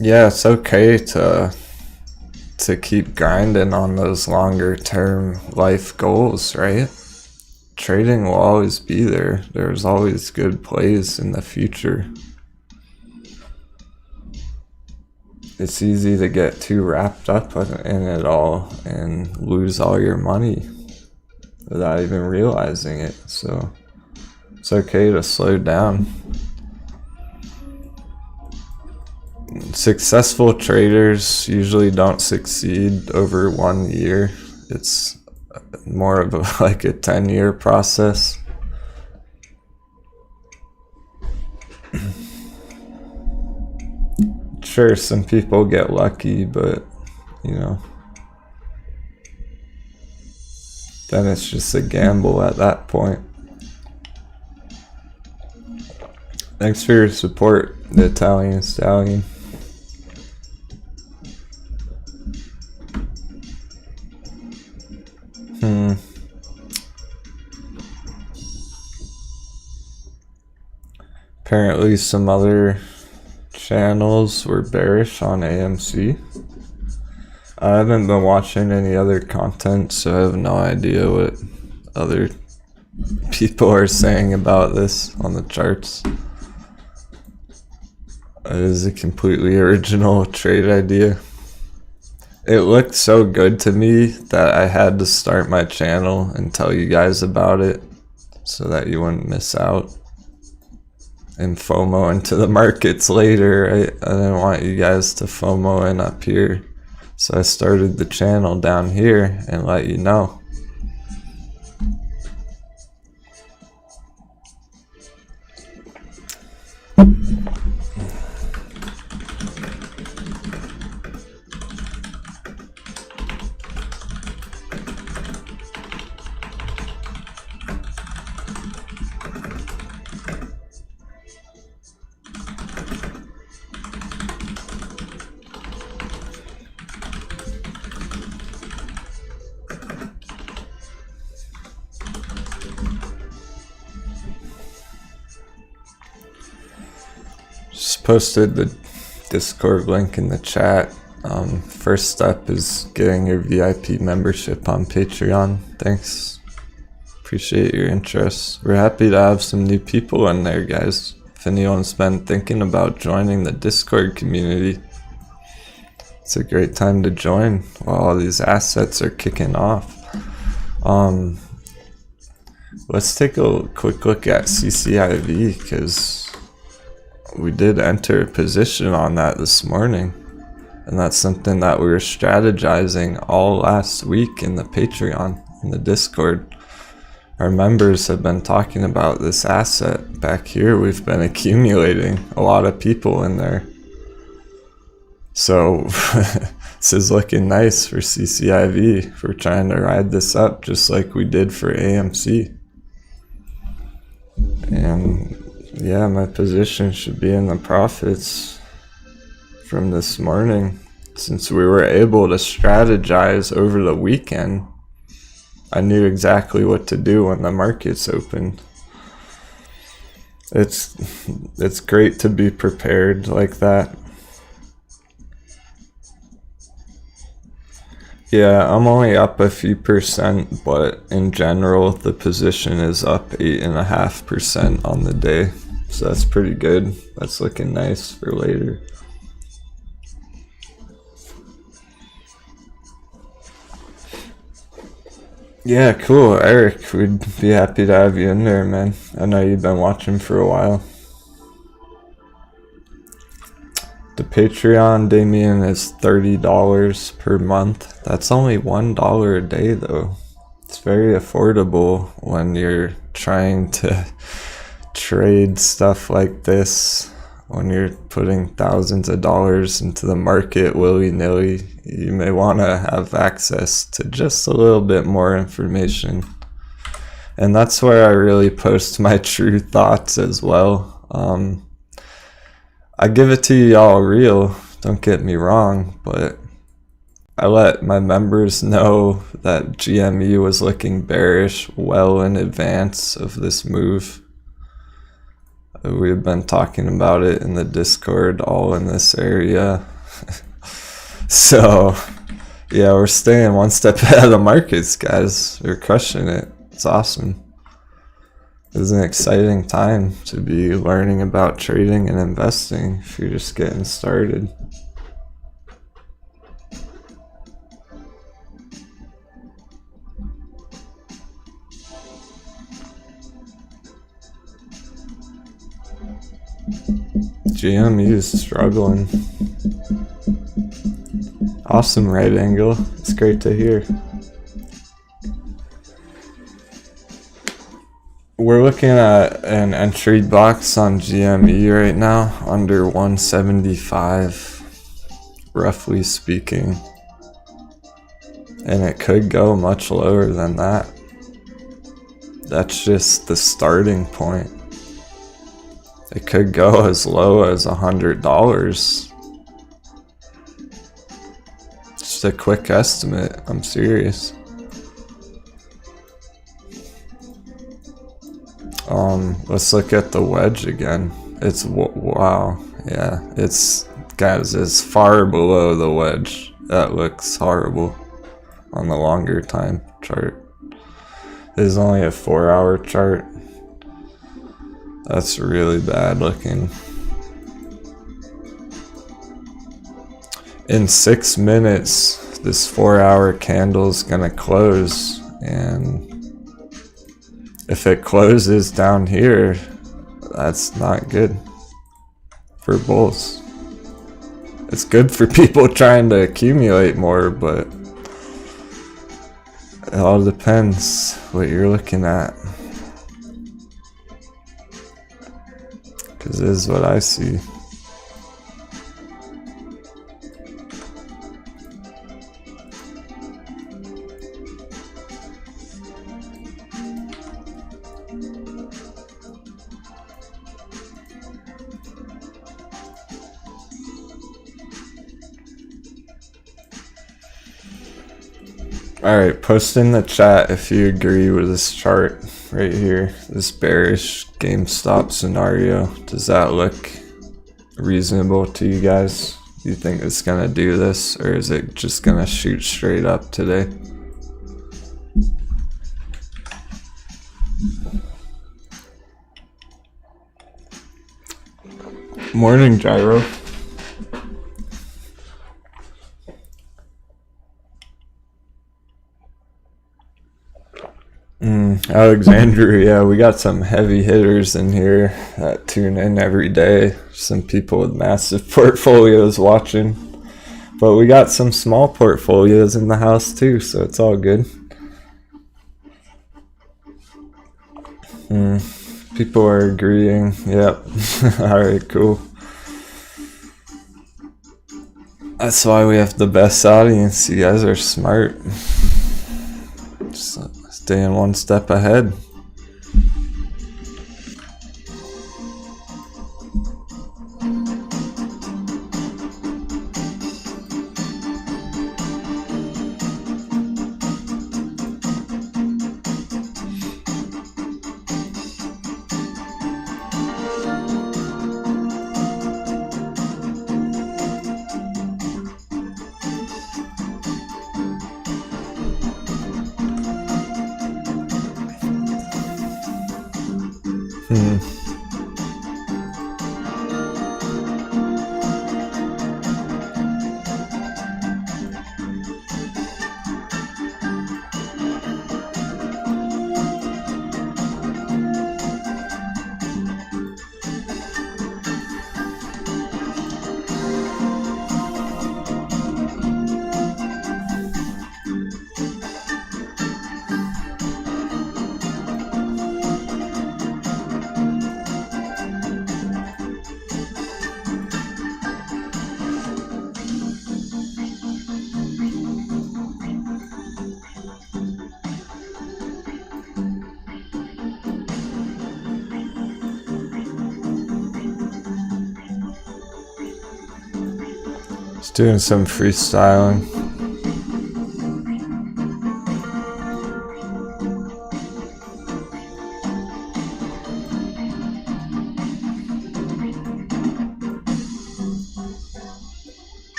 yeah, it's okay to keep grinding on those longer term life goals, right? Trading will always be there. There's always good plays in the future. it's easy to get too wrapped up in it all and lose all your money without even realizing it. So it's okay to slow down. Successful traders usually don't succeed over 1 year. It's more of like a 10-year process. Sure, some people get lucky, but you know, then it's just a gamble at that point. Thanks for your support, the Italian Stallion. Apparently some other channels were bearish on AMC. I haven't been watching any other content, so I have no idea what other people are saying about this on the charts. It is a completely original trade idea. It looked so good to me that I had to start my channel and tell you guys about it so that you wouldn't miss out and FOMO into the markets later. I didn't want you guys to FOMO in up here, so I started the channel down here and let you know. Just posted the Discord link in the chat. First step is getting your VIP membership on Patreon. Thanks. Appreciate your interest. We're happy to have some new people in there, guys. If anyone's been thinking about joining the Discord community, it's a great time to join while all these assets are kicking off. Let's take a quick look at CCIV, because we did enter a position on that this morning, and that's something that we were strategizing all last week in the Patreon, in the Discord. Our members have been talking about this asset back here. We've been accumulating a lot of people in there. So this is looking nice for CCIV. We're trying to ride this up just like we did for AMC. And yeah, my position should be in the profits from this morning. Since we were able to strategize over the weekend, I knew exactly what to do when the markets opened. It's great to be prepared like that. Yeah, I'm only up a few percent, but in general, the position is up 8.5% on the day. So that's pretty good. That's looking nice for later. Yeah, cool, Eric. We'd be happy to have you in there, man. I know you've been watching for a while. The Patreon, Damien, is $30 per month. That's only $1 a day, though. It's very affordable when you're trying to trade stuff like this. When you're putting thousands of dollars into the market willy-nilly, you may want to have access to just a little bit more information. And that's where I really post my true thoughts as well. I give it to y'all real, don't get me wrong, but I let my members know that GME was looking bearish well in advance of this move. We've been talking about it in the Discord, all in this area. So, yeah, we're staying one step ahead of the markets, guys. We're crushing it. It's awesome. It's an exciting time to be learning about trading and investing if you're just getting started. GME is struggling. Awesome right angle. It's great to hear. We're looking at an entry box on GME right now, under 175, roughly speaking. And it could go much lower than that. That's just the starting point. It could go as low as $100. Just a quick estimate, I'm serious. Let's look at the wedge again. It's, wow, yeah, it's, guys, it's far below the wedge. That looks horrible on the longer time chart. This is only a 4-hour chart. That's really bad looking. In 6 minutes, this 4-hour candle is gonna close, and if it closes down here, that's not good for bulls. It's good for people trying to accumulate more, but it all depends what you're looking at. Because this is what I see. Alright, post in the chat if you agree with this chart right here, this bearish GameStop scenario. Does that look reasonable to you guys? Do you think it's gonna do this, or is it just gonna shoot straight up today? Morning, Gyro. Alexandria, we got some heavy hitters in here that tune in every day. Some people with massive portfolios watching. But we got some small portfolios in the house too, so it's all good. People are agreeing. Yep. Alright, cool. That's why we have the best audience. You guys are smart. Just staying one step ahead. Just doing some freestyling.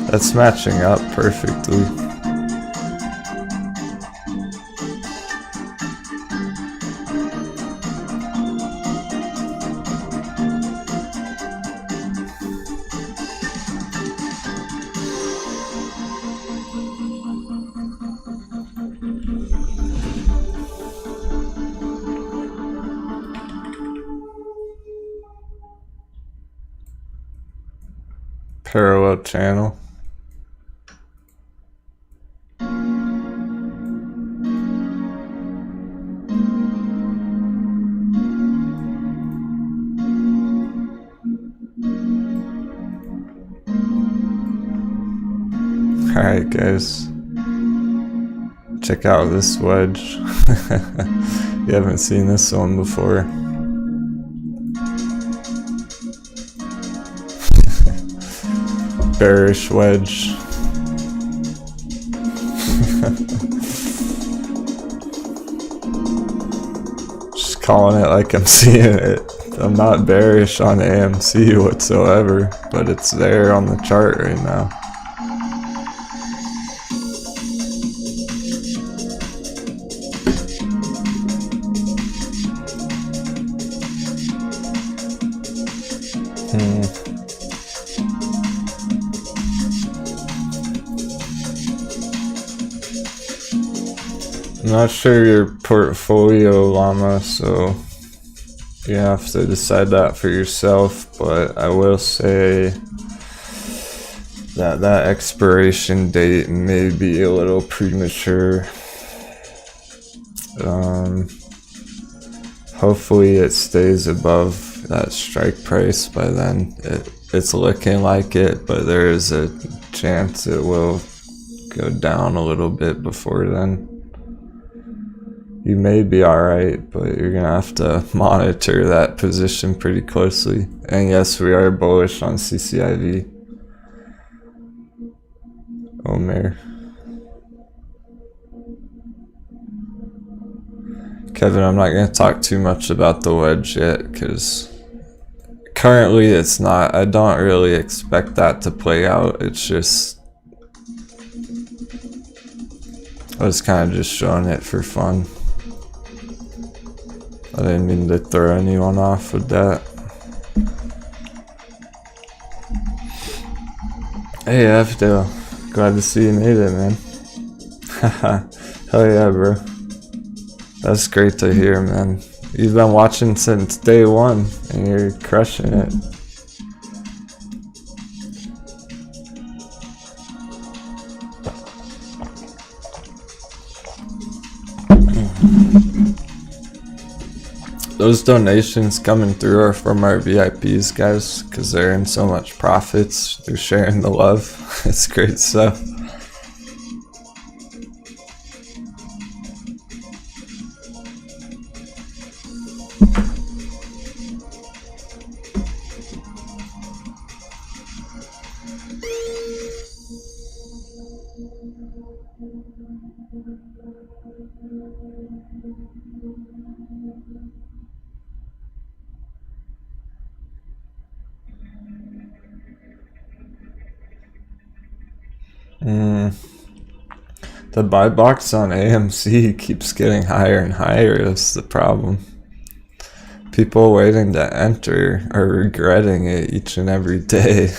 That's matching up perfectly. parallel channel. Alright guys, check out this wedge. You haven't seen this one before. Bearish wedge. Just calling it like I'm seeing it. I'm not bearish on AMC whatsoever, but it's there on the chart right now. I'm not sure your portfolio, Llama, so you have to decide that for yourself, but I will say that that expiration date may be a little premature. Hopefully it stays above that strike price by then. It's looking like it, but there is a chance it will go down a little bit before then. You may be alright, but you're gonna have to monitor that position pretty closely. And yes, we are bullish on CCIV. Omer. Kevin, I'm not gonna talk too much about the wedge yet, because currently it's not. I don't really expect that to play out. It's just, I was kind of just showing it for fun. I didn't mean to throw anyone off with that. Hey Afdale, glad to see you made it, man. Haha, hell yeah, bro. That's great to hear, man. You've been watching since day one, and you're crushing it. Those donations coming through are from our VIPs, guys, because they're in so much profits. They're sharing the love. It's great stuff. The buy box on AMC keeps getting higher and higher. That's the problem. People waiting to enter are regretting it each and every day.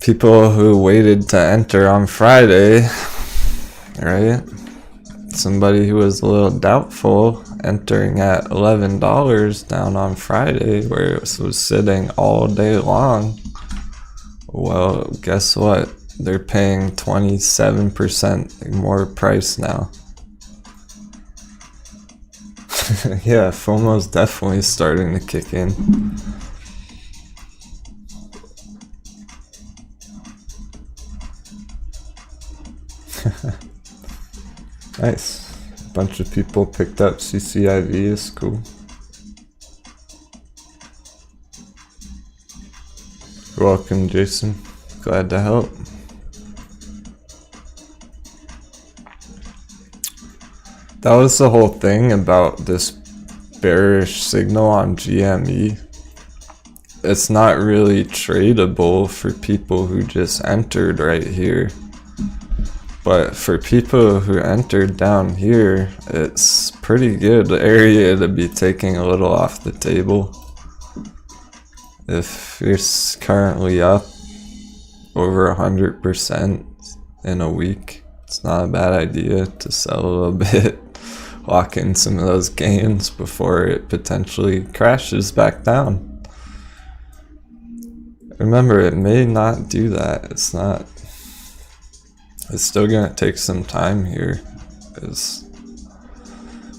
People who waited to enter on Friday, right? Somebody who was a little doubtful entering at $11 down on Friday, where it was sitting all day long. Well, guess what? They're paying 27% more price now. Yeah, FOMO's definitely starting to kick in. Nice. A bunch of people picked up CCIV. Is cool. You're welcome, Jason. Glad to help. That was the whole thing about this bearish signal on GME. It's not really tradable for people who just entered right here. But for people who entered down here, it's pretty good area to be taking a little off the table. If you're currently up over 100% in a week, it's not a bad idea to sell a little bit, lock in some of those gains before it potentially crashes back down. Remember, it may not do that. It's still gonna take some time here.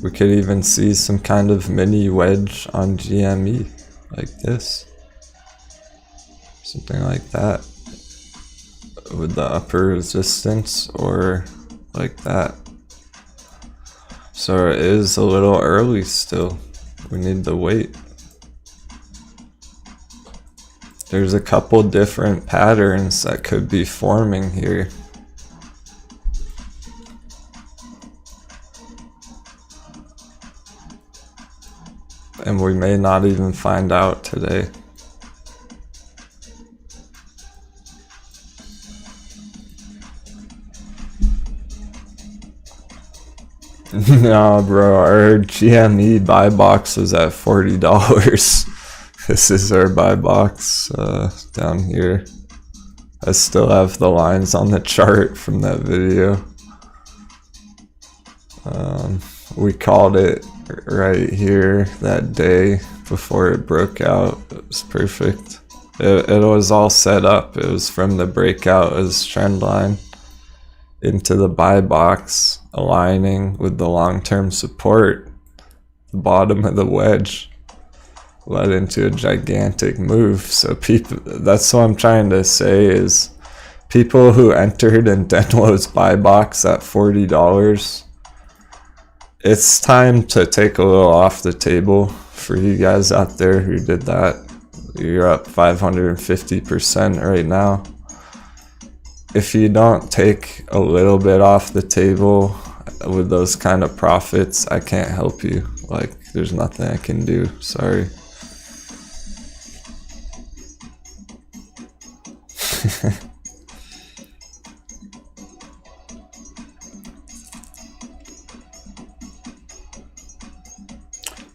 We could even see some kind of mini wedge on GME, like this. Something like that. With the upper resistance, or like that. So it is a little early still. We need to wait. There's a couple different patterns that could be forming here. And we may not even find out today. No, bro, our GME buy box was at $40. This is our buy box down here. I still have the lines on the chart from that video. We called it right here that day before it broke out. It was perfect. It was all set up. It was from the breakout as trend line into the buy box, aligning with the long-term support. The bottom of the wedge led into a gigantic move. So people, that's what I'm trying to say, is people who entered in Denwo's buy box at $40, it's time to take a little off the table for you guys out there who did that. You're up 550% right now. If you don't take a little bit off the table with those kind of profits, I can't help you. Like, there's nothing I can do. Sorry.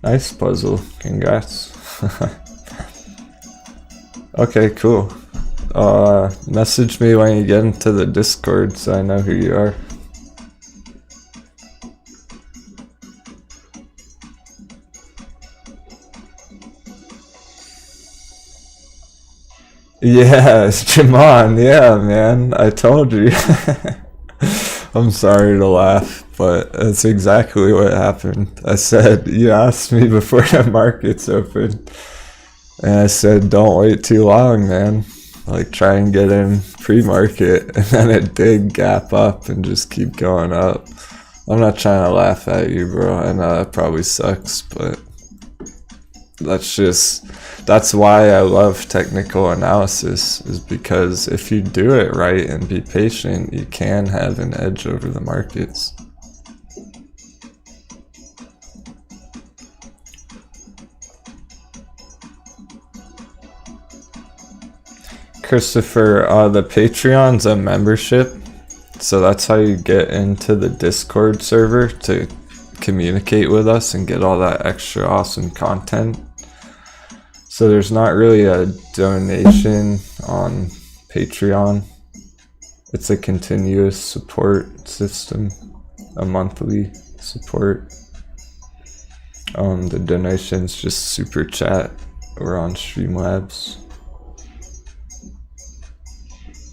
Nice puzzle. Congrats. Okay, cool. Message me when you get into the Discord so I know who you are. Yeah, it's Jamon. Yeah, man. I told you. I'm sorry to laugh, but that's exactly what happened. I said, you asked me before the markets opened, and I said, don't wait too long, man. Like, try and get in pre-market, and then it did gap up and just keep going up. I'm not trying to laugh at you, bro. I know that probably sucks, but that's why I love technical analysis, is because if you do it right and be patient, you can have an edge over the markets. Christopher, the Patreon's a membership, so that's how you get into the Discord server to communicate with us and get all that extra awesome content. So there's not really a donation on Patreon. It's a continuous support system, a monthly support. The donation's just super chat or on Streamlabs.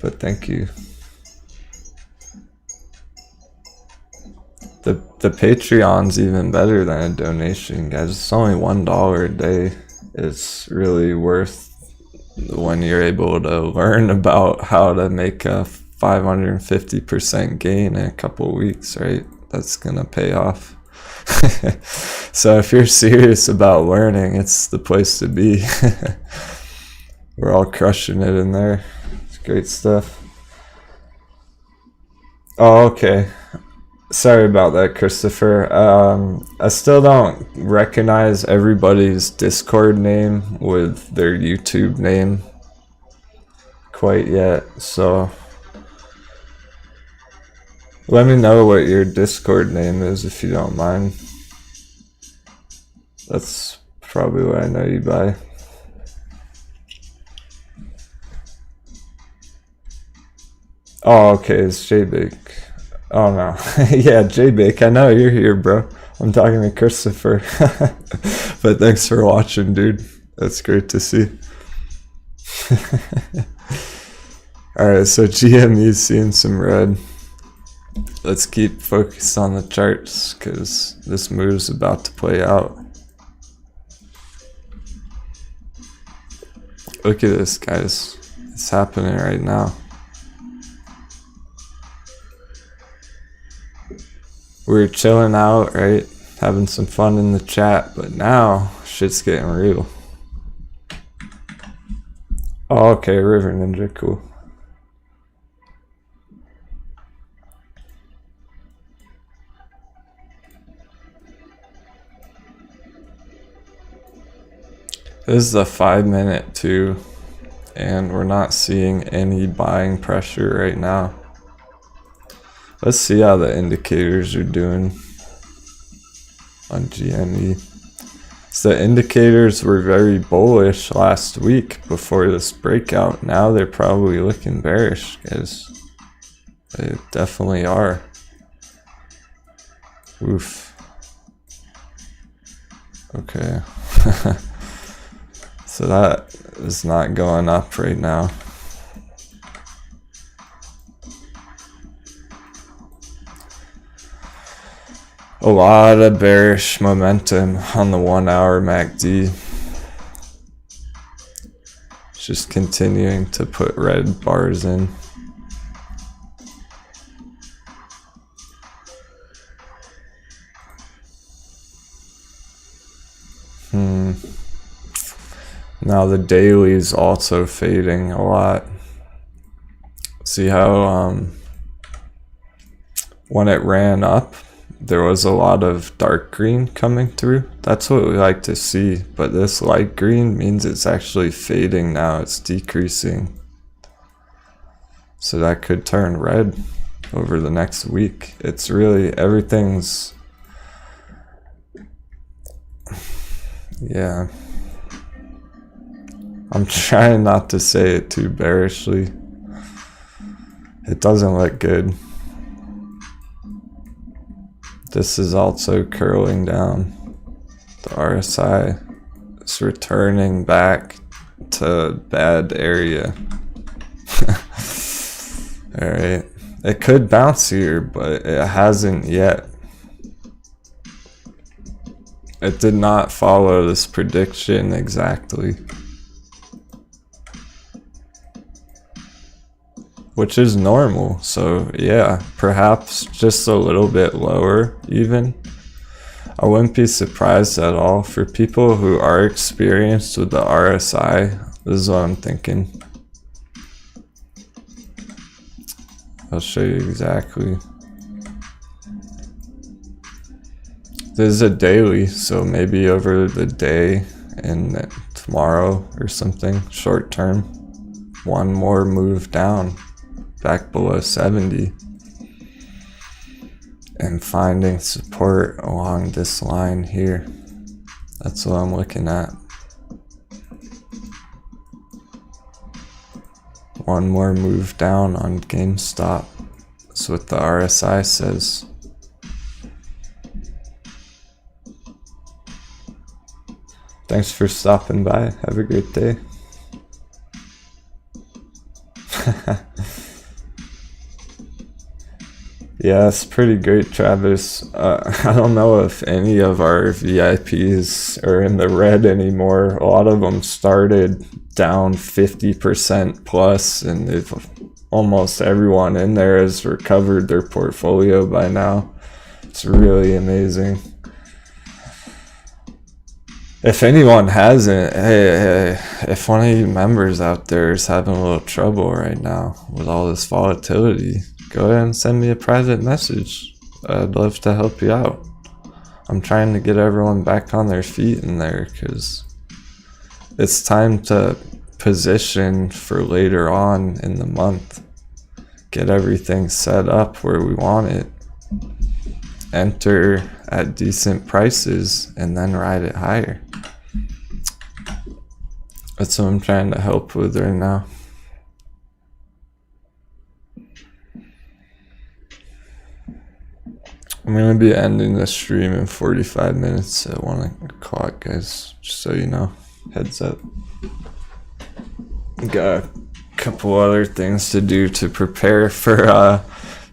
But thank you. The Patreon's even better than a donation, guys. It's only $1 a day. It's really worth when you're able to learn about how to make a 550% gain in a couple weeks, right? That's gonna pay off. So if you're serious about learning, it's the place to be. We're all crushing it in there. It's great stuff. Oh, okay. Sorry about that, Christopher. I still don't recognize everybody's Discord name with their YouTube name quite yet, so let me know what your Discord name is if you don't mind. That's probably what I know you by. Oh, okay, it's JBake. Oh no. Yeah, JBake, I know you're here, bro. I'm talking to Christopher. But thanks for watching, dude. That's great to see. Alright, so GME's seeing some red. Let's keep focused on the charts because this move's about to play out. Look at this, guys. It's happening right now. We were chilling out, right? Having some fun in the chat, but now shit's getting real. Oh, okay, River Ninja, cool. This is a 5-minute too, and we're not seeing any buying pressure right now. Let's see how the indicators are doing on GME. So the indicators were very bullish last week before this breakout. Now they're probably looking bearish, guys. They definitely are. Oof. Okay. So that is not going up right now. A lot of bearish momentum on the 1 hour MACD. Just continuing to put red bars in. Now the daily is also fading a lot. See how when it ran up, there was a lot of dark green coming through. That's what we like to see, but this light green means it's actually fading now. It's decreasing. So that could turn red over the next week. It's really, everything's, yeah. I'm trying not to say it too bearishly. It doesn't look good. This is also curling down. The RSI is returning back to bad area. Alright. It could bounce here, but it hasn't yet. It did not follow this prediction exactly. Which is normal, so yeah, perhaps just a little bit lower even. I wouldn't be surprised at all. For people who are experienced with the RSI, this is what I'm thinking. I'll show you exactly. This is a daily, so maybe over the day and tomorrow or something, short term, one more move down. Back below 70 and finding support along this line here. That's what I'm looking at. One more move down on GameStop. That's what the RSI says. Thanks for stopping by. Have a great day. Yeah, it's pretty great, Travis. I don't know if any of our VIPs are in the red anymore. A lot of them started down 50% plus, and they've, almost everyone in there has recovered their portfolio by now. It's really amazing. If anyone hasn't, hey, if one of you members out there is having a little trouble right now with all this volatility, go ahead and send me a private message. I'd love to help you out. I'm trying to get everyone back on their feet in there because it's time to position for later on in the month. Get everything set up where we want it. Enter at decent prices and then ride it higher. That's what I'm trying to help with right now. I'm going to be ending the stream in 45 minutes at 1 o'clock, guys, just so you know. Heads up. Got a couple other things to do to prepare for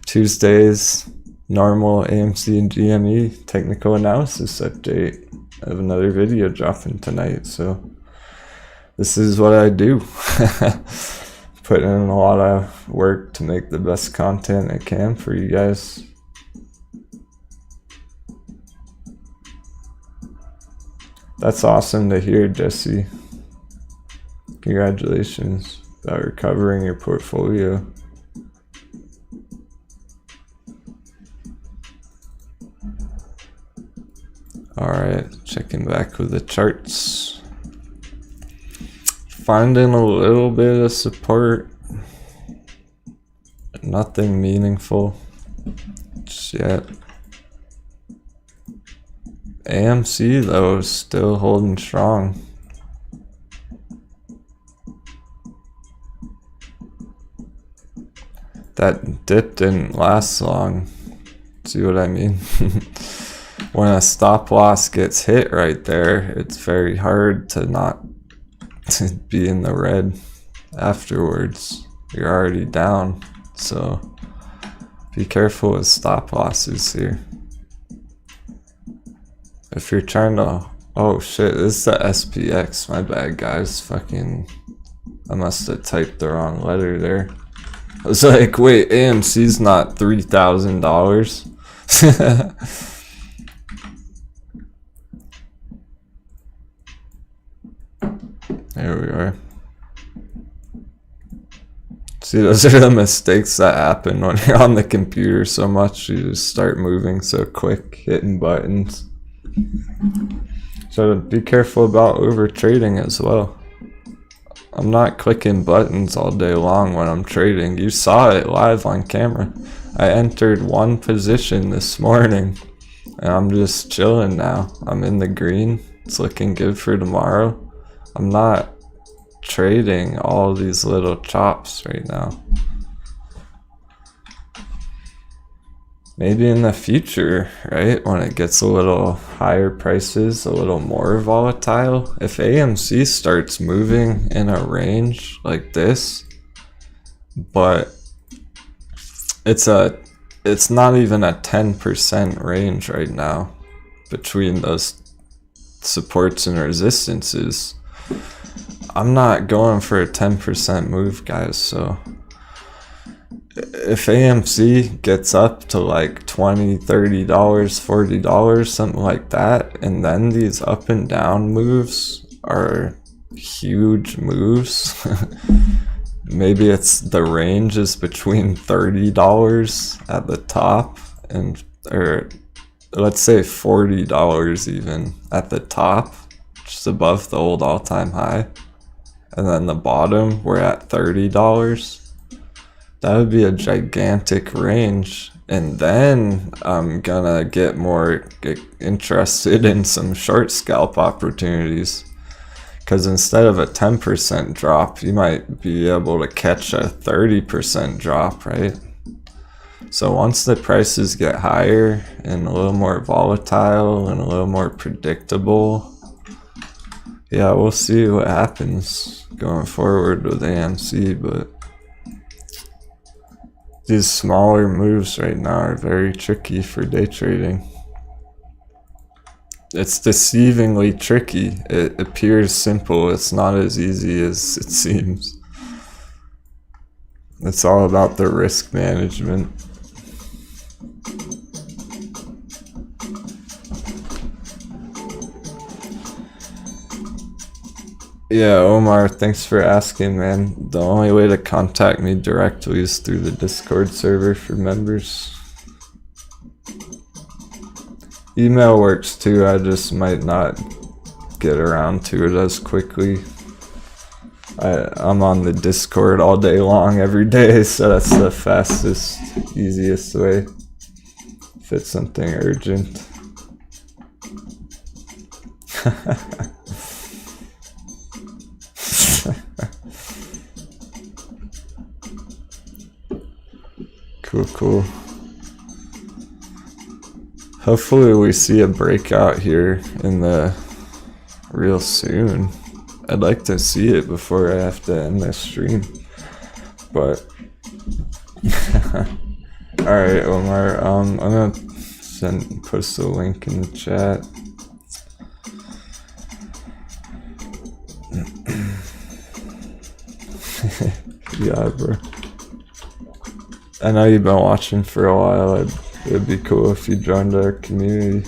Tuesday's normal AMC and GME technical analysis update. I have another video dropping tonight, so this is what I do. Put in a lot of work to make the best content I can for you guys. That's awesome to hear, Jesse. Congratulations about recovering your portfolio. Alright, checking back with the charts. Finding a little bit of support. Nothing meaningful just yet. AMC though is still holding strong. That dip didn't last long. See what I mean? When a stop loss gets hit right there, it's very hard to not be in the red afterwards. You're already down, so be careful with stop losses here. If you're trying to, oh shit, this is the SPX, my bad guys, fucking, I must have typed the wrong letter there. I was like, wait, AMC's not $3,000. There we are. See, those are the mistakes that happen when you're on the computer so much. You just start moving so quick, hitting buttons. So be careful about over trading as well. I'm not clicking buttons all day long when I'm trading. You saw it live on camera. I entered one position this morning and I'm just chilling now. I'm in the green. It's looking good for tomorrow. I'm not trading all these little chops right now. Maybe in the future, right? When it gets a little higher prices, a little more volatile. If AMC starts moving in a range like this, but it's not even a 10% range right now between those supports and resistances. I'm not going for a 10% move, guys, so if AMC gets up to like $20, $30, $40, something like that, and then these up and down moves are huge moves, maybe it's the range is between $30 at the top and, or let's say $40 even at the top, just above the old all-time high, and then the bottom we're at $30. That would be a gigantic range, and then I'm gonna get more interested in some short scalp opportunities, because instead of a 10% drop, you might be able to catch a 30% drop, right? So once the prices get higher and a little more volatile and a little more predictable, yeah, we'll see what happens going forward with AMC, but these smaller moves right now are very tricky for day trading. It's deceivingly tricky. It appears simple. It's not as easy as it seems. It's all about the risk management. Yeah, Omar, thanks for asking, man. The only way to contact me directly is through the Discord server for members. Email works too, I just might not get around to it as quickly. I'm on the Discord all day long every day, so that's the fastest, easiest way if it's something urgent. Cool. Hopefully we see a breakout here in the real soon. I'd like to see it before I have to end this stream. But alright, Omar, I'm gonna post a link in the chat. Yeah, bro. I know you've been watching for a while. It'd be cool if you joined our community.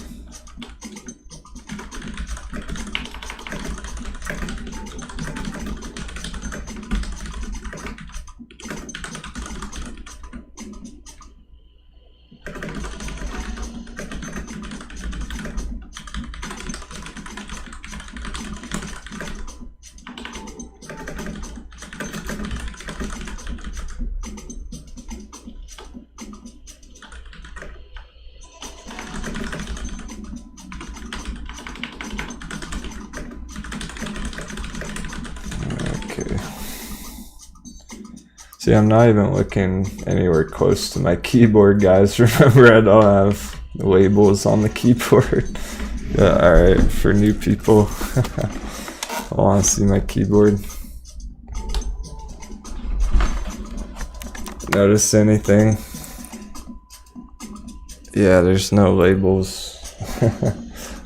See, I'm not even looking anywhere close to my keyboard, guys. Remember, I don't have labels on the keyboard. Yeah, alright, for new people, I want to see my keyboard. Notice anything? Yeah, there's no labels.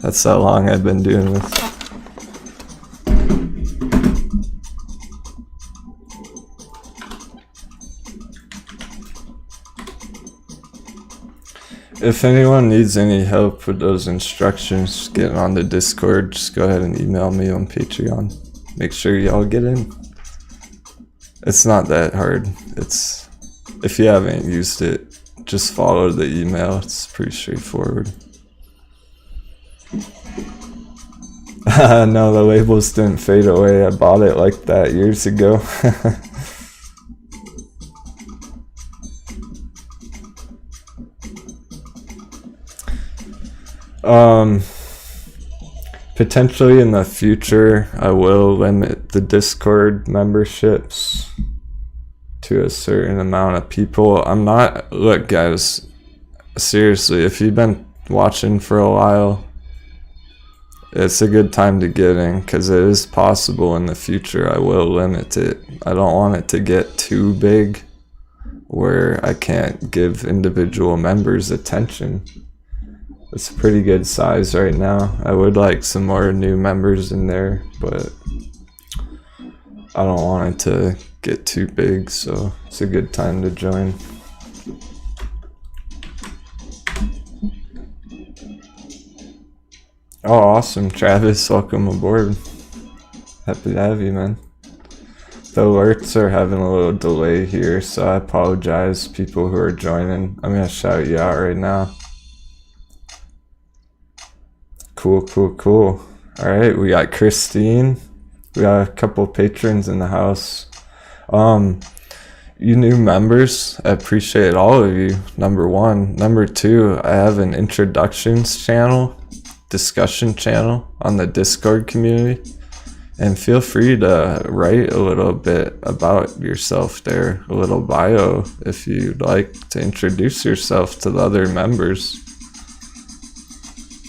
That's how long I've been doing this. If anyone needs any help with those instructions, getting on the Discord, just go ahead and email me on Patreon. Make sure y'all get in. It's not that hard. It's, if you haven't used it, just follow the email. It's pretty straightforward. No, the labels didn't fade away. I bought it like that years ago. Potentially in the future, I will limit the Discord memberships to a certain amount of people. I'm not, look guys, seriously, if you've been watching for a while, it's a good time to get in, because it is possible in the future I will limit it. I don't want it to get too big where I can't give individual members attention. It's a pretty good size right now. I would like some more new members in there, but I don't want it to get too big, so it's a good time to join. Oh, awesome, Travis, welcome aboard. Happy to have you, man. The alerts are having a little delay here, so I apologize, people who are joining. I'm gonna shout you out right now. Cool, cool, cool. Alright, we got Christine. We got a couple patrons in the house. You new members, I appreciate all of you, number one. Number two, I have an introductions channel, discussion channel on the Discord community. And feel free to write a little bit about yourself there, a little bio, if you'd like to introduce yourself to the other members.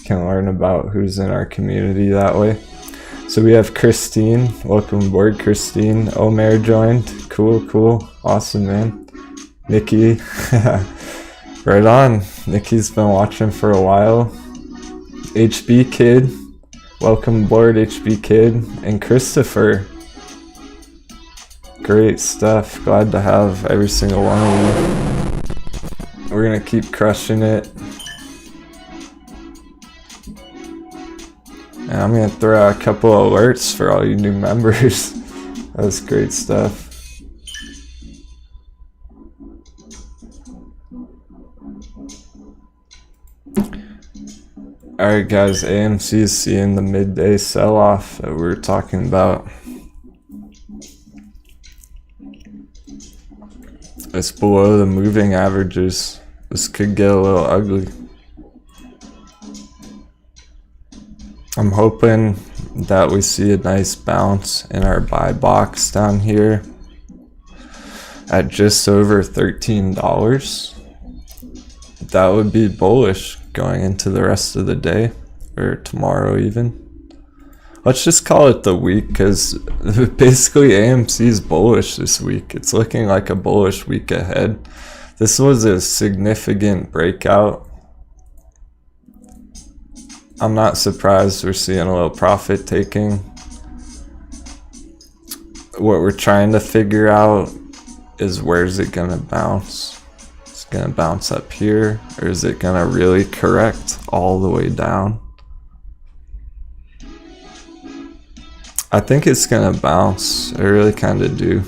Can learn about who's in our community that way. So we have Christine. Welcome aboard, Christine. Omer joined. Cool, cool. Awesome, man. Nikki. Right on. Nikki's been watching for a while. HB Kid. Welcome aboard, HB Kid. And Christopher. Great stuff. Glad to have every single one of you. We're gonna keep crushing it. And I'm gonna throw out a couple of alerts for all you new members. That was great stuff. Alright guys, AMC is seeing the midday sell-off that we were talking about. It's below the moving averages. This could get a little ugly. I'm hoping that we see a nice bounce in our buy box down here at just over $13. That would be bullish going into the rest of the day, or tomorrow even. Let's just call it the week, because basically AMC is bullish this week. It's looking like a bullish week ahead. This was a significant breakout. I'm not surprised we're seeing a little profit taking. What we're trying to figure out is, where's it gonna bounce? It's gonna bounce up here, or is it gonna really correct all the way down? I think it's gonna bounce. I really kind of do,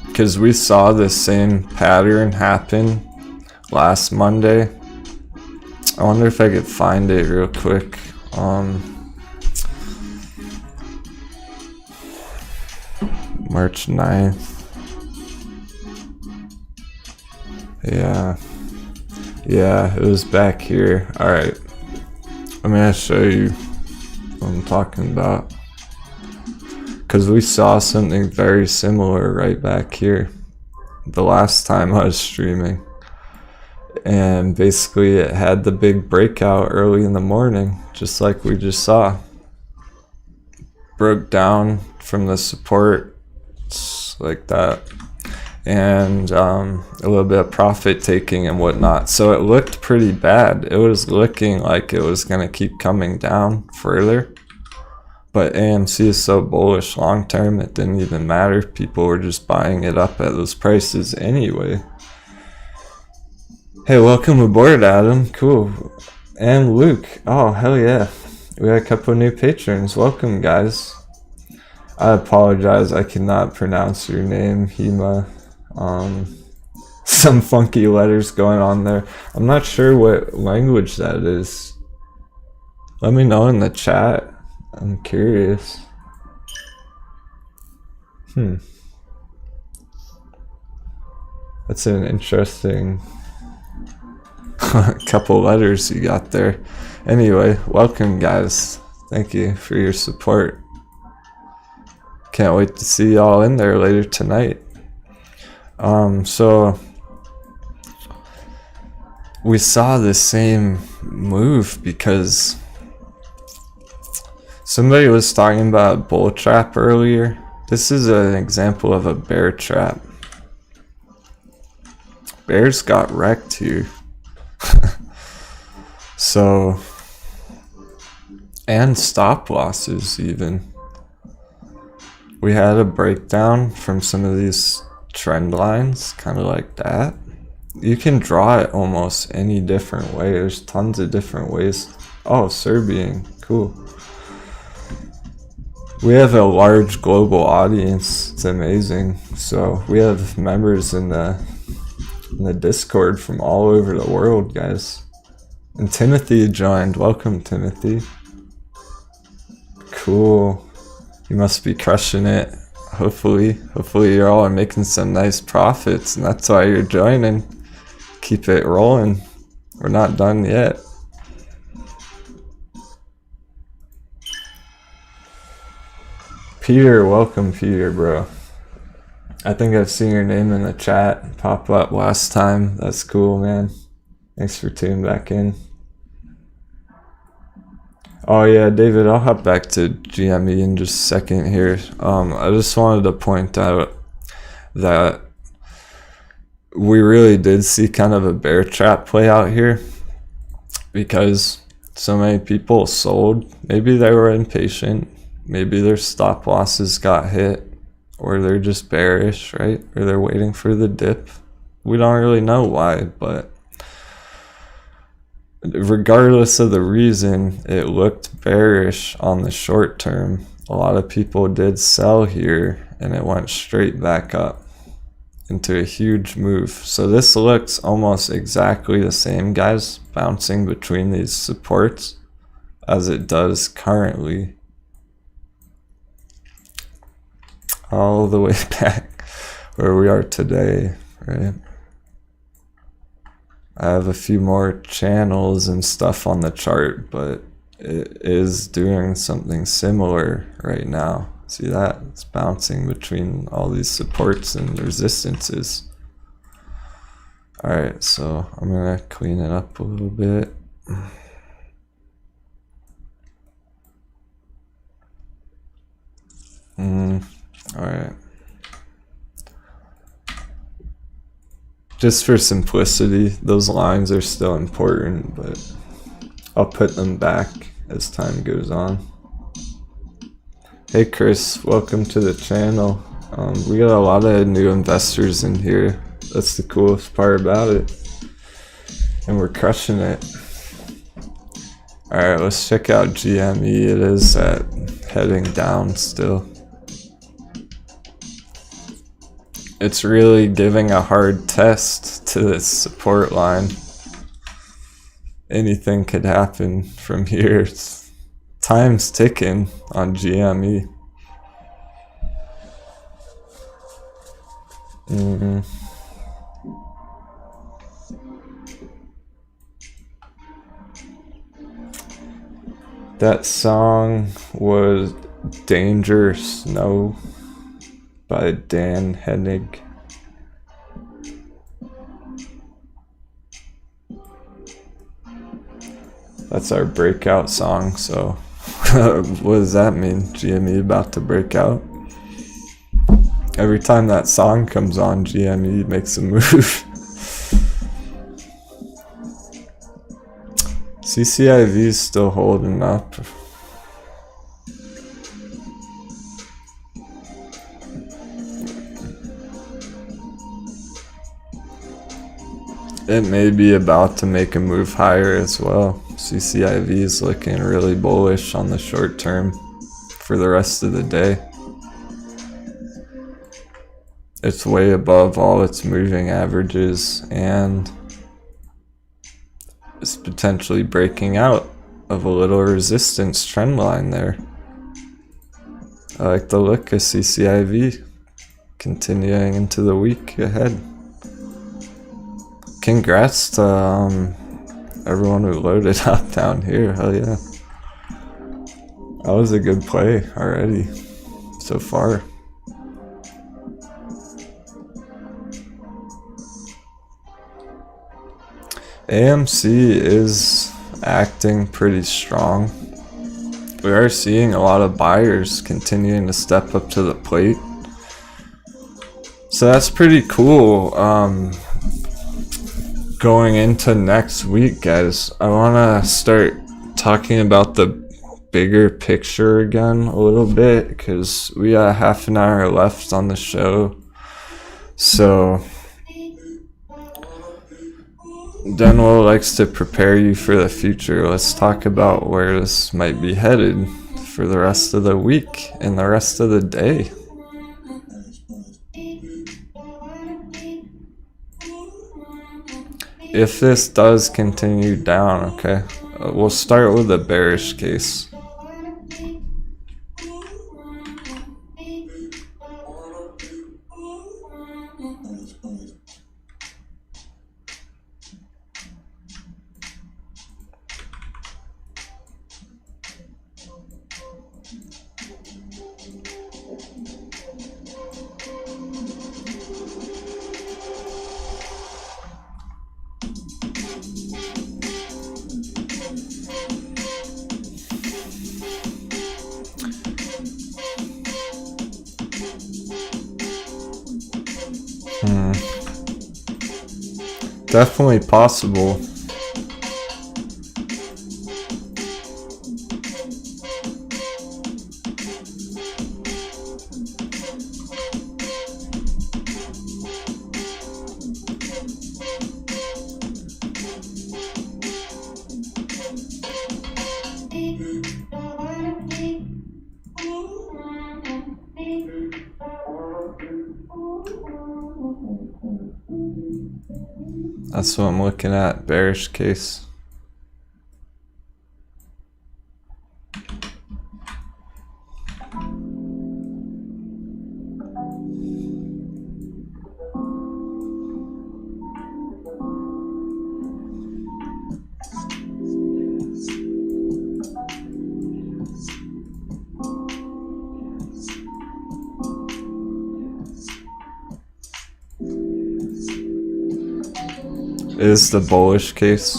because we saw the same pattern happen last Monday. I wonder if I could find it real quick. March 9th. Yeah, it was back here. Alright, I'm gonna show you what I'm talking about, because we saw something very similar right back here the last time I was streaming, and basically it had the big breakout early in the morning, just like we just saw. Broke down from the support like that, and a little bit of profit taking and whatnot. So it looked pretty bad. It was looking like it was gonna keep coming down further, but AMC is so bullish long term, it didn't even matter. People were just buying it up at those prices anyway. Hey, welcome aboard, Adam. Cool. And Luke. Oh, hell yeah. We got a couple new patrons. Welcome, guys. I apologize, I cannot pronounce your name, Hema. Some funky letters going on there. I'm not sure what language that is. Let me know in the chat. I'm curious. That's an interesting couple letters you got there. Anyway, welcome, guys. Thank you for your support. Can't wait to see y'all in there later tonight. So we saw the same move because somebody was talking about a bull trap earlier. This is an example of a bear trap. Bears got wrecked here. So, and stop losses even. We had a breakdown from some of these trend lines, kind of like that. You can draw it almost any different way. There's tons of different ways. Oh, Serbian, cool. We have a large global audience. It's amazing. So we have members in the Discord from all over the world, guys. And Timothy joined. Welcome, Timothy. Cool. You must be crushing it. Hopefully you're all making some nice profits, and that's why you're joining. Keep it rolling. We're not done yet. Peter, welcome, Peter, bro. I think I've seen your name in the chat pop up last time. That's cool, man. Thanks for tuning back in. Oh yeah, David, I'll hop back to GME in just a second here. I just wanted to point out that we really did see kind of a bear trap play out here, because so many people sold. Maybe they were impatient, maybe their stop losses got hit, or they're just bearish, right? Or they're waiting for the dip. We don't really know why, but regardless of the reason, it looked bearish on the short term. A lot of people did sell here, and it went straight back up into a huge move. So this looks almost exactly the same, guys, bouncing between these supports as it does currently, all the way back where we are today, right? I have a few more channels and stuff on the chart, but it is doing something similar right now. See that? It's bouncing between all these supports and resistances. Alright, so I'm gonna clean it up a little bit. Alright. Just for simplicity, those lines are still important, but I'll put them back as time goes on. Hey Chris, welcome to the channel. We got a lot of new investors in here. That's the coolest part about it. And we're crushing it. Alright, let's check out GME. It is heading down still. It's really giving a hard test to this support line. Anything could happen from here. Time's ticking on GME. That song was Danger Snow by Dan Hennig. That's our breakout song, so what does that mean? GME about to break out? Every time that song comes on, GME makes a move. CCIV's still holding up. It may be about to make a move higher as well. CCIV is looking really bullish on the short term for the rest of the day. It's way above all its moving averages and it's potentially breaking out of a little resistance trend line there. I like the look of CCIV continuing into the week ahead. Congrats to everyone who loaded up down here. Hell yeah. That was a good play already so far. AMC is acting pretty strong. We are seeing a lot of buyers continuing to step up to the plate. So that's pretty cool. Going into next week, guys, I want to start talking about the bigger picture again a little bit because we got half an hour left on the show. So Denwo likes to prepare you for the future. Let's talk about where this might be headed for the rest of the week and the rest of the day. If this does continue down, okay, we'll start with a bearish case. Definitely possible. That's what I'm looking at, bearish case. Is the bullish case.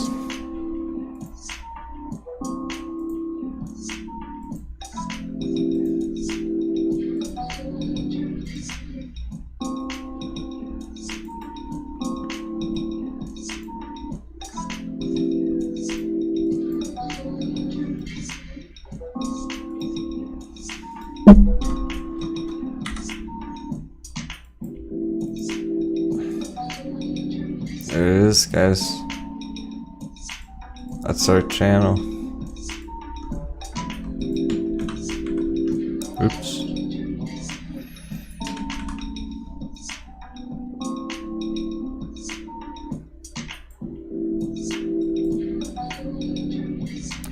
There it is, guys. That's our channel. Oops.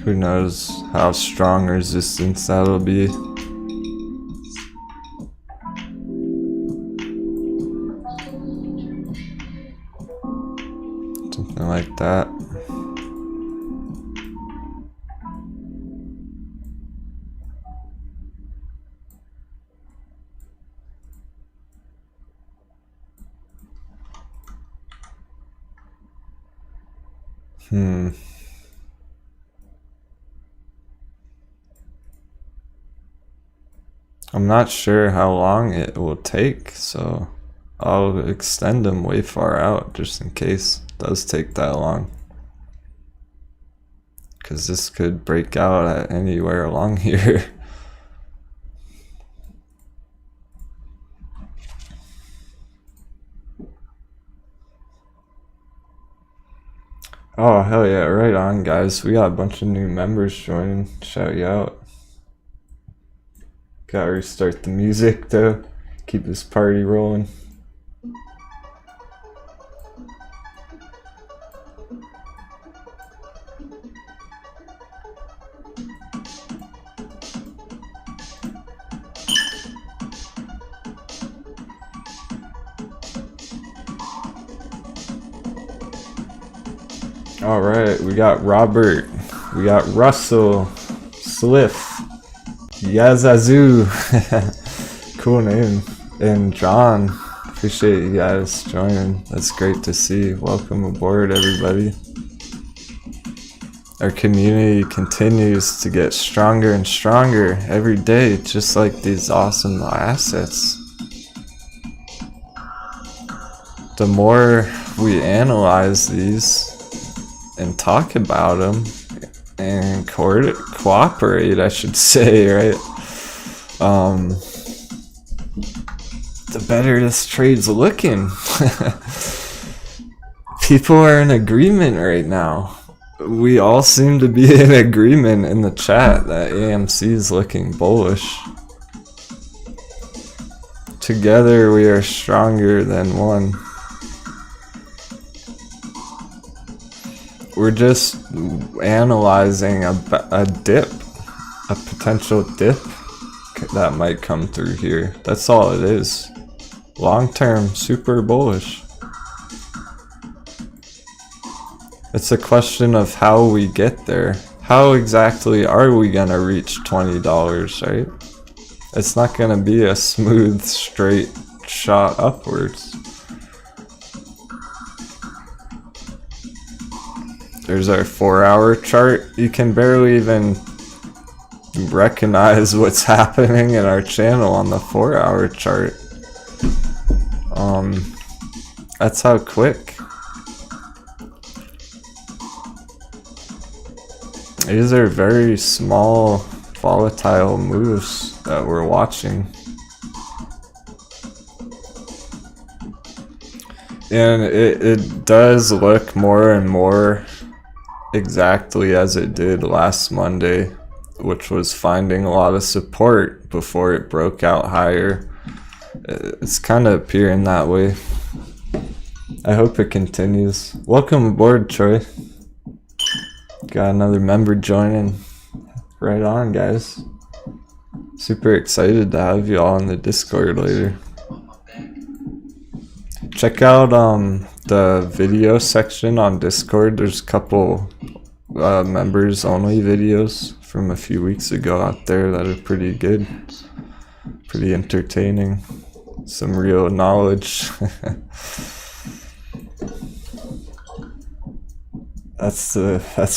Who knows how strong resistance that'll be. Something like that. I'm not sure how long it will take, so I'll extend them way far out just in case it does take that long. Because this could break out at anywhere along here. Oh, hell yeah, right on, guys. We got a bunch of new members joining. Shout you out. Gotta restart the music to keep this party rolling. All right, we got Robert, we got Russell, Sliff, Yazazu, cool name, and John. Appreciate you guys joining. That's great to see. Welcome aboard, everybody. Our community continues to get stronger and stronger every day, just like these awesome assets. The more we analyze these and talk about them and cooperate, I should say, right? The better this trade's looking. People are in agreement right now. We all seem to be in agreement in the chat that AMC is looking bullish. Together we are stronger than one. We're just analyzing a dip, a potential dip that might come through here. That's all it is. Long term, super bullish. It's a question of how we get there. How exactly are we gonna reach $20, right? It's not gonna be a smooth, straight shot upwards. There's our 4-hour chart. You can barely even recognize what's happening in our channel on the 4-hour chart. That's how quick. These are very small, volatile moves that we're watching. And it does look more and more exactly as it did last Monday, which was finding a lot of support before it broke out higher. It's kind of appearing that way. I hope it continues. Welcome aboard, Troy. Got another member joining. Right on, guys. Super excited to have you all in the Discord later. Check out the video section on Discord. There's a couple members only videos from a few weeks ago out there that are pretty good, pretty entertaining, some real knowledge. That's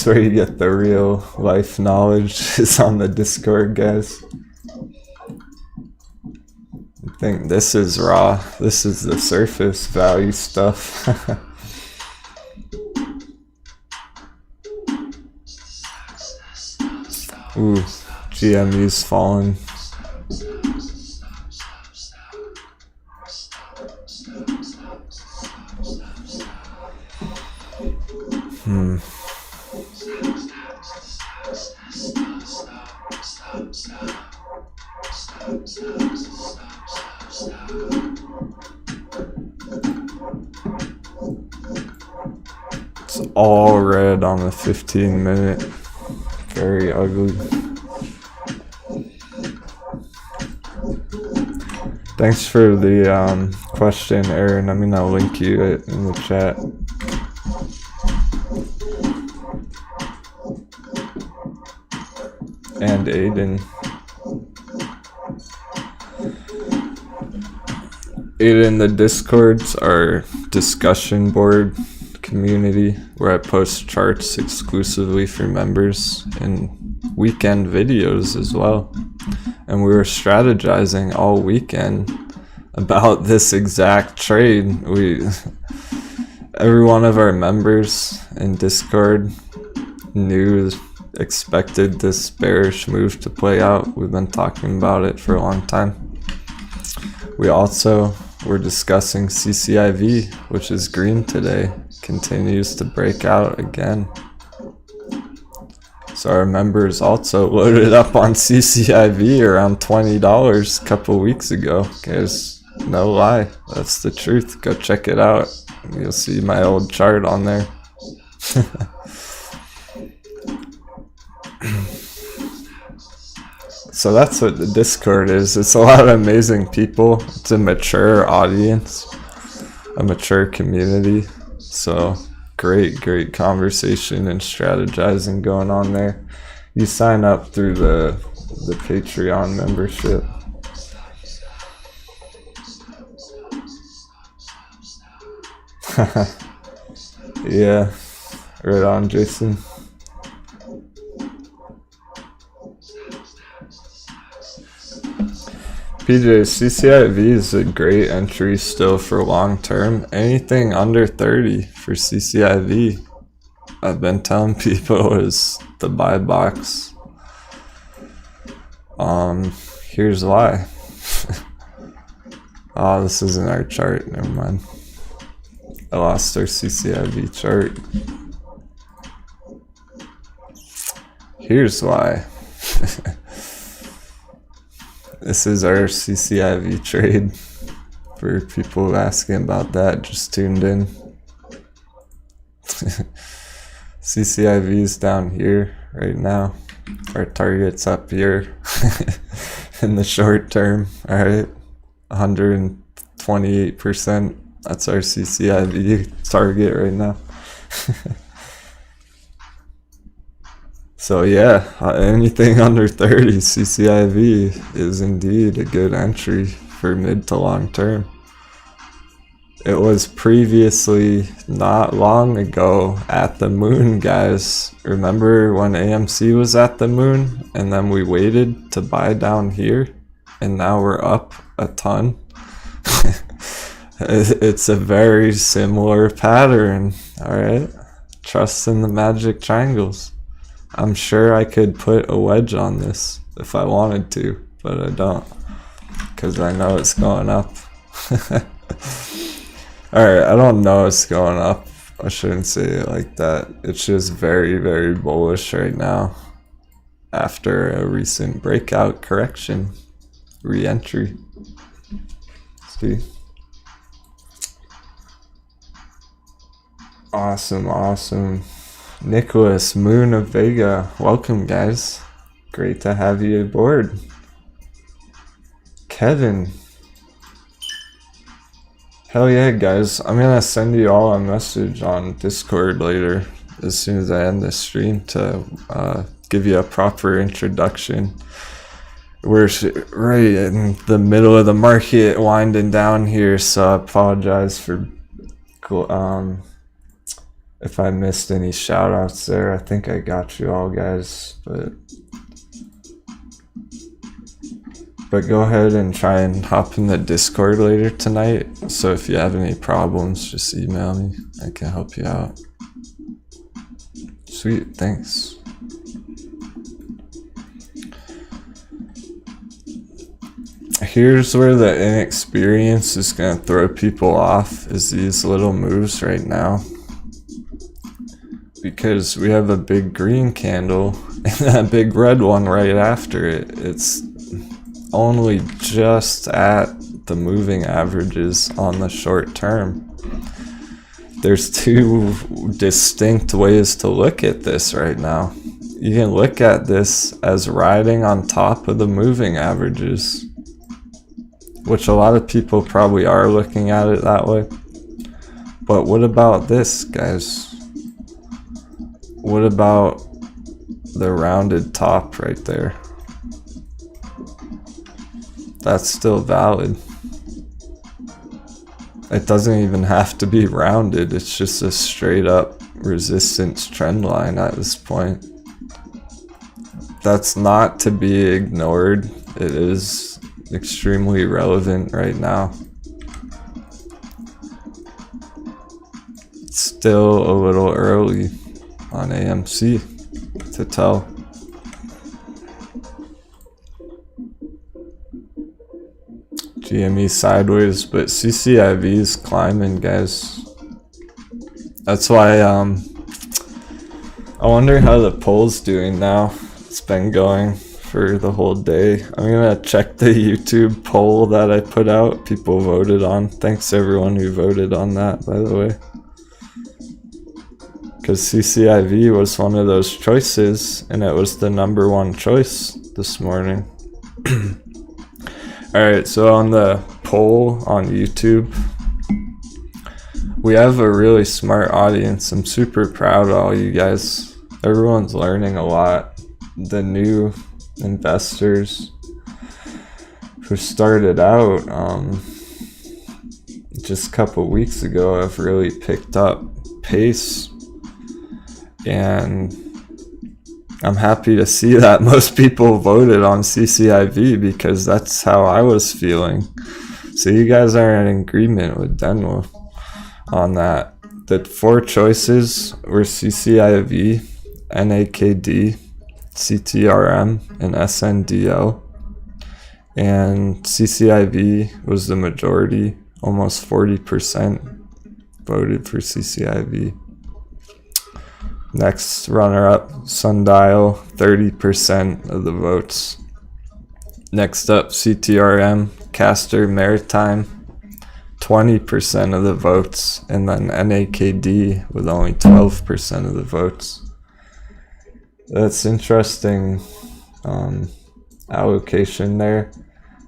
where you get the real life knowledge, is on the Discord, guys. I think this is raw. This is the surface value stuff. Ooh, GME's fallen. It's all red on the 15-minute. Very ugly. Thanks for the question, Aaron. I'm gonna link you it in the chat. And Aiden. Aiden, the Discord's our discussion board community where I post charts exclusively for members and weekend videos as well. And we were strategizing all weekend about this exact trade. Every one of our members in Discord expected this bearish move to play out. We've been talking about it for a long time. We also were discussing CCIV, which is green today, continues to break out again. So our members also loaded up on CCIV around $20 a couple weeks ago. Guys, no lie, that's the truth. Go check it out. You'll see my old chart on there. So that's what the Discord is. It's a lot of amazing people. It's a mature audience, a mature community. So great conversation and strategizing going on there. You sign up through the Patreon membership. Yeah, right on, Jason. PJ, CCIV is a great entry still for long term. Anything under 30 for CCIV, I've been telling people is the buy box. Here's why. Oh, this isn't our chart. Never mind. I lost our CCIV chart. Here's why. This is our CCIV trade. For people asking about that, just tuned in. CCIV is down here right now. Our target's up here in the short term. All right, 128%. That's our CCIV target right now. So yeah, anything under 30 CCIV is indeed a good entry for mid to long term. It was previously not long ago at the moon, guys. Remember when AMC was at the moon and then we waited to buy down here and now we're up a ton? It's a very similar pattern, all right? Trust in the magic triangles. I'm sure I could put a wedge on this if I wanted to, but I don't, because I know it's going up. Alright, I don't know it's going up. I shouldn't say it like that. It's just very bullish right now after a recent breakout correction, re-entry. See? Awesome. Nicholas, Moon of Vega, welcome guys. Great to have you aboard. Kevin. Hell yeah, guys. I'm gonna send you all a message on Discord later as soon as I end this stream to give you a proper introduction. We're right in the middle of the market winding down here, so I apologize for if I missed any shout outs there. I think I got you all, guys, but go ahead and try and hop in the Discord later tonight. So if you have any problems, just email me. I can help you out. Sweet, thanks. Here's where the inexperience is going to throw people off, is these little moves right now. because we have a big green candle and that big red one right after it. It's only just at the moving averages on the short term. There's two distinct ways to look at this right now. You can look at this as riding on top of the moving averages, which a lot of people probably are looking at it that way. But what about this, guys? What about the rounded top right there? That's still valid. It doesn't even have to be rounded. It's just a straight up resistance trend line at this point. That's not to be ignored. It is extremely relevant right now. It's still a little early on AMC to tell. GME sideways, but CCIV is climbing, guys. That's why I wonder how the poll's doing now. It's been going for the whole day. I'm gonna check the YouTube poll that I put out. People voted on. Thanks everyone who voted on that, by the way. Because CCIV was one of those choices, and it was the #1 choice this morning. Alright, so on the poll on YouTube, we have a really smart audience. I'm super proud of all you guys. Everyone's learning a lot. The new investors who started out just a couple weeks ago have really picked up pace, and I'm happy to see that most people voted on CCIV because that's how I was feeling. So you guys are in agreement with Denwo on that. The 4 choices were CCIV, NAKD, CTRM, and SNDO. And CCIV was the majority. Almost 40% voted for CCIV. Next runner-up, Sundial, 30% of the votes. Next up, CTRM, Castor Maritime, 20% of the votes. And then NAKD with only 12% of the votes. That's interesting allocation there.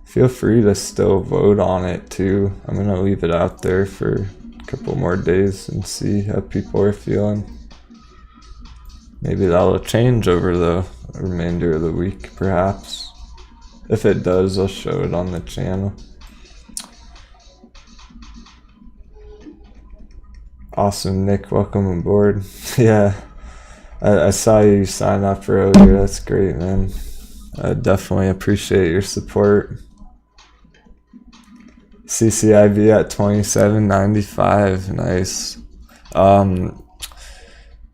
Feel free to still vote on it too. I'm going to leave it out there for a couple more days and see how people are feeling. Maybe that'll change over the remainder of the week, perhaps. If it does, I'll show it on the channel. Awesome, Nick. Welcome aboard. Yeah, I saw you sign up earlier. That's great, man. I definitely appreciate your support. CCIV at 27.95. Nice.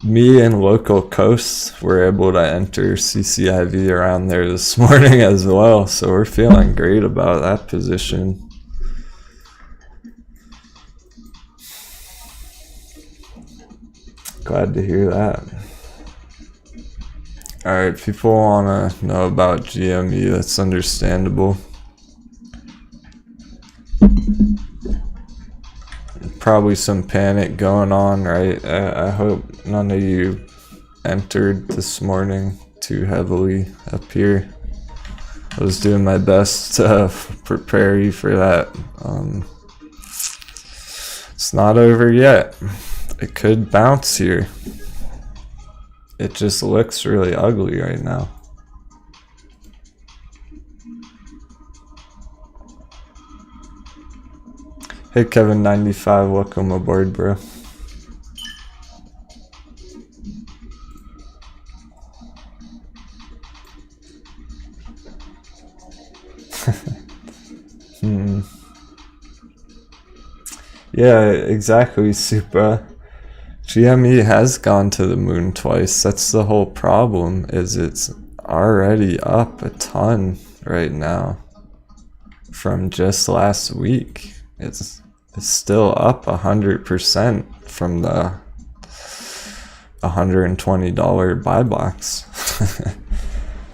Me and Local Coast were able to enter CCIV around there this morning as well, so we're feeling great about that position. Glad to hear that. Alright, people want to know about GME, that's understandable. Probably some panic going on, right? I hope none of you entered this morning too heavily up here. I was doing my best to prepare you for that. It's not over yet. It could bounce here. It just looks really ugly right now. Hey Kevin95, welcome aboard, bro. Yeah, exactly, Supa. GME has gone to the moon twice. That's the whole problem, is it's already up a ton right now from just last week. It's still up 100% from the $120 buy box.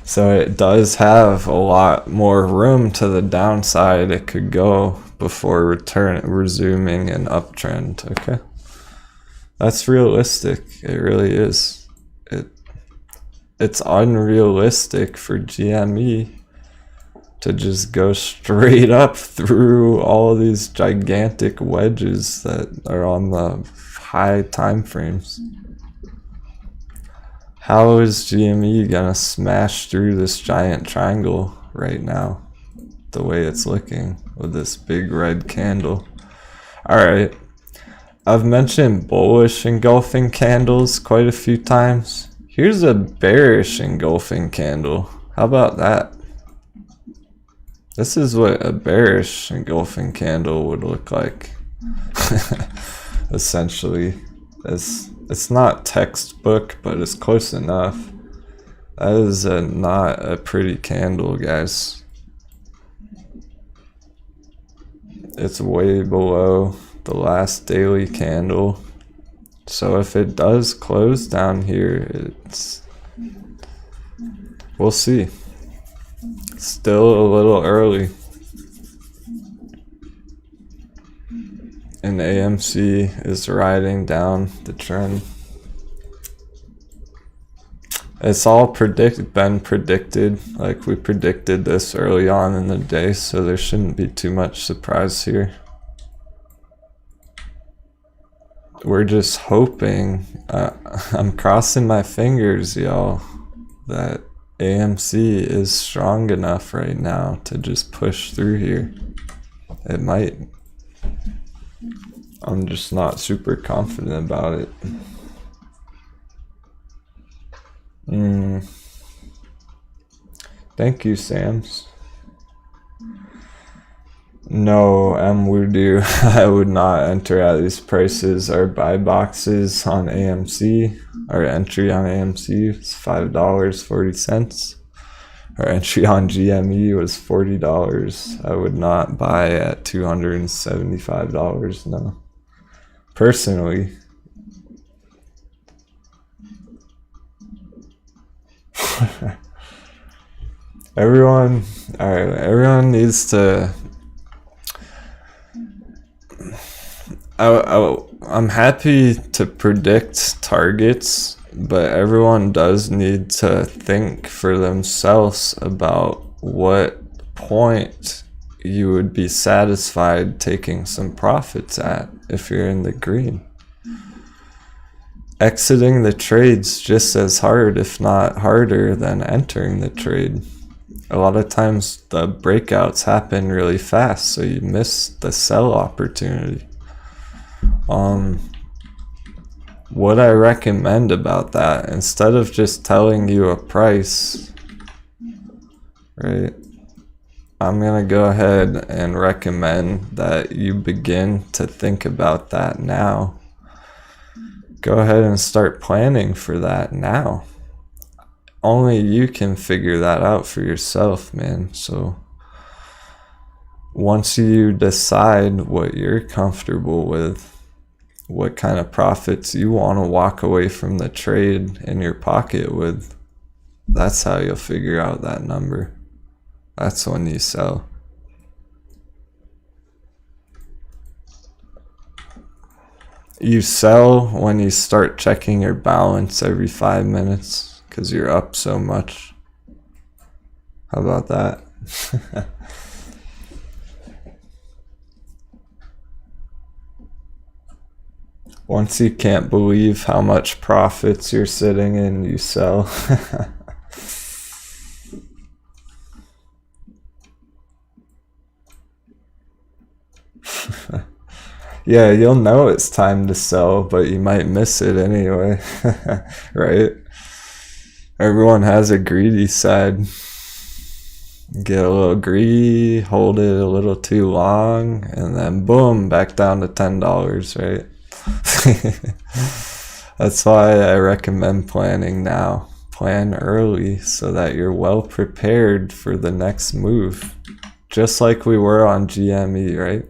So it does have a lot more room to the downside it could go before resuming an uptrend. Okay, that's realistic. It really is. It's unrealistic for GME to just go straight up through all of these gigantic wedges that are on the high time frames. How is GME gonna smash through this giant triangle right now, the way it's looking with this big red candle? Alright, I've mentioned bullish engulfing candles quite a few times. Here's a bearish engulfing candle. How about that? This is what a bearish engulfing candle would look like. Essentially. It's not textbook, but it's close enough. That is not a pretty candle, guys. It's way below the last daily candle. So if it does close down here, we'll see. Still a little early. And AMC is riding down the trend. It's all been predicted, like we predicted this early on in the day, so there shouldn't be too much surprise here. We're just hoping, I'm crossing my fingers, y'all, that AMC is strong enough right now to just push through here. It might. I'm just not super confident about it. Thank you, Sams. No, Voodoo, I would not enter at these prices. Our buy boxes on AMC, our entry on AMC is $5.40. Our entry on GME was $40. I would not buy at $275, no. Personally. Everyone needs to... I'm happy to predict targets, but everyone does need to think for themselves about what point you would be satisfied taking some profits at if you're in the green. Exiting the trade's just as hard, if not harder, than entering the trade. A lot of times the breakouts happen really fast, so you miss the sell opportunity. What I recommend about that, instead of just telling you a price, right, I'm gonna go ahead and recommend that you begin to think about that now. Go ahead and start planning for that now. Only you can figure that out for yourself, man. So once you decide what you're comfortable with, what kind of profits you want to walk away from the trade in your pocket with, that's how you'll figure out that number. That's when you sell. You sell when you start checking your balance every 5 minutes because you're up so much. How about that? Once you can't believe how much profits you're sitting in, you sell. Yeah, you'll know it's time to sell, but you might miss it anyway. Right? Everyone has a greedy side. Get a little greedy, hold it a little too long, and then boom, back down to $10, right? That's why I recommend planning now. Plan early so that you're well prepared for the next move. Just like we were on GME, right?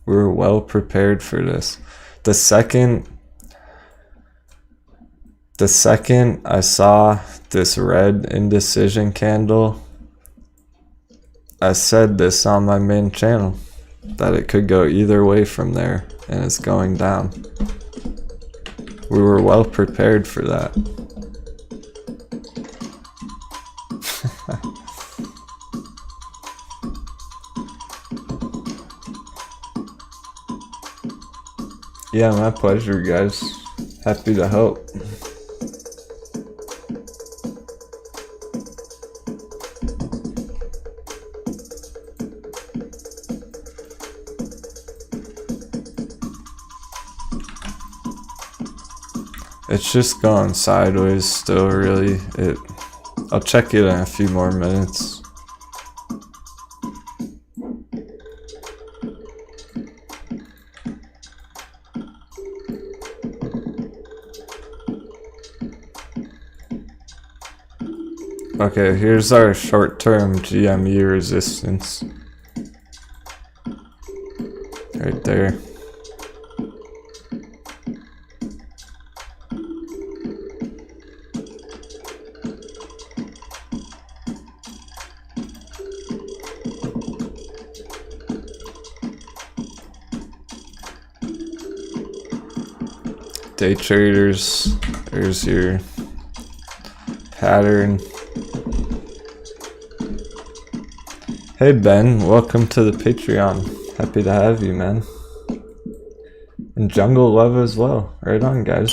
We were well prepared for this. The second The second I saw this red indecision candle, I said this on my main channel, that it could go either way from there, and it's going down. We were well prepared for that. Yeah, my pleasure, guys. Happy to help. It's just going sideways still, really. I'll check it in a few more minutes. Okay, here's our short-term GME resistance. Right there. Day traders, there's your pattern. Hey Ben, welcome to the Patreon. Happy to have you, man. And Jungle Love as well. Right on, guys.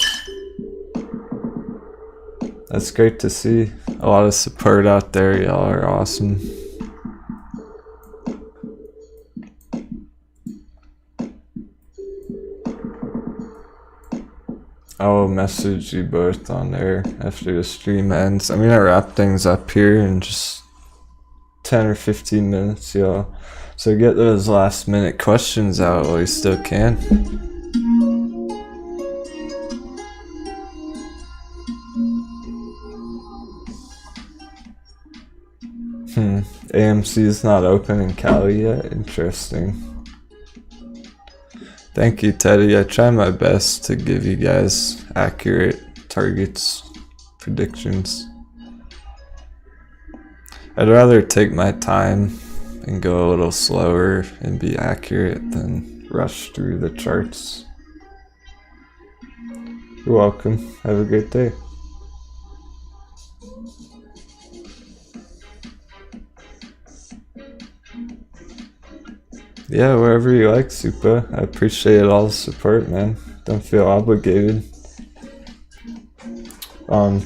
That's great to see. A lot of support out there. Y'all are awesome. I will message you both on there after the stream ends. I'm gonna wrap things up here in just 10 or 15 minutes, y'all. So get those last minute questions out while you still can. AMC is not open in Cali yet. Interesting. Thank you, Teddy. I try my best to give you guys accurate targets, predictions. I'd rather take my time and go a little slower and be accurate than rush through the charts. You're welcome. Have a great day. Yeah, wherever you like, Supa. I appreciate all the support, man. Don't feel obligated.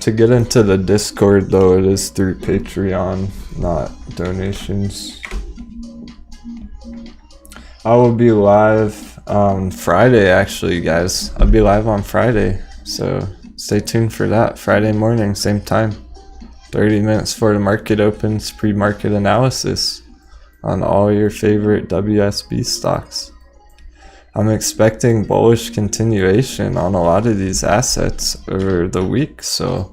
To get into the Discord, though, it is through Patreon, not donations. I will be live on Friday, actually, guys. I'll be live on Friday, so stay tuned for that. Friday morning, same time. 30 minutes before the market opens, pre-market analysis on all your favorite WSB stocks. I'm expecting bullish continuation on a lot of these assets over the week, so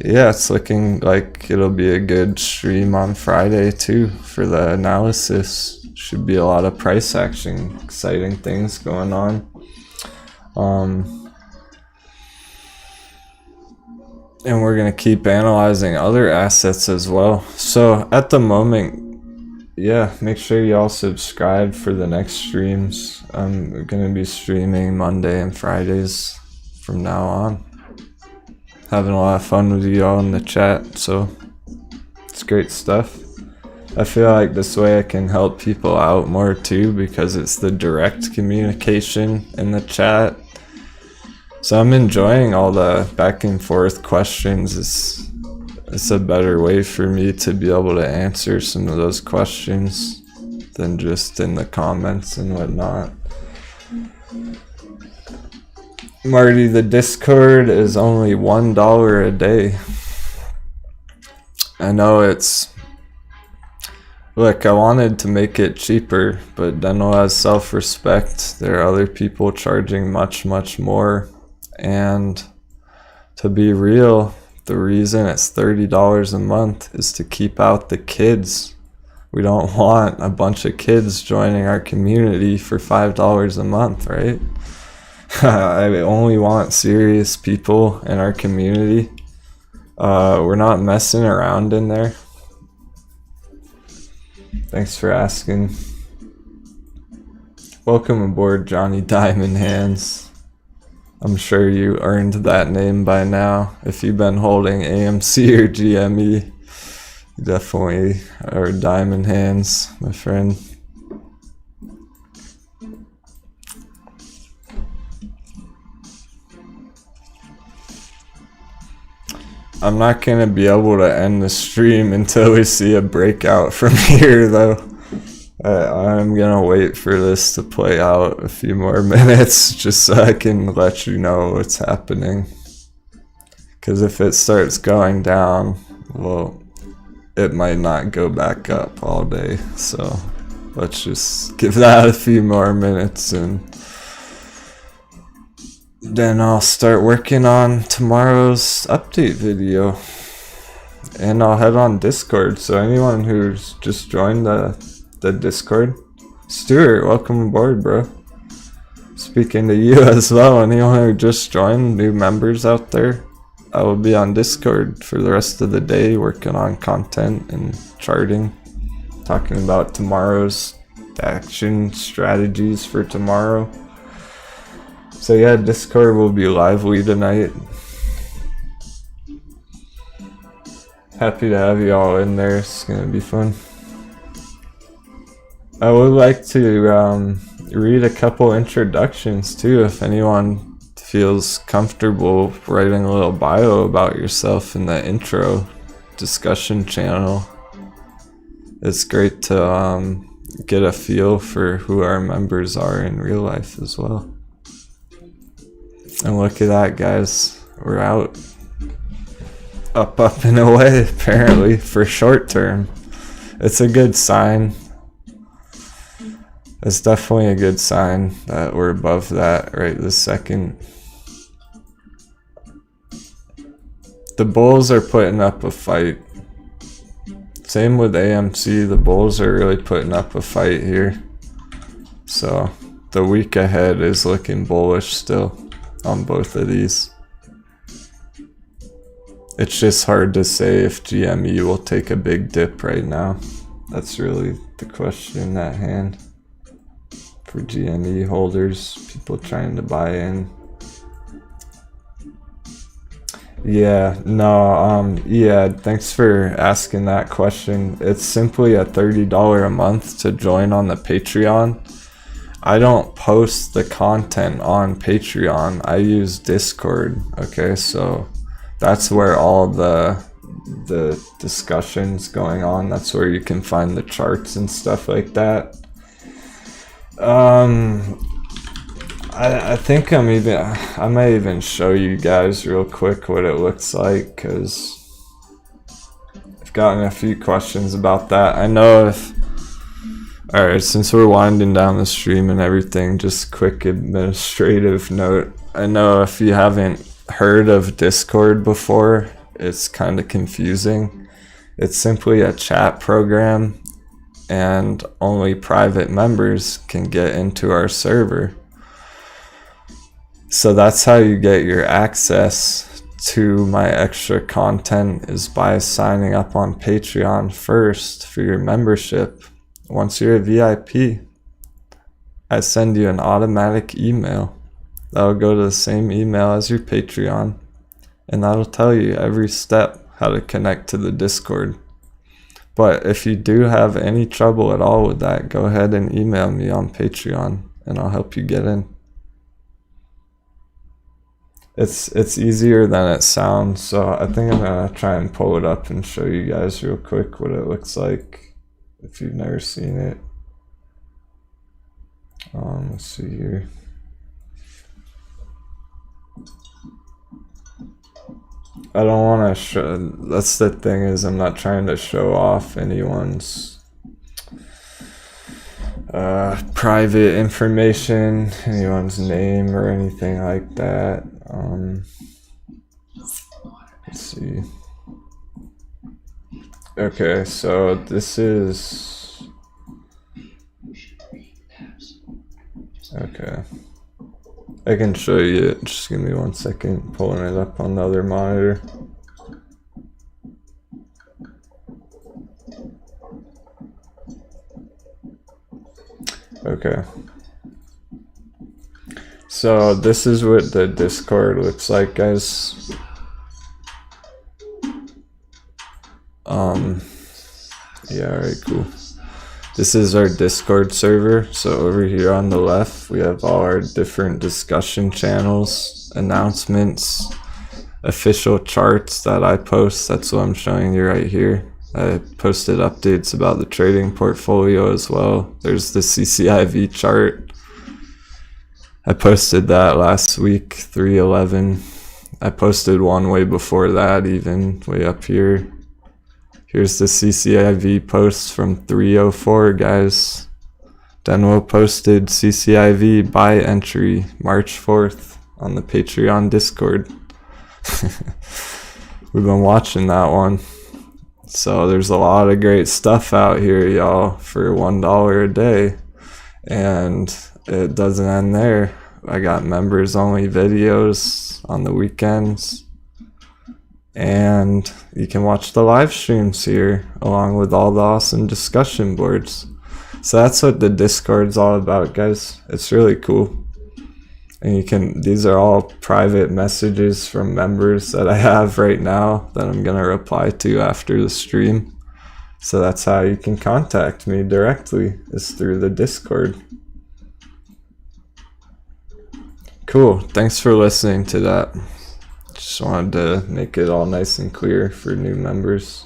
yeah, it's looking like it'll be a good stream on Friday too for the analysis. Should be a lot of price action, exciting things going on. And we're gonna keep analyzing other assets as well. So at the moment, yeah, make sure y'all subscribe for the next streams. I'm gonna be streaming Monday and Fridays from now on. Having a lot of fun with you all in the chat, so it's great stuff. I feel like this way I can help people out more too, because it's the direct communication in the chat. So I'm enjoying all the back and forth questions. It's a better way for me to be able to answer some of those questions than just in the comments and whatnot. Marty, the Discord is only $1 a day. I know it's... Look, I wanted to make it cheaper, but Denwo has self-respect. There are other people charging much, much more. And to be real, the reason it's $30 a month is to keep out the kids. We don't want a bunch of kids joining our community for $5 a month, right? I only want serious people in our community. We're not messing around in there. Thanks for asking. Welcome aboard, Johnny Diamond Hands. I'm sure you earned that name by now. If you've been holding AMC or GME, you definitely are Diamond Hands, my friend. I'm not gonna be able to end the stream until we see a breakout from here, though. I'm gonna wait for this to play out a few more minutes just so I can let you know what's happening. Because if it starts going down, well, it might not go back up all day. So let's just give that a few more minutes, and then I'll start working on tomorrow's update video. And I'll head on Discord, so anyone who's just joined the Discord, Stuart, welcome aboard, bro. Speaking to you as well, anyone who just joined, new members out there, I will be on Discord for the rest of the day working on content and charting, talking about tomorrow's action strategies for tomorrow. So yeah, Discord will be lively tonight. Happy to have you all in there. It's gonna be fun. I would like to read a couple introductions too, if anyone feels comfortable writing a little bio about yourself in the intro discussion channel. It's great to get a feel for who our members are in real life as well. And look at that, guys. We're out. Up and away, apparently, for short term. It's a good sign. It's definitely a good sign that we're above that right this second. The Bulls are putting up a fight. Same with AMC. The Bulls are really putting up a fight here. So the week ahead is looking bullish still on both of these. It's just hard to say if GME will take a big dip right now. That's really the question at hand for GME holders, people trying to buy in. Yeah, no, yeah, thanks for asking that question. It's simply a $30 a month to join on the Patreon. I don't post the content on Patreon. I use Discord, okay? So that's where all the discussions going on. That's where you can find the charts and stuff like that. I think I might even show you guys real quick what it looks like, because I've gotten a few questions about that. I know if, alright, since we're winding down the stream and everything, just quick administrative note. I know if you haven't heard of Discord before, it's kind of confusing. It's simply a chat program, and only private members can get into our server. So that's how you get your access to my extra content, is by signing up on Patreon first for your membership. Once you're a VIP, I send you an automatic email. That'll go to the same email as your Patreon, and that'll tell you every step how to connect to the Discord. But if you do have any trouble at all with that, go ahead and email me on Patreon and I'll help you get in. It's easier than it sounds, so I think I'm gonna try and pull it up and show you guys real quick what it looks like if you've never seen it. Let's see here. I don't want to show, that's the thing, is I'm not trying to show off anyone's private information, anyone's name or anything like that. Let's see. Okay, so this is, okay. I can show you it. Just give me 1 second. Pulling it up on the other monitor. Okay. So this is what the Discord looks like, guys. Yeah, alright, cool. This is our Discord server. So over here on the left, we have all our different discussion channels, announcements, official charts that I post. That's what I'm showing you right here. I posted updates about the trading portfolio as well. There's the CCIV chart. I posted that last week, 3/11. I posted one way before that, even way up here. Here's the CCIV posts from 3/04, guys. Denwo posted CCIV buy entry March 4th on the Patreon Discord. We've been watching that one. So there's a lot of great stuff out here, y'all, for $1 a day. And it doesn't end there. I got members only videos on the weekends. And you can watch the live streams here along with all the awesome discussion boards. So that's what the Discord's all about, guys. It's really cool. And these are all private messages from members that I have right now that I'm gonna reply to after the stream. So that's how you can contact me directly, is through the Discord. Cool, thanks for listening to that. Just wanted to make it all nice and clear for new members.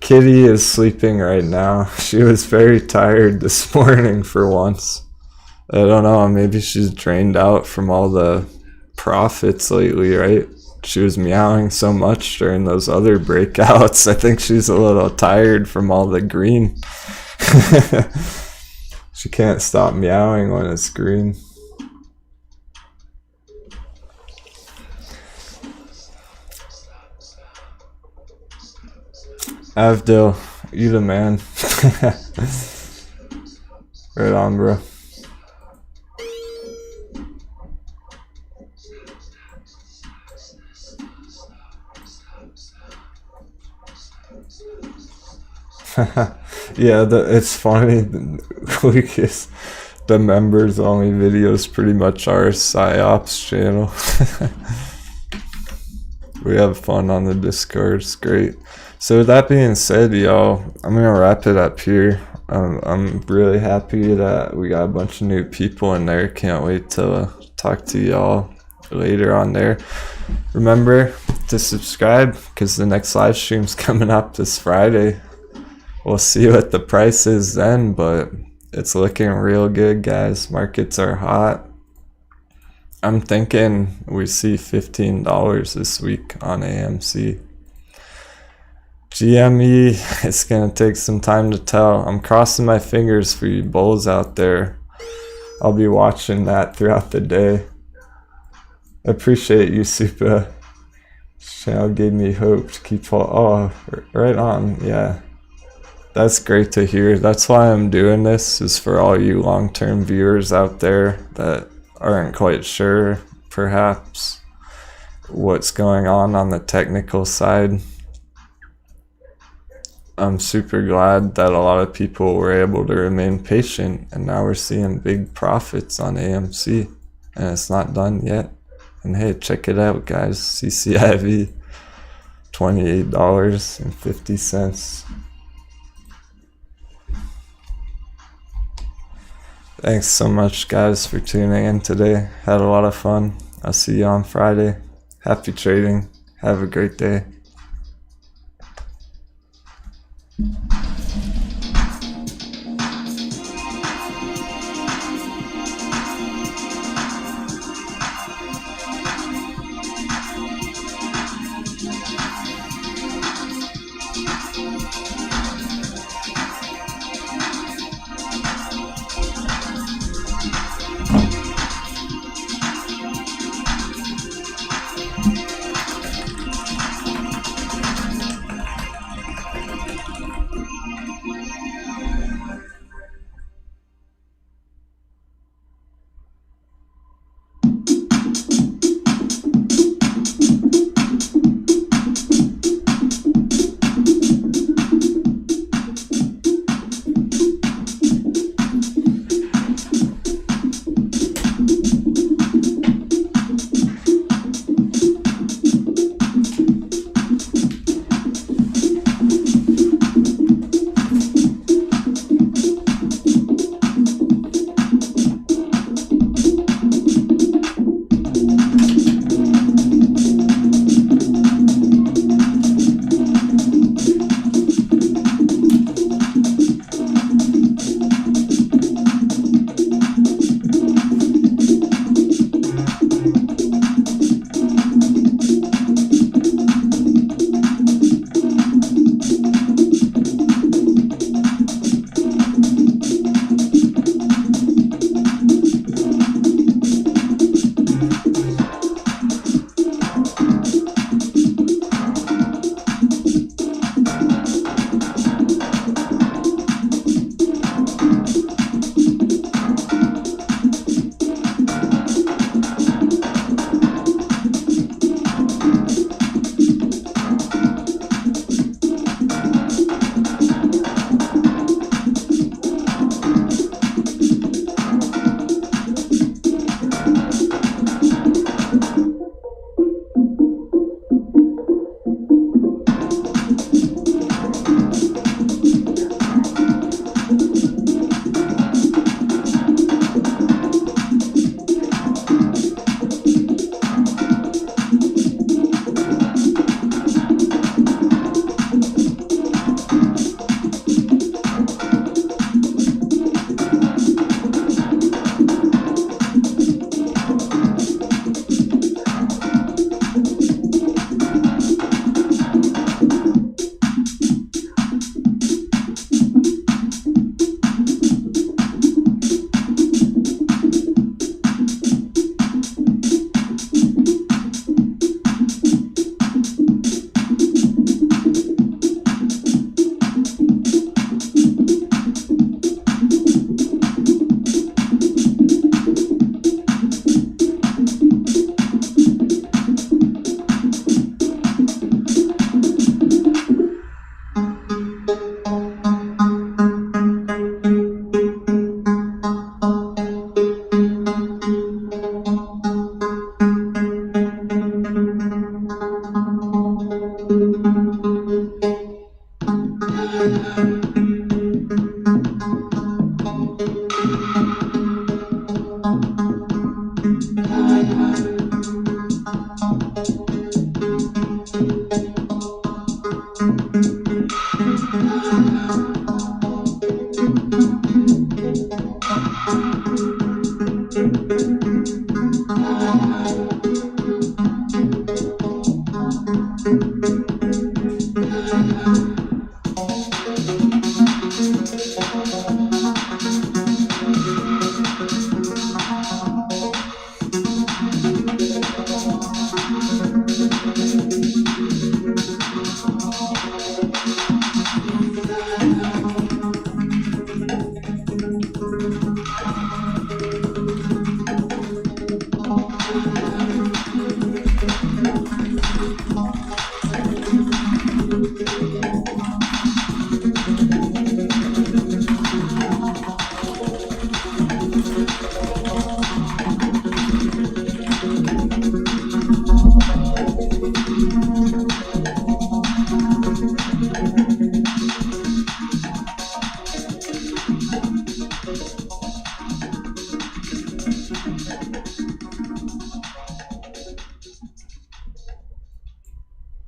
Kitty is sleeping right now. She was very tired this morning for once. I don't know, maybe she's drained out from all the profits lately, right? She was meowing so much during those other breakouts. I think she's a little tired from all the green. She can't stop meowing when it's green. Avdil, you the man. Right on, bro. Yeah, it's funny. Lucas, the members only videos pretty much our PsyOps channel. We have fun on the Discord. It's great. So with that being said, y'all, I'm gonna wrap it up here. I'm really happy that we got a bunch of new people in there. Can't wait to talk to y'all later on there. Remember to subscribe because the next live stream's coming up this Friday. We'll see what the price is then, but it's looking real good, guys. Markets are hot. I'm thinking we see $15 this week on AMC. GME, it's gonna take some time to tell. I'm crossing my fingers for you bulls out there. I'll be watching that throughout the day. I appreciate you, Supa. Channel gave me hope to keep right on, yeah. That's great to hear. That's why I'm doing this, is for all you long-term viewers out there that aren't quite sure, perhaps, what's going on the technical side. I'm super glad that a lot of people were able to remain patient, and now we're seeing big profits on AMC, and it's not done yet. And hey, check it out, guys. CCIV, $28.50. Thanks so much, guys, for tuning in today. Had a lot of fun. I'll see you on Friday. Happy trading. Have a great day.